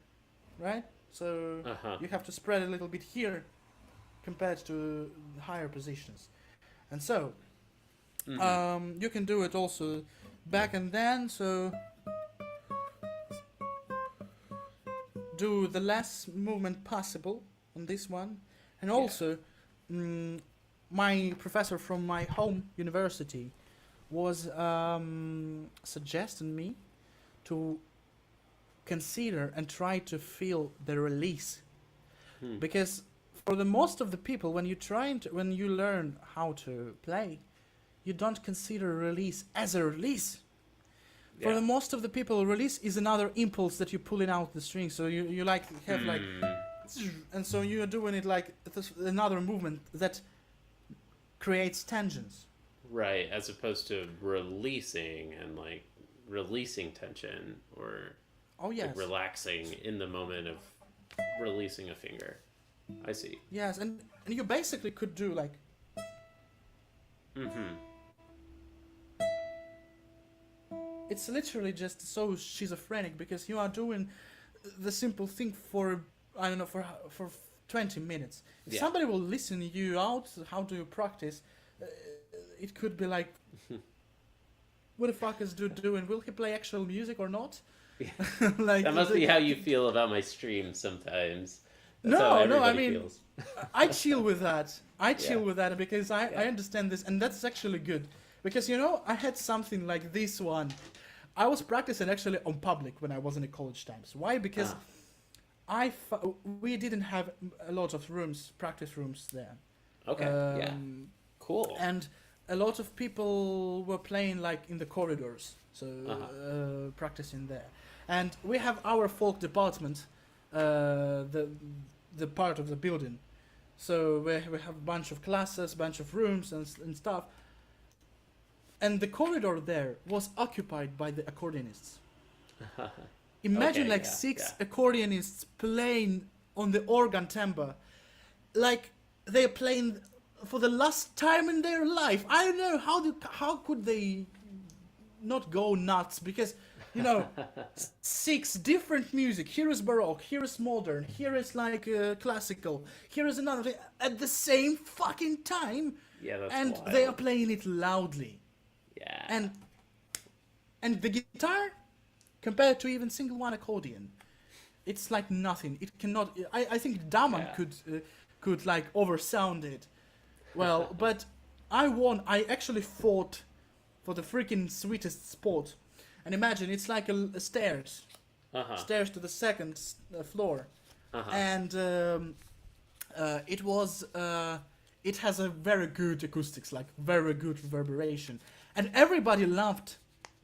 right? So you have to spread a little bit here, compared to higher positions, and so you can do it also back and then. So do the less movement possible on this one. And also, my professor from my home university was suggesting me to consider and try to feel the release, because for the most of the people, when you learn how to play, you don't consider release as a release. Yeah. For the most of the people, release is another impulse that you're pulling out the string. So you like have like. And so you're doing it like another movement that creates tangents. Right, as opposed to releasing and like releasing tension or like relaxing in the moment of releasing a finger. I see. Yes, and you basically could do like. It's literally just so schizophrenic because you are doing the simple thing for. I don't know, for 20 minutes. If somebody will listen you out, how do you practice? It could be like, what the fuck is dude doing? Will he play actual music or not? Yeah. Like, that must be how you feel about my stream sometimes. That's no, I mean, feels. I chill with that. I chill with that because I understand this, and that's actually good. Because, I had something like this one. I was practicing actually on public when I was in the college times. Why? Because... we didn't have a lot of practice rooms there. Okay, cool. And a lot of people were playing like in the corridors, so practicing there. And we have our folk department, the part of the building. So we have a bunch of classes, bunch of rooms and stuff. And the corridor there was occupied by the accordionists. Imagine six accordionists playing on the organ timbre, like they're playing for the last time in their life. I don't know how could they not go nuts, because six different music. Here is baroque, here is modern, here is like classical, here is another thing at the same fucking time. Yeah, that's and wild. They are playing it loudly. Yeah. And the guitar, compared to even single one accordion, it's like nothing. It cannot. I think Daman could like oversound it. Well, but I won. I actually fought for the freaking sweetest spot. And imagine it's like a stairs, stairs to the second floor, and it was. It has a very good acoustics, like very good reverberation, and everybody loved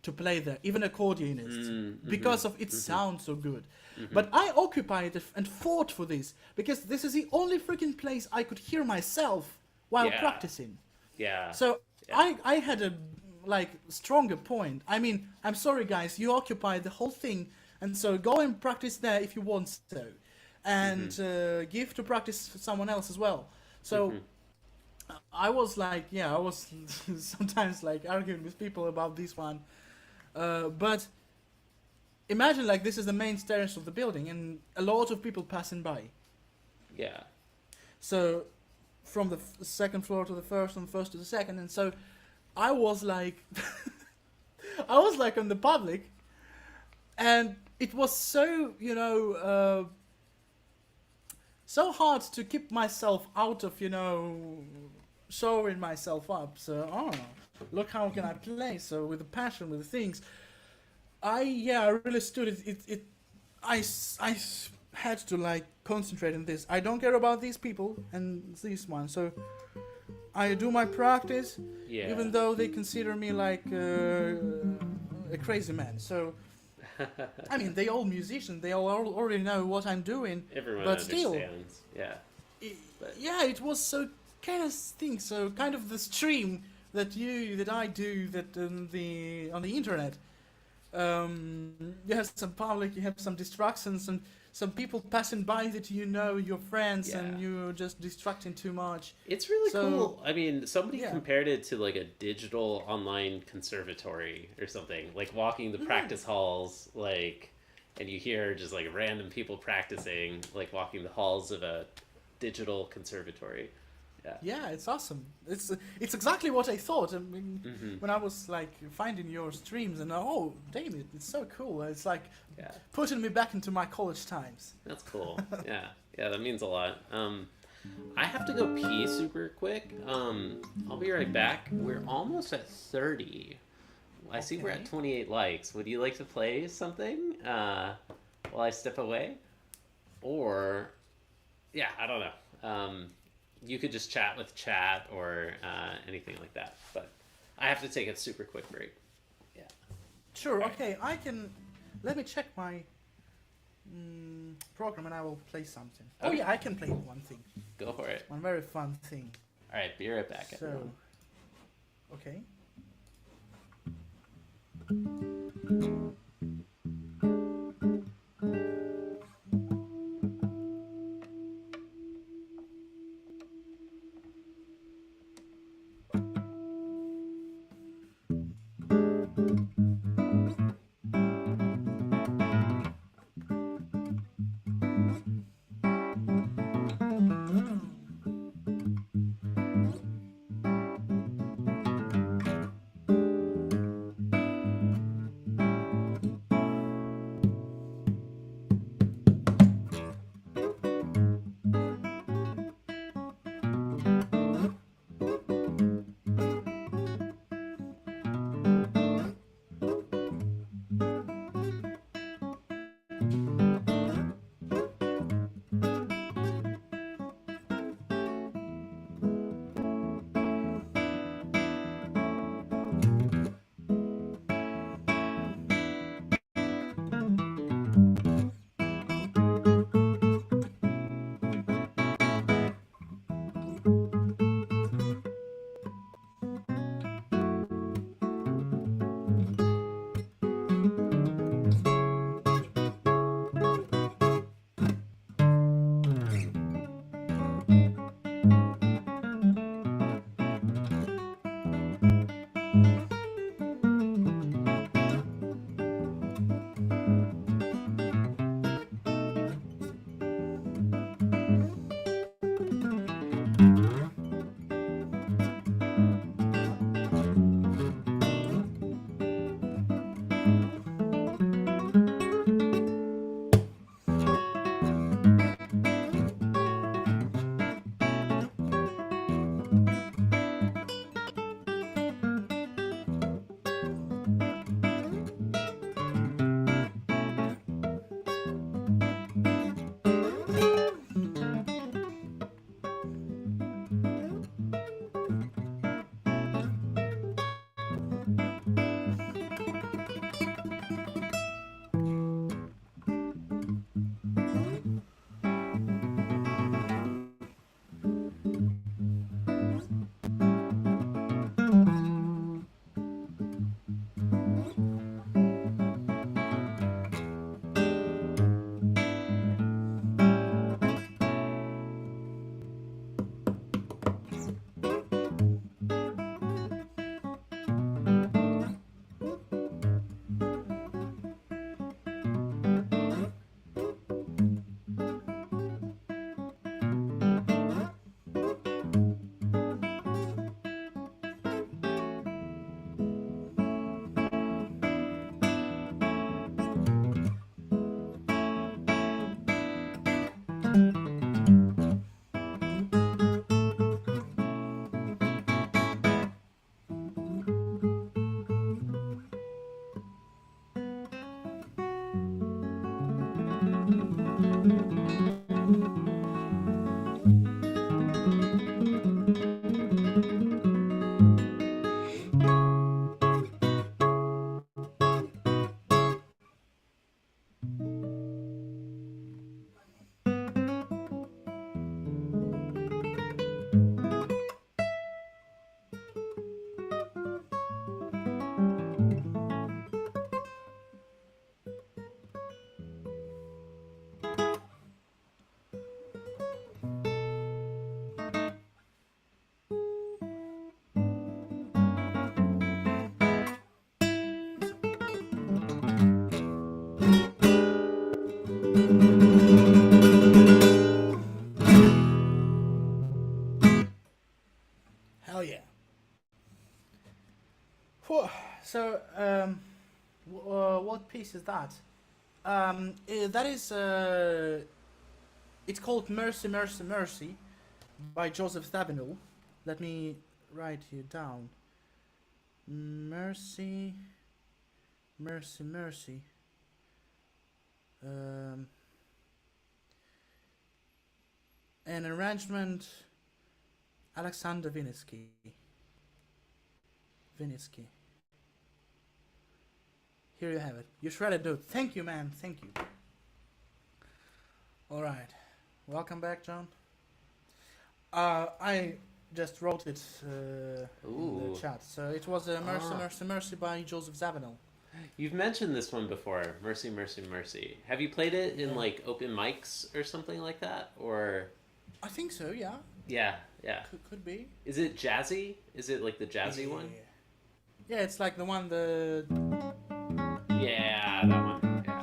to play there, even accordionists, because of its sound so good. But I occupied it and fought for this because this is the only freaking place I could hear myself while practicing. Yeah. So I had a like stronger point. I mean, I'm sorry guys, you occupied the whole thing, and so go and practice there if you want to, and give to practice for someone else as well. So I was like, I was sometimes like arguing with people about this one, but imagine like this is the main stairs of the building and a lot of people passing by. Yeah. So from the second floor to the first and first to the second, and so I was like I was like on the public, and it was so so hard to keep myself out of showing myself up. So look how can I play, so with the passion, with the things. I really stood it. I had to like concentrate on this. I don't care about these people and this one. So I do my practice, even though they consider me like a crazy man. So I mean, they all musicians. They all already know what I'm doing. Everyone but understands. Still, it was so kind of thing. So kind of the stream that I do that on the internet. You have some public, you have some distractions, and some people passing by that your friends, and you're just distracting too much. It's really cool. I mean, somebody compared it to like a digital online conservatory or something, like walking the practice halls, like, and you hear just like random people practicing, like walking the halls of a digital conservatory. Yeah, it's awesome. It's exactly what I thought. I mean, when I was like finding your streams, and damn it, it's so cool. It's like putting me back into my college times. That's cool. Yeah, that means a lot. I have to go pee super quick. I'll be right back. We're almost at 30. I see we're at 28 likes. Would you like to play something while I step away? Or, I don't know. You could just chat with chat or anything like that. But I have to take a super quick break. Yeah. Sure, okay. I can... Let me check my program and I will play something. Okay. Oh yeah, I can play one thing. Go for it. One very fun thing. Alright, be right back, everyone. Okay. piece is that? That is it's called Mercy, Mercy, Mercy by Joseph Thabinul. Let me write you down. Mercy, Mercy, Mercy. An arrangement, Alexander Vinitsky. Here you have it. You shredded dude. Thank you, man. Thank you. All right. Welcome back, John. I just wrote it in the chat. So it was Mercy, Mercy, Mercy by Joseph Zawinul. You've mentioned this one before, Mercy, Mercy, Mercy. Have you played it in like open mics or something like that, or? I think so. Yeah. Yeah. Could be. Is it jazzy? Is it like the jazzy one? Yeah, it's like the one Yeah, that one. Yeah.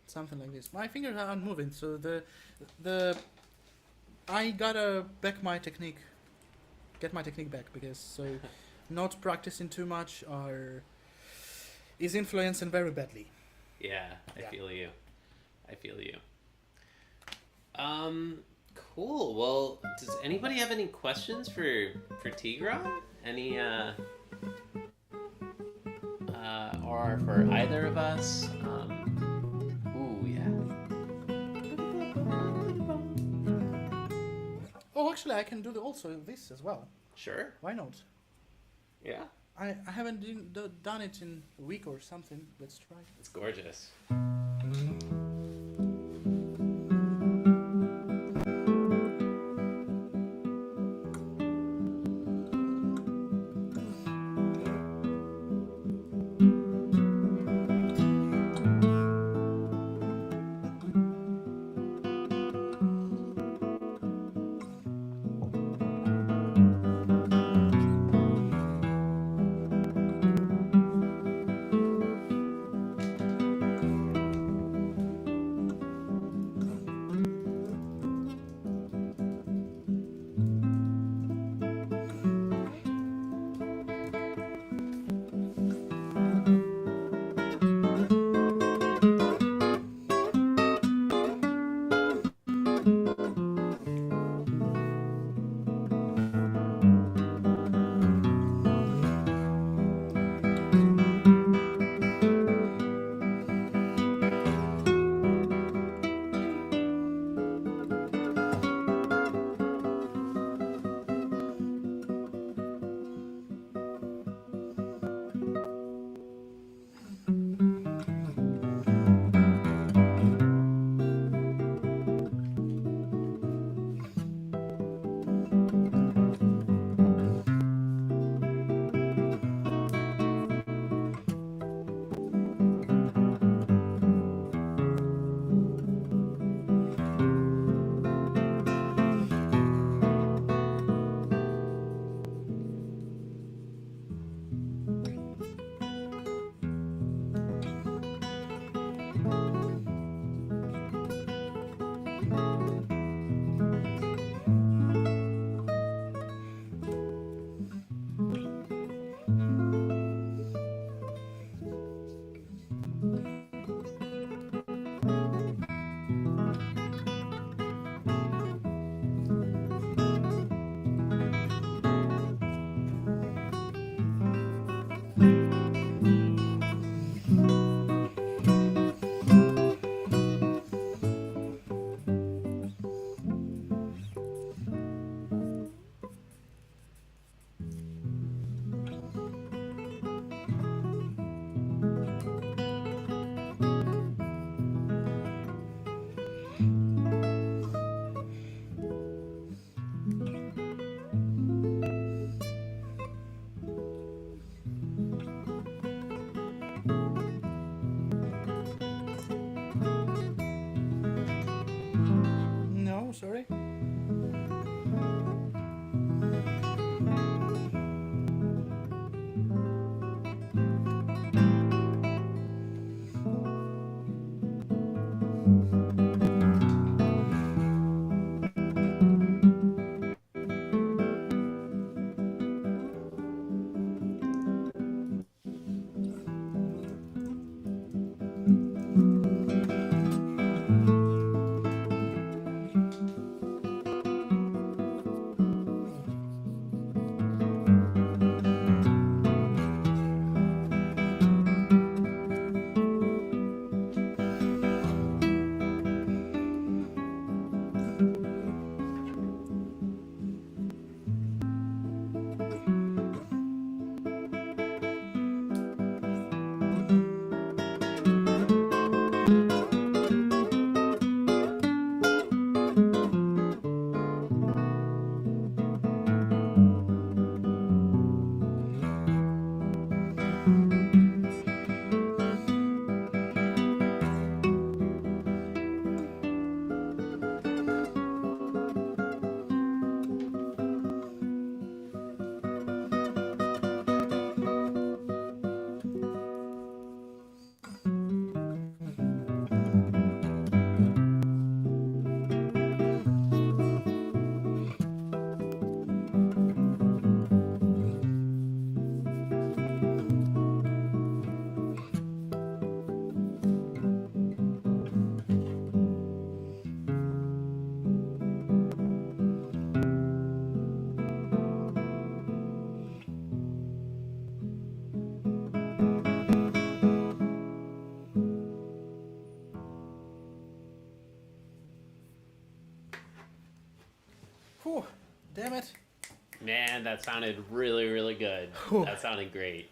Something like this. My fingers aren't moving, so I gotta get my technique back because not practicing too much is influencing very badly. Yeah, I feel you. Cool. Well, does anybody have any questions for Tigran? Any or for either of us? Oh, actually, I can do also this as well. Sure. Why not? Yeah. I haven't done it in a week or something. Let's try. It's gorgeous. damn it. Man, that sounded really, really good. Whew. That sounded great.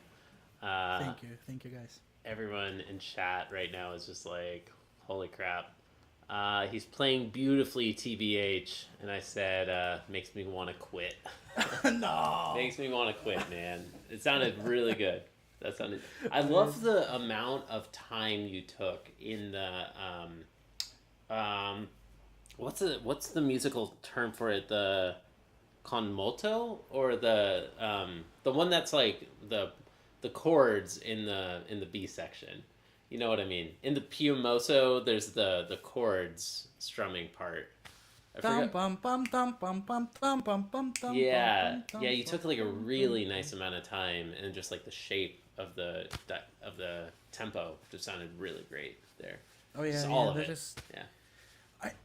Thank you guys. Everyone in chat right now is just like, holy crap. He's playing beautifully, TBH, and I said, makes me want to quit. No. Makes me want to quit, man. It sounded really good. That sounded. I love the amount of time you took in the what's the musical term for it? The conmotto, or the one that's like the chords in the B section. You know what I mean? In the Piumoso, there's the chords strumming part. Yeah, you took like a really nice amount of time, and just like the shape of the tempo just sounded really great there. Oh yeah, just yeah, all of it. Yeah.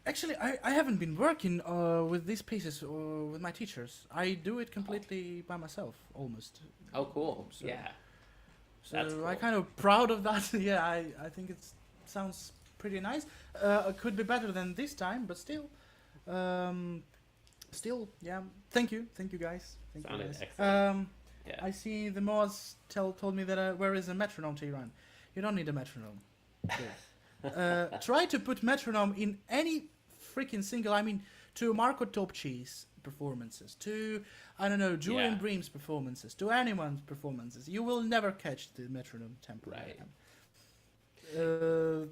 I haven't been working with these pieces with my teachers. I do it completely by myself, almost. Oh, cool. So, yeah. So That's cool. I'm kind of proud of that. Yeah, I think it sounds pretty nice. It could be better than this time, but still, yeah. Thank you guys. Thank Sounded you guys. excellent. Yeah. I see the Moz told me that where is a metronome, Tigran? You don't need a metronome. Try to put metronome in any freaking single. I mean, to Marco Topchi's performances, to I don't know Julian Bream's performances, to anyone's performances. You will never catch the metronome tempo. Right.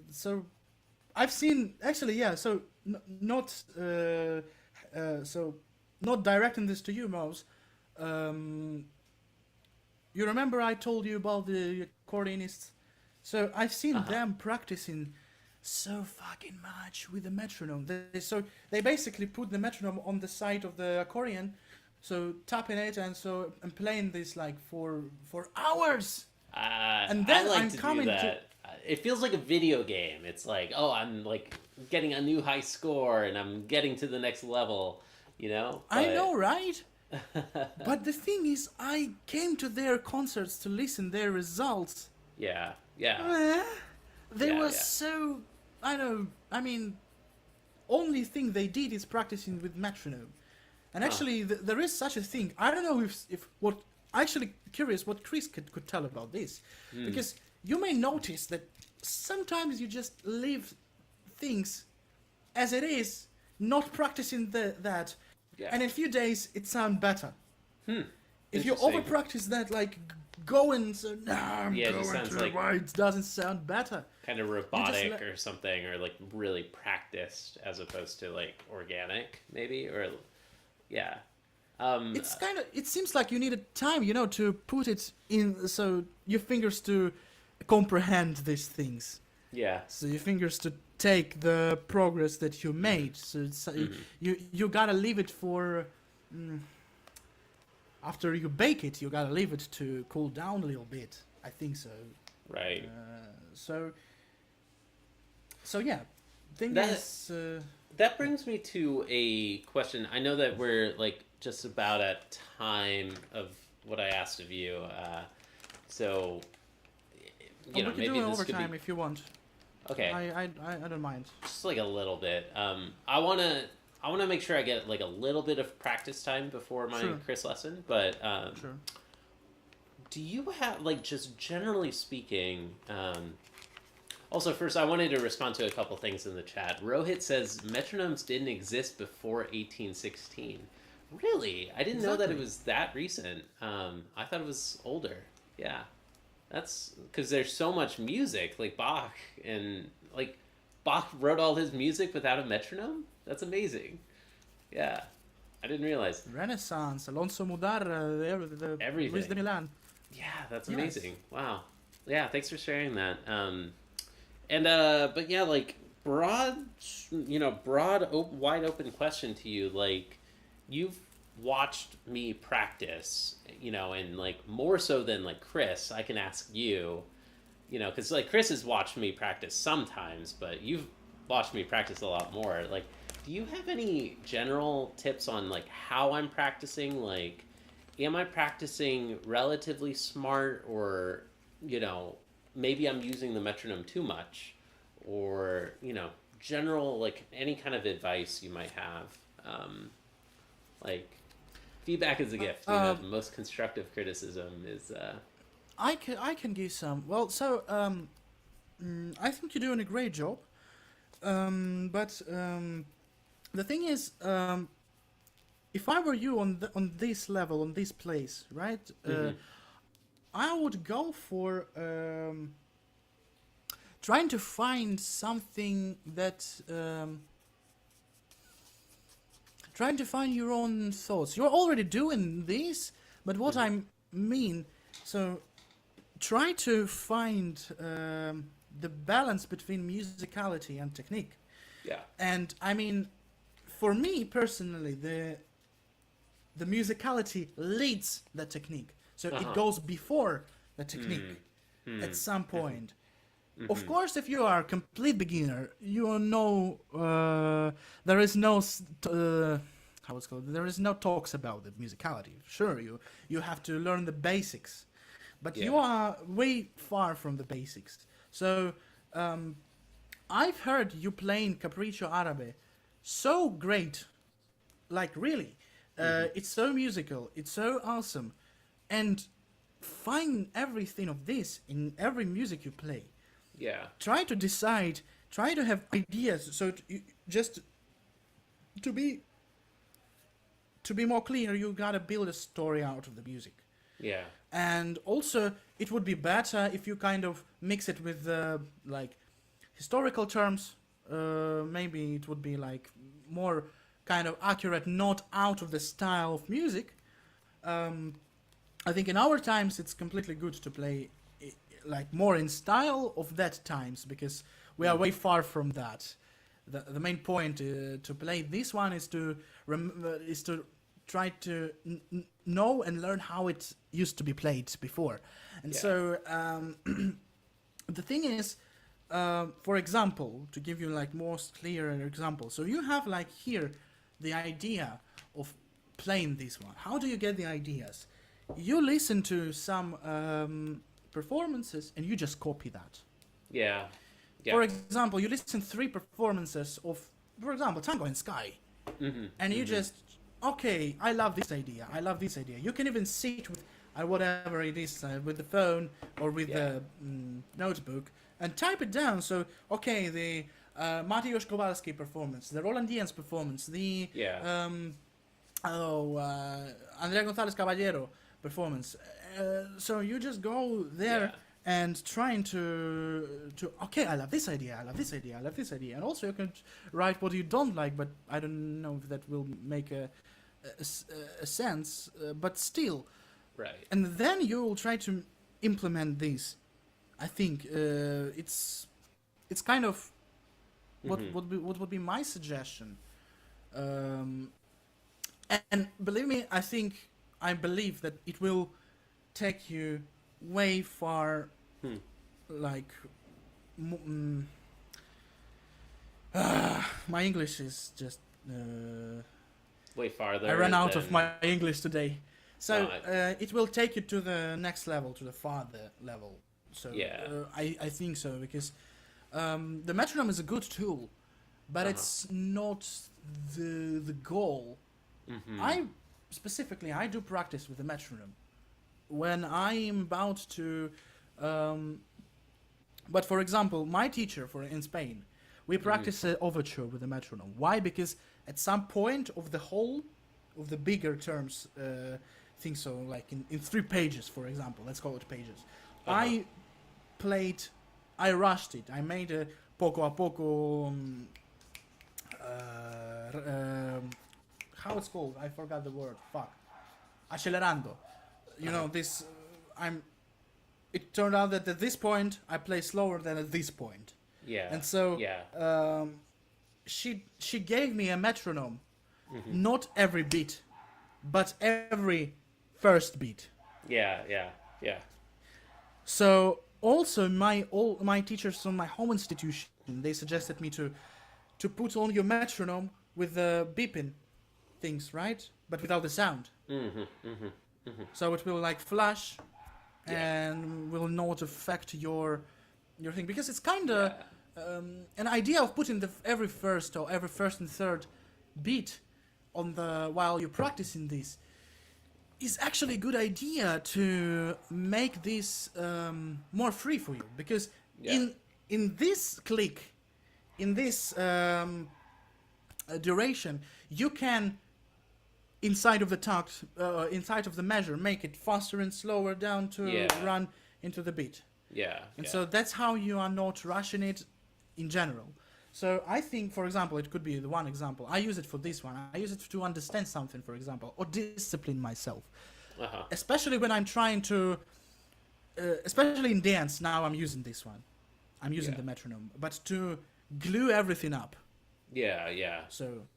So I've seen actually, yeah. So not directing this to you, Moz. You remember I told you about the accordionists? So I've seen them practicing so fucking much with the metronome. They basically put the metronome on the side of the accordion, so tapping it and playing this like for hours. And then I like to do that. It feels like a video game. It's like, oh, I'm like getting a new high score and I'm getting to the next level, you know? I know, right? But the thing is, I came to their concerts to listen their results. Yeah. They were so... I mean, only thing they did is practicing with metronome. And actually, there is such a thing. I don't know if what... Actually curious what Chris could tell about this. Because you may notice that sometimes you just leave things as it is, not practicing that. Yeah. And in a few days, it sounds better. If you over-practice that, like, going, so, I'm going to the right, it doesn't sound better. Kind of robotic or something, or, like, really practiced as opposed to, like, organic, maybe, or, yeah. It's kind of, it seems like you needed time, to put it in, so your fingers to comprehend these things. Yeah. So your fingers to take the progress that you made. So it's, you gotta leave it for... after you bake it, you gotta leave it to cool down a little bit. I think so. Right. So yeah. That brings me to a question. I know that we're like just about at time of what I asked of you. So we can do it overtime if you want. Okay. I don't mind. Just like a little bit. I wanna make sure I get like a little bit of practice time before my Chris lesson, but Sure. Do you have, like, just generally speaking, also first I wanted to respond to a couple things in the chat. Rohit says metronomes didn't exist before 1816. Really? I didn't know that it was that recent. I thought it was older. Yeah. That's because there's so much music, like Bach, and like Bach wrote all his music without a metronome? That's amazing. Yeah. I didn't realize. Renaissance, Alonso Mudar, everything. Luis de Milan. Yeah, that's amazing. Yes. Wow. Yeah, thanks for sharing that. But yeah, like broad, wide open question to you. Like, you've watched me practice, and like more so than like Chris, I can ask you, because like Chris has watched me practice sometimes, but you've watched me practice a lot more. Like, do you have any general tips on like how I'm practicing? Like, am I practicing relatively smart, or maybe I'm using the metronome too much, or general, like, any kind of advice you might have, like Feedback is a gift. Most constructive criticism is. I can give some. Well, so I think you're doing a great job. But the thing is, if I were you on this level, on this place, right? I would go for trying to find something that trying to find your own thoughts. You're already doing this, but what I mean, so try to find the balance between musicality and technique. Yeah. And I mean, for me personally, the musicality leads the technique, so it goes before the technique at some point. Of course, if you are a complete beginner, you know there is no how it's called. There is no talks about the musicality. Sure, you have to learn the basics, but you are way far from the basics. So I've heard you playing Capriccio Arabe so great, like really. It's so musical, it's so awesome, and find everything of this in every music you play. Yeah. Try to decide, try to have ideas, so just to be more clear, you gotta build a story out of the music. Yeah. And also, it would be better if you kind of mix it with like historical terms. Maybe it would be like more kind of accurate, not out of the style of music. I think in our times it's completely good to play like more in style of that times, because we are way far from that. The main point to play this one is to try to know and learn how it used to be played before. And so the thing is, for example, to give you like most clear example, so you have like here the idea of playing this one. How do you get the ideas? You listen to some performances and you just copy that. Yeah. Yeah. For example, you listen 3 performances of, for example, Tango and Skai, and you just, okay, I love this idea. I love this idea. You can even sit with whatever it is, with the phone or with the notebook, and type it down. So, okay, the Mateusz Kowalski performance, the Roland Diaz performance, the Andrea González Caballero performance. So you just go there and trying to okay, I love this idea, I love this idea, I love this idea, and also you can write what you don't like, but I don't know if that will make a sense, but still. Right. And then you will try to implement these. I think it's kind of what would be my suggestion. And believe me, I believe that it will take you way far, like my English is just way farther. I ran out of my English today. So it will take you to the next level, to the farther level. So I think so, because the metronome is a good tool, but it's not the goal. I do practice with the metronome when I'm about to. But for example, my teacher in Spain, we practice an overture with the metronome. Why? Because at some point of the whole, of the bigger terms, think so, like in 3 pages, for example, let's call it pages. I rushed it. I made a poco a poco. How it's called? I forgot the word. Fuck. Accelerando. You know this. It turned out that at this point I play slower than at this point. Yeah. And so she gave me a metronome, not every beat, but every first beat. Yeah. So also my teachers from my home institution, they suggested me to put on your metronome with the beeping things, right? But without the sound. So it will like flash and will not affect your thing, because it's kind of an idea of putting every first and third beat on the while you're practicing this it's actually a good idea to make this more free for you, because Yeah. in this click, in this duration, you can inside of the tact, inside of the measure, make it faster and slower down to Yeah. run into the beat. Yeah. And yeah. so that's how you are not rushing it in general. So I think, for example, it could be the one example. I use it for this one. I use it to understand something, for example, or discipline myself. Uh-huh. Especially when I'm trying to, especially in dance, now I'm using this one. I'm using Yeah. the metronome. But to glue everything up. Yeah. Yeah. So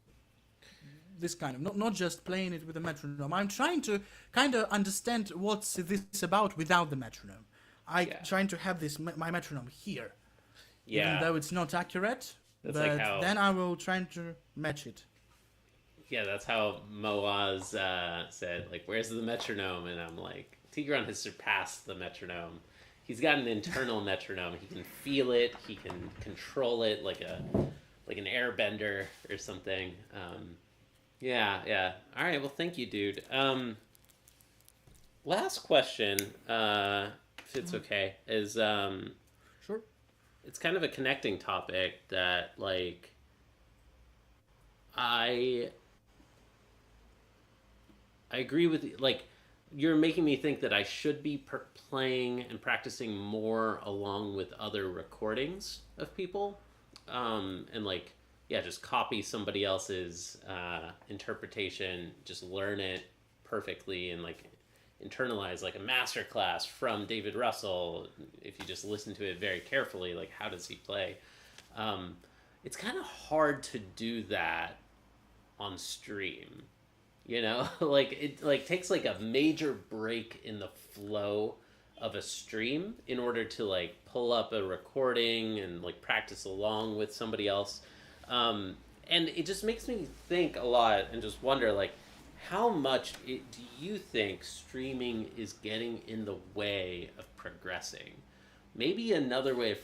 this kind of, not just playing it with the metronome. I'm trying to kind of understand what's this about without the metronome. I'm Yeah. trying to have this my metronome here. Yeah. Even though it's not accurate, That's but like how- then I will try to match it. Yeah, that's how Moaz said, like, where's the metronome? And I'm like, Tigran has surpassed the metronome. He's got an internal metronome. He can feel it. He can control it like an airbender or something. Yeah. All right, well, thank you, dude. Last question, if it's okay, is Sure. it's kind of a connecting topic that, like, I agree with you. Like, you're making me think that I should be playing and practicing more along with other recordings of people, and like, yeah, just copy somebody else's interpretation, just learn it perfectly, and like internalize like a master class from David Russell. If you just listen to it very carefully, like, how does he play? It's kind of hard to do that on stream, you know. Like, it like takes like a major break in the flow of a stream in order to like pull up a recording and like practice along with somebody else. And it just makes me think a lot and just wonder, like, how much do you think streaming is getting in the way of progressing? Maybe another way of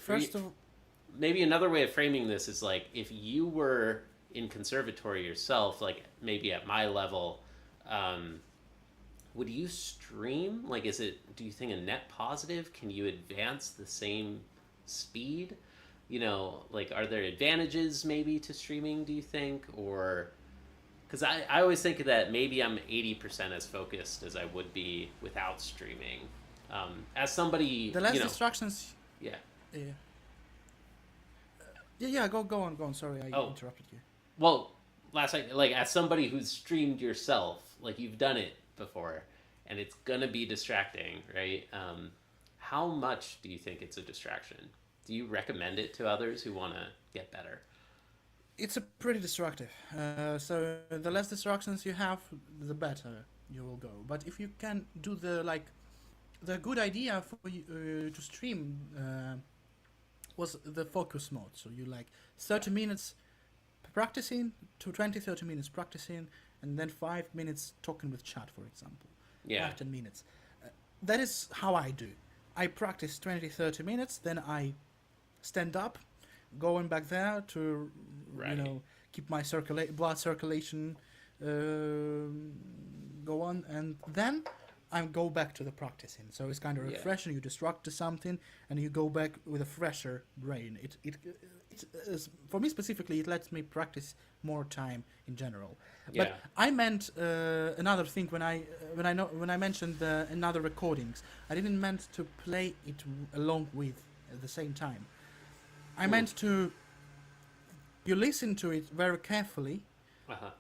maybe another way of framing this is, like, if you were in conservatory yourself, like maybe at my level, would you stream? Like, do you think a net positive? Can you advance the same speed? You know, like, are there advantages maybe to streaming, do you think? Or, because I always think that maybe I'm 80% as focused as I would be without streaming. As somebody, The less distractions. Yeah. Yeah. Go on. Sorry, I interrupted you. Well, like, as somebody who's streamed yourself, like, you've done it before, and it's gonna be distracting, right? How much do you think it's a distraction? Do you recommend it to others who want to get better? It's a pretty destructive. So the less distractions you have, the better you will go. But if you can do the good idea for you to stream was the focus mode. So you 30 minutes practicing to 20-30 minutes practicing, and then 5 minutes talking with chat, for example. Yeah. 5-10 minutes. That is how I do. I practice 20-30 minutes, then I stand up, going back there to keep my blood circulation go on, and then I go back to the practicing. So it's kind of refreshing. You distract to something, and you go back with a fresher brain. It for me specifically, it lets me practice more time in general. Yeah. But I meant another thing when I mentioned another recordings. I didn't meant to play it along with at the same time. I meant to. You listen to it very carefully,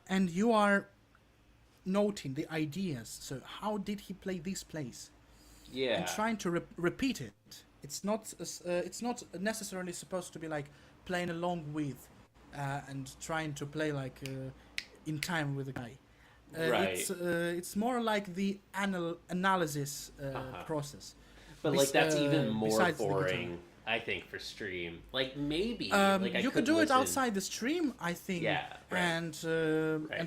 and you are noting the ideas. So how did he play this place? Yeah. And trying to repeat it. It's not necessarily supposed to be like playing along with and trying to play like in time with the guy. Right. It's more like the analysis process. But like, that's even more boring, I think, for stream. Like, maybe you could do it outside the stream, I think. Yeah. Right. And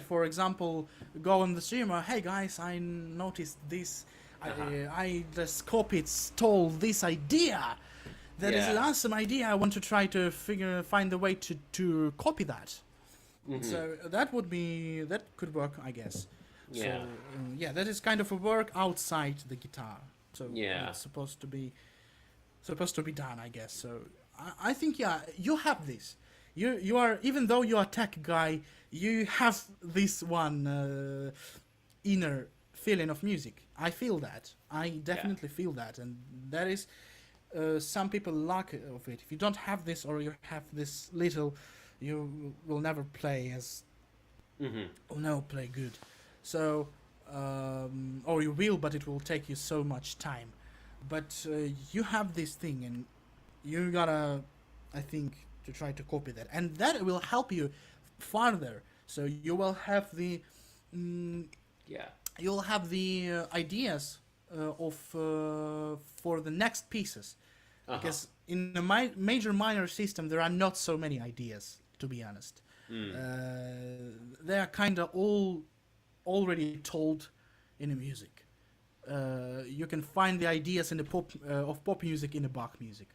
for example, go on the stream. Hey guys, I noticed this. I just stole this idea. That is an awesome idea. I want to try to find a way to copy that. Mm-hmm. So that could work, I guess. So Yeah. yeah, that is kind of a work outside the guitar. So Yeah. it's supposed to be done, I guess. So I think yeah, you have this. You are, even though you are a tech guy, you have this one inner feeling of music. I feel that. I definitely feel that, and that is some people lack of it. If you don't have this, or you have this little, you will never play as Mm-hmm. will never play good. So or you will, but it will take you so much time. But you have this thing, and you gotta, I think, to try to copy that, and that will help you farther. So you will have the mm, Yeah. you'll have the ideas of for the next pieces, Uh-huh. because in a major minor system there are not so many ideas, to be honest. They are kind of all already told in the music. You can find the ideas in the pop music in the Bach music.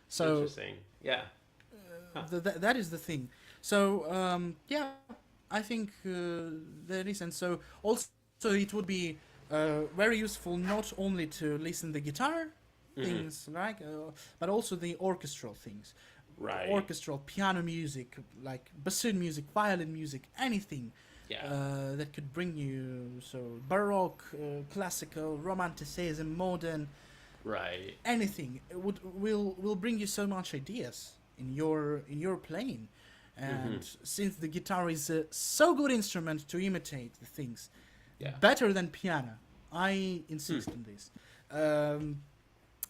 So Interesting. Yeah. Huh. that is the thing. So yeah, I think that is, and so also it would be very useful not only to listen the guitar things, right, but also the orchestral things, Right. orchestral piano music, like bassoon music, violin music, anything Yeah. that could bring you so baroque, classical, romanticism, modern, Right. anything will bring you so much ideas in your playing. And since the guitar is a so good instrument to imitate the things, Yeah. better than piano, I insist on this.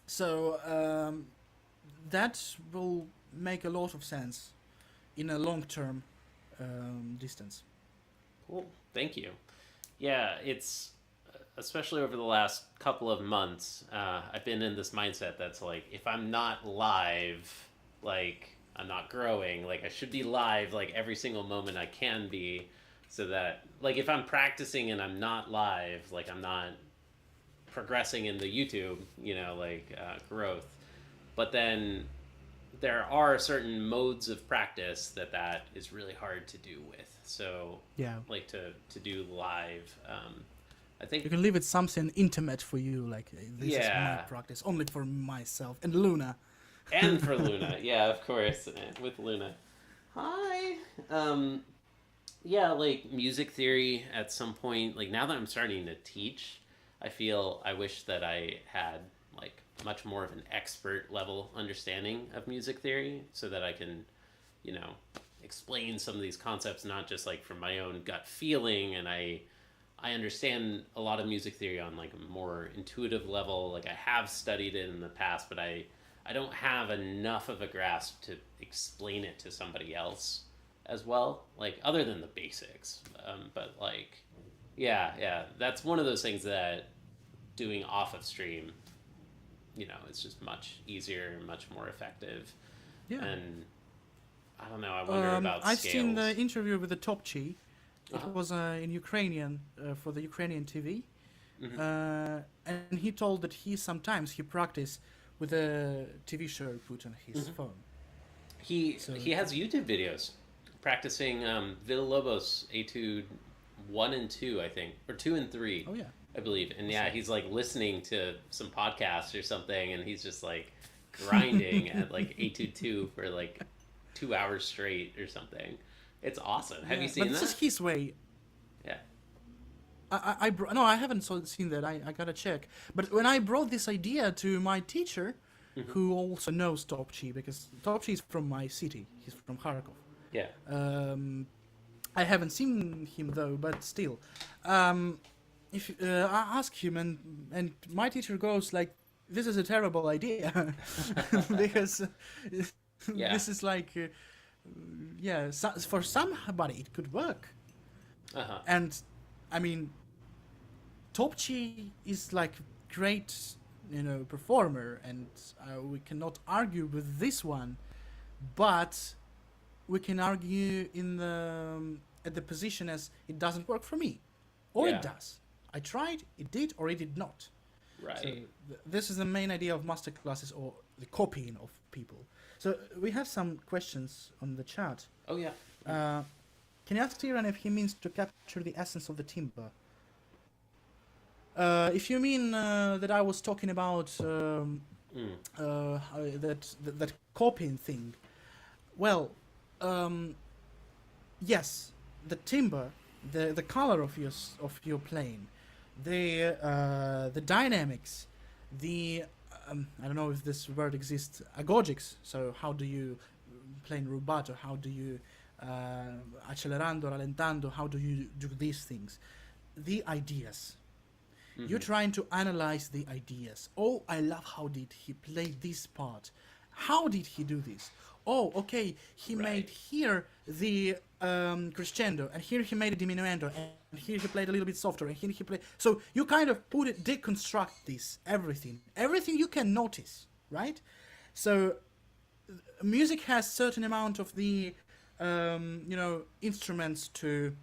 So that will make a lot of sense in a long-term distance. Cool. Thank you. Yeah, it's especially over the last couple of months, I've been in this mindset that's like, if I'm not live, like, I'm not growing. Like, I should be live, like, every single moment I can be, so that, like, if I'm practicing and I'm not live, like, I'm not progressing in the YouTube, like, growth. But then there are certain modes of practice that is really hard to do with. So, Yeah, like, to do live, I think you can leave it something intimate for you, like this is my Yeah. practice, only for myself and Luna. and for Luna, yeah, of course, with Luna. Hi. Yeah, like music theory at some point. Like now that I'm starting to teach, I wish that I had like much more of an expert level understanding of music theory, so that I can, explain some of these concepts not just like from my own gut feeling. And I understand a lot of music theory on like a more intuitive level. Like I have studied it in the past, but I don't have enough of a grasp to explain it to somebody else as well, like other than the basics. But like, yeah, that's one of those things that doing off of stream, it's just much easier and much more effective. Yeah. And I don't know. I wonder about I've scales. seen the interview with the Top Chi. It Uh-huh. was in Ukrainian for the Ukrainian TV, Mhm. and he told that he practice with a TV show put on his phone. So- He has YouTube videos practicing Villalobos Etude 1 and 2, I think, or 2 and 3. Oh yeah, I believe. And yeah, he's like listening to some podcasts or something, and he's just like grinding at like Etude 2 for like 2 hours straight or something. It's awesome. Have you seen but that? this is his way. Yeah. No, I haven't seen that. I gotta check. But when I brought this idea to my teacher, who also knows Top Chi, because Top Chi is from my city. He's from Kharkov. Yeah. I haven't seen him though, but still, if I ask him, and my teacher goes like, "This is a terrible idea," because Yeah. this is like, for somebody it could work, Uh-huh. and I mean, Topchi is like great, performer, and we cannot argue with this one, but we can argue in the at the position as it doesn't work for me, or Yeah. it does. I tried, it did, or it did not. Right. So this is the main idea of master classes, or the copying of people. So we have some questions on the chat. Oh yeah. Can you ask Tigran if he means to capture the essence of the timbre? If you mean that I was talking about Mm. that copying thing, well, um, yes, the timbre, the color of your plane, the dynamics, the I don't know if this word exists, agogics. So how do you playing rubato? How do you accelerando, rallentando? How do you do these things? The ideas. You're Mm-hmm. trying to analyze the ideas. Oh, I love how did he play this part. How did he do this? Oh, okay, he made Right. here the crescendo, and here he made a diminuendo, and here he played a little bit softer, and here he played. So you kind of put it, deconstruct this, everything you can notice, right? So music has certain amount of the, instruments to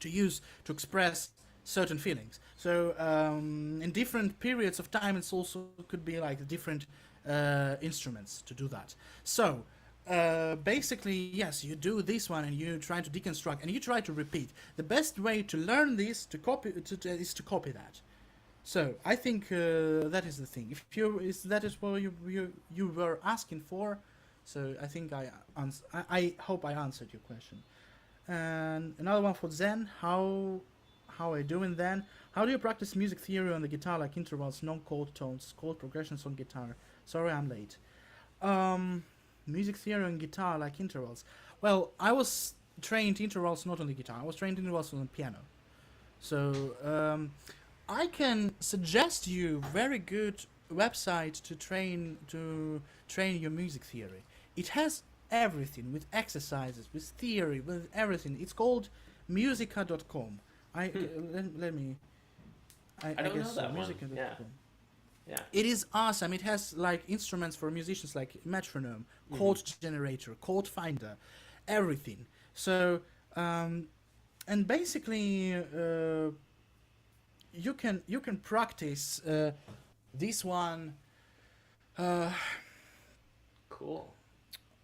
use to express certain feelings. So in different periods of time, it's also could be like different instruments to do that. So basically, yes, you do this one and you try to deconstruct and you try to repeat. The best way to learn this is to copy that. So I think that is the thing. If you is that is what you were asking for, so I think I hope I answered your question. And another one for Zen. How are you doing then? How do you practice music theory on the guitar, like intervals, non-chord tones, chord progressions on guitar? Sorry, I'm late. Um, Music theory on guitar, like intervals. Well, I was trained intervals not on the guitar. I was trained intervals on the piano. So I can suggest you very good website to train your music theory. It has everything with exercises, with theory, with everything. It's called musica.com. I Hmm. let me. I I don't know guess that one. musica.com. Yeah. Yeah. It is awesome. It has like instruments for musicians like metronome, Mm-hmm. chord generator, chord finder, everything. So and basically you can practice this one uh, Cool.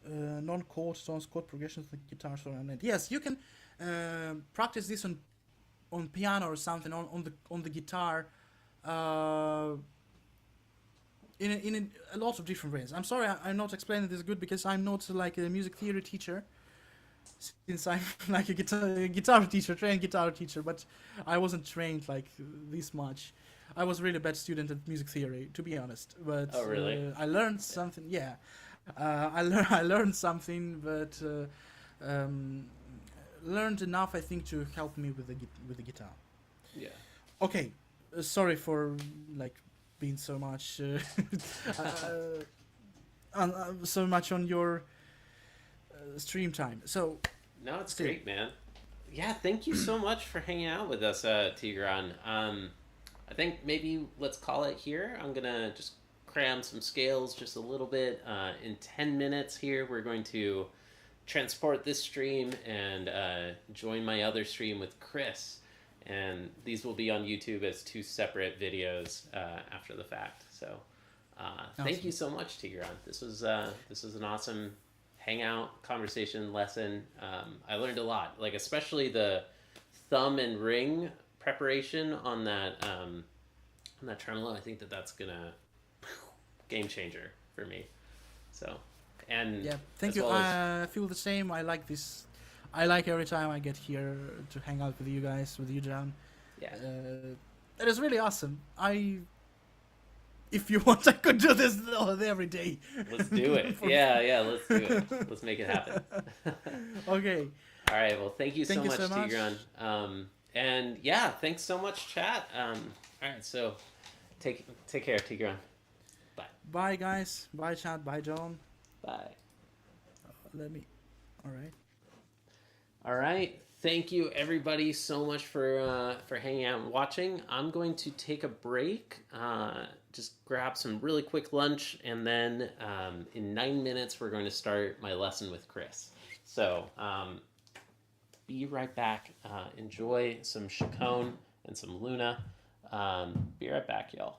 non-chord tones, chord progressions, the guitar solo, and yes, you can practice this on piano or something on the guitar. Uh, in a lot of different ways. I'm sorry, I'm not explaining this good because I'm not like a music theory teacher, since I'm like a guitar teacher, trained guitar teacher, but I wasn't trained like this much. I was really a bad student at music theory, to be honest. But Oh, really? I learned something. Yeah, I learned something, but um, learned enough, I think, to help me with the guitar. Yeah. Okay, sorry for like being so much so much on your stream time. So No, it's still, great, man. Yeah, thank you so much for hanging out with us, Tigran. I think maybe let's call it here. I'm gonna just cram some scales just a little bit. In 10 minutes here, we're going to transport this stream and join my other stream with Chris. And these will be on YouTube as two separate videos after the fact. So thank you awesome. so much, Tigran. This was an awesome hangout, conversation, lesson. I learned a lot, like especially the thumb and ring preparation on that tremolo. I think that's gonna game changer for me. So, and Yeah, thank as you. well as I feel the same. I like this. I like every time I get here to hang out with you guys, with you, John. yeah, It is really awesome. If you want, I could do this every day. let's do it. For Yeah, let's do it. Let's make it happen. okay. All right. Well, thank you so Thank you much, so much. Tigran. And yeah, thanks so much, chat. All right. So take care, Tigran. Bye. Bye, guys. Bye, Chad. Bye, John. Bye. Let me. All right. All right. Thank you, everybody, so much for hanging out and watching. I'm going to take a break, just grab some really quick lunch, and then in 9 minutes we're going to start my lesson with Chris. So be right back. Enjoy some Chacon and some Luna. Be right back, y'all.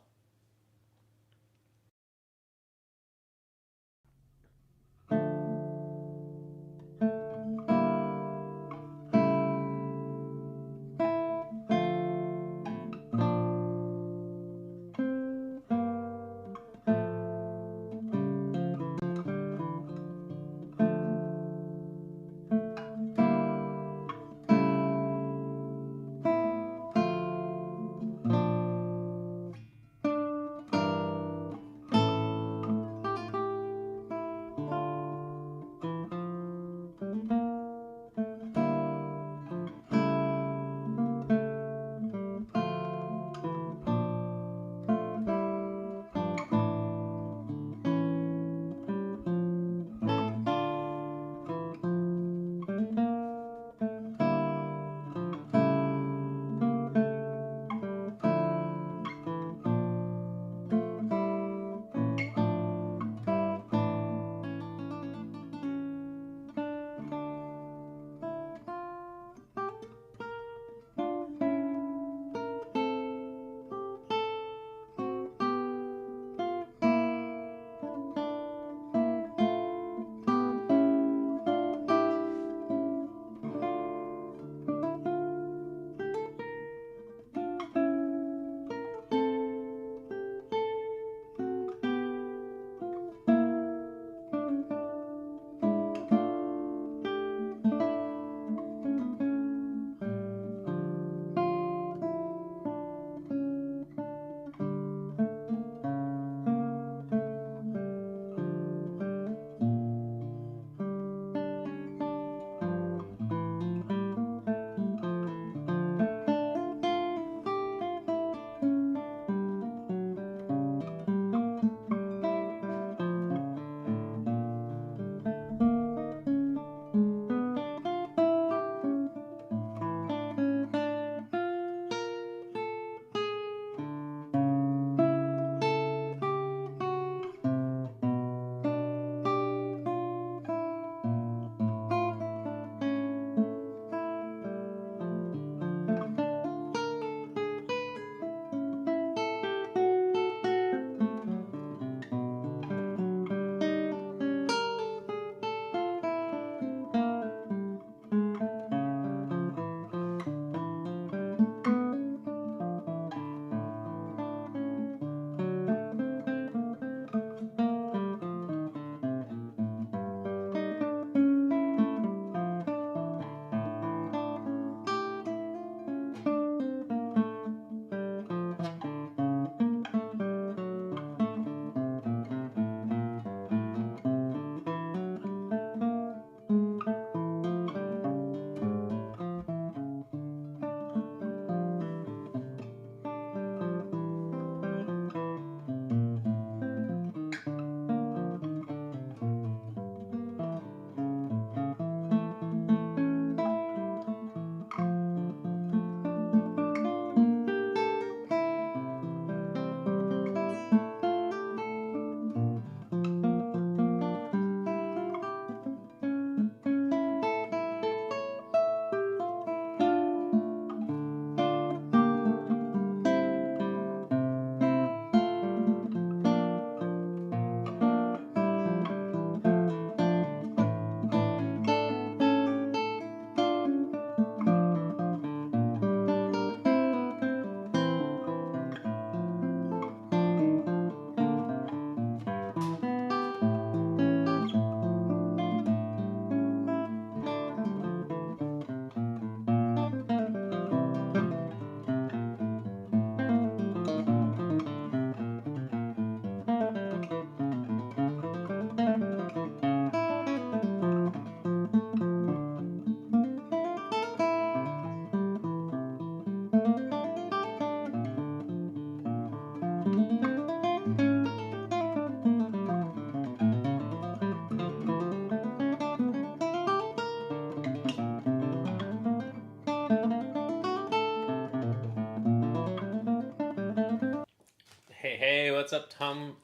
what's up, Tom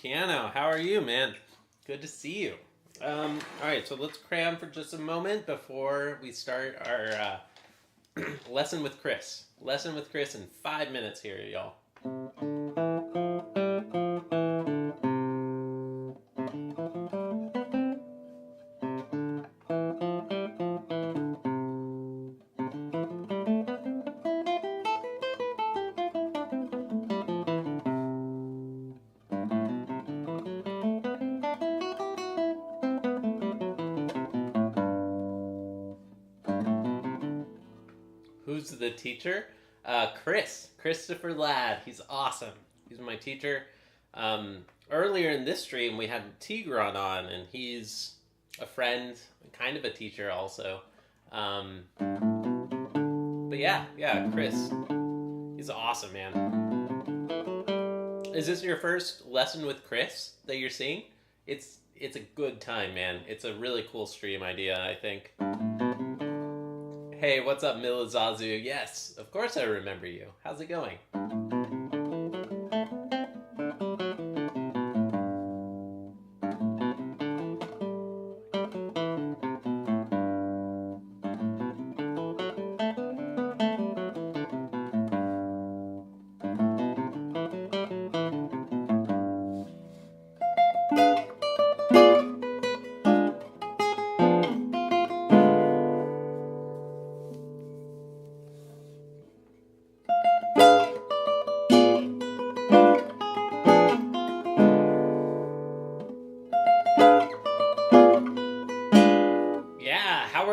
Piano? How are you, man? Good to see you. All right, so let's cram for just a moment before we start our lesson with Chris. Lesson with Chris in 5 minutes here, y'all. Who's the teacher? Christopher Ladd. He's awesome. He's my teacher. Earlier in this stream, we had Tigran on, and he's a friend, kind of a teacher also. But yeah, Chris. He's awesome, man. Is this your first lesson with Chris that you're seeing? It's a good time, man. It's a really cool stream idea, I think. Hey, what's up, Milizazu? Yes, of course I remember you. How's it going?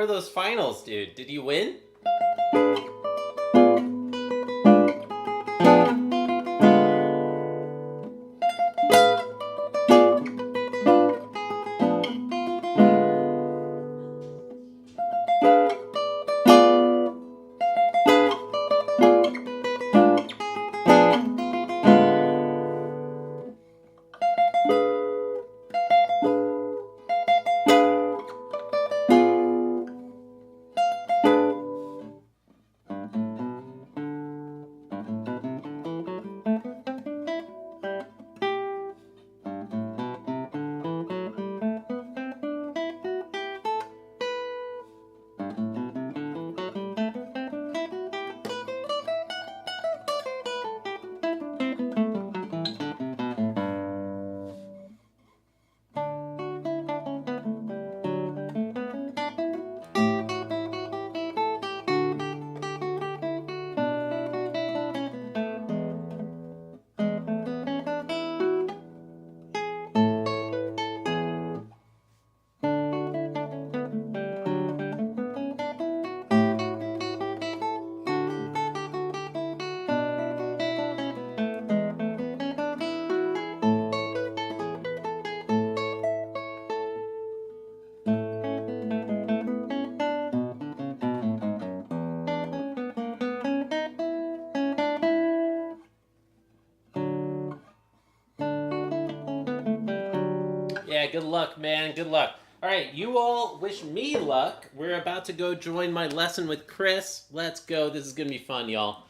Those finals, dude. Did you win? Yeah, good luck, man. Good luck. All right, you all wish me luck. We're about to go join my lesson with Chris. Let's go. This is going to be fun, y'all.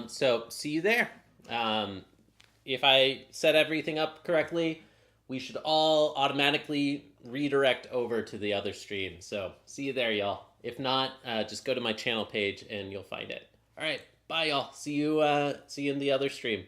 So, see you there. If I set everything up correctly, we should all automatically redirect over to the other stream. So, see you there, y'all. If not, just go to my channel page and you'll find it. All right, bye, y'all. See you in the other stream.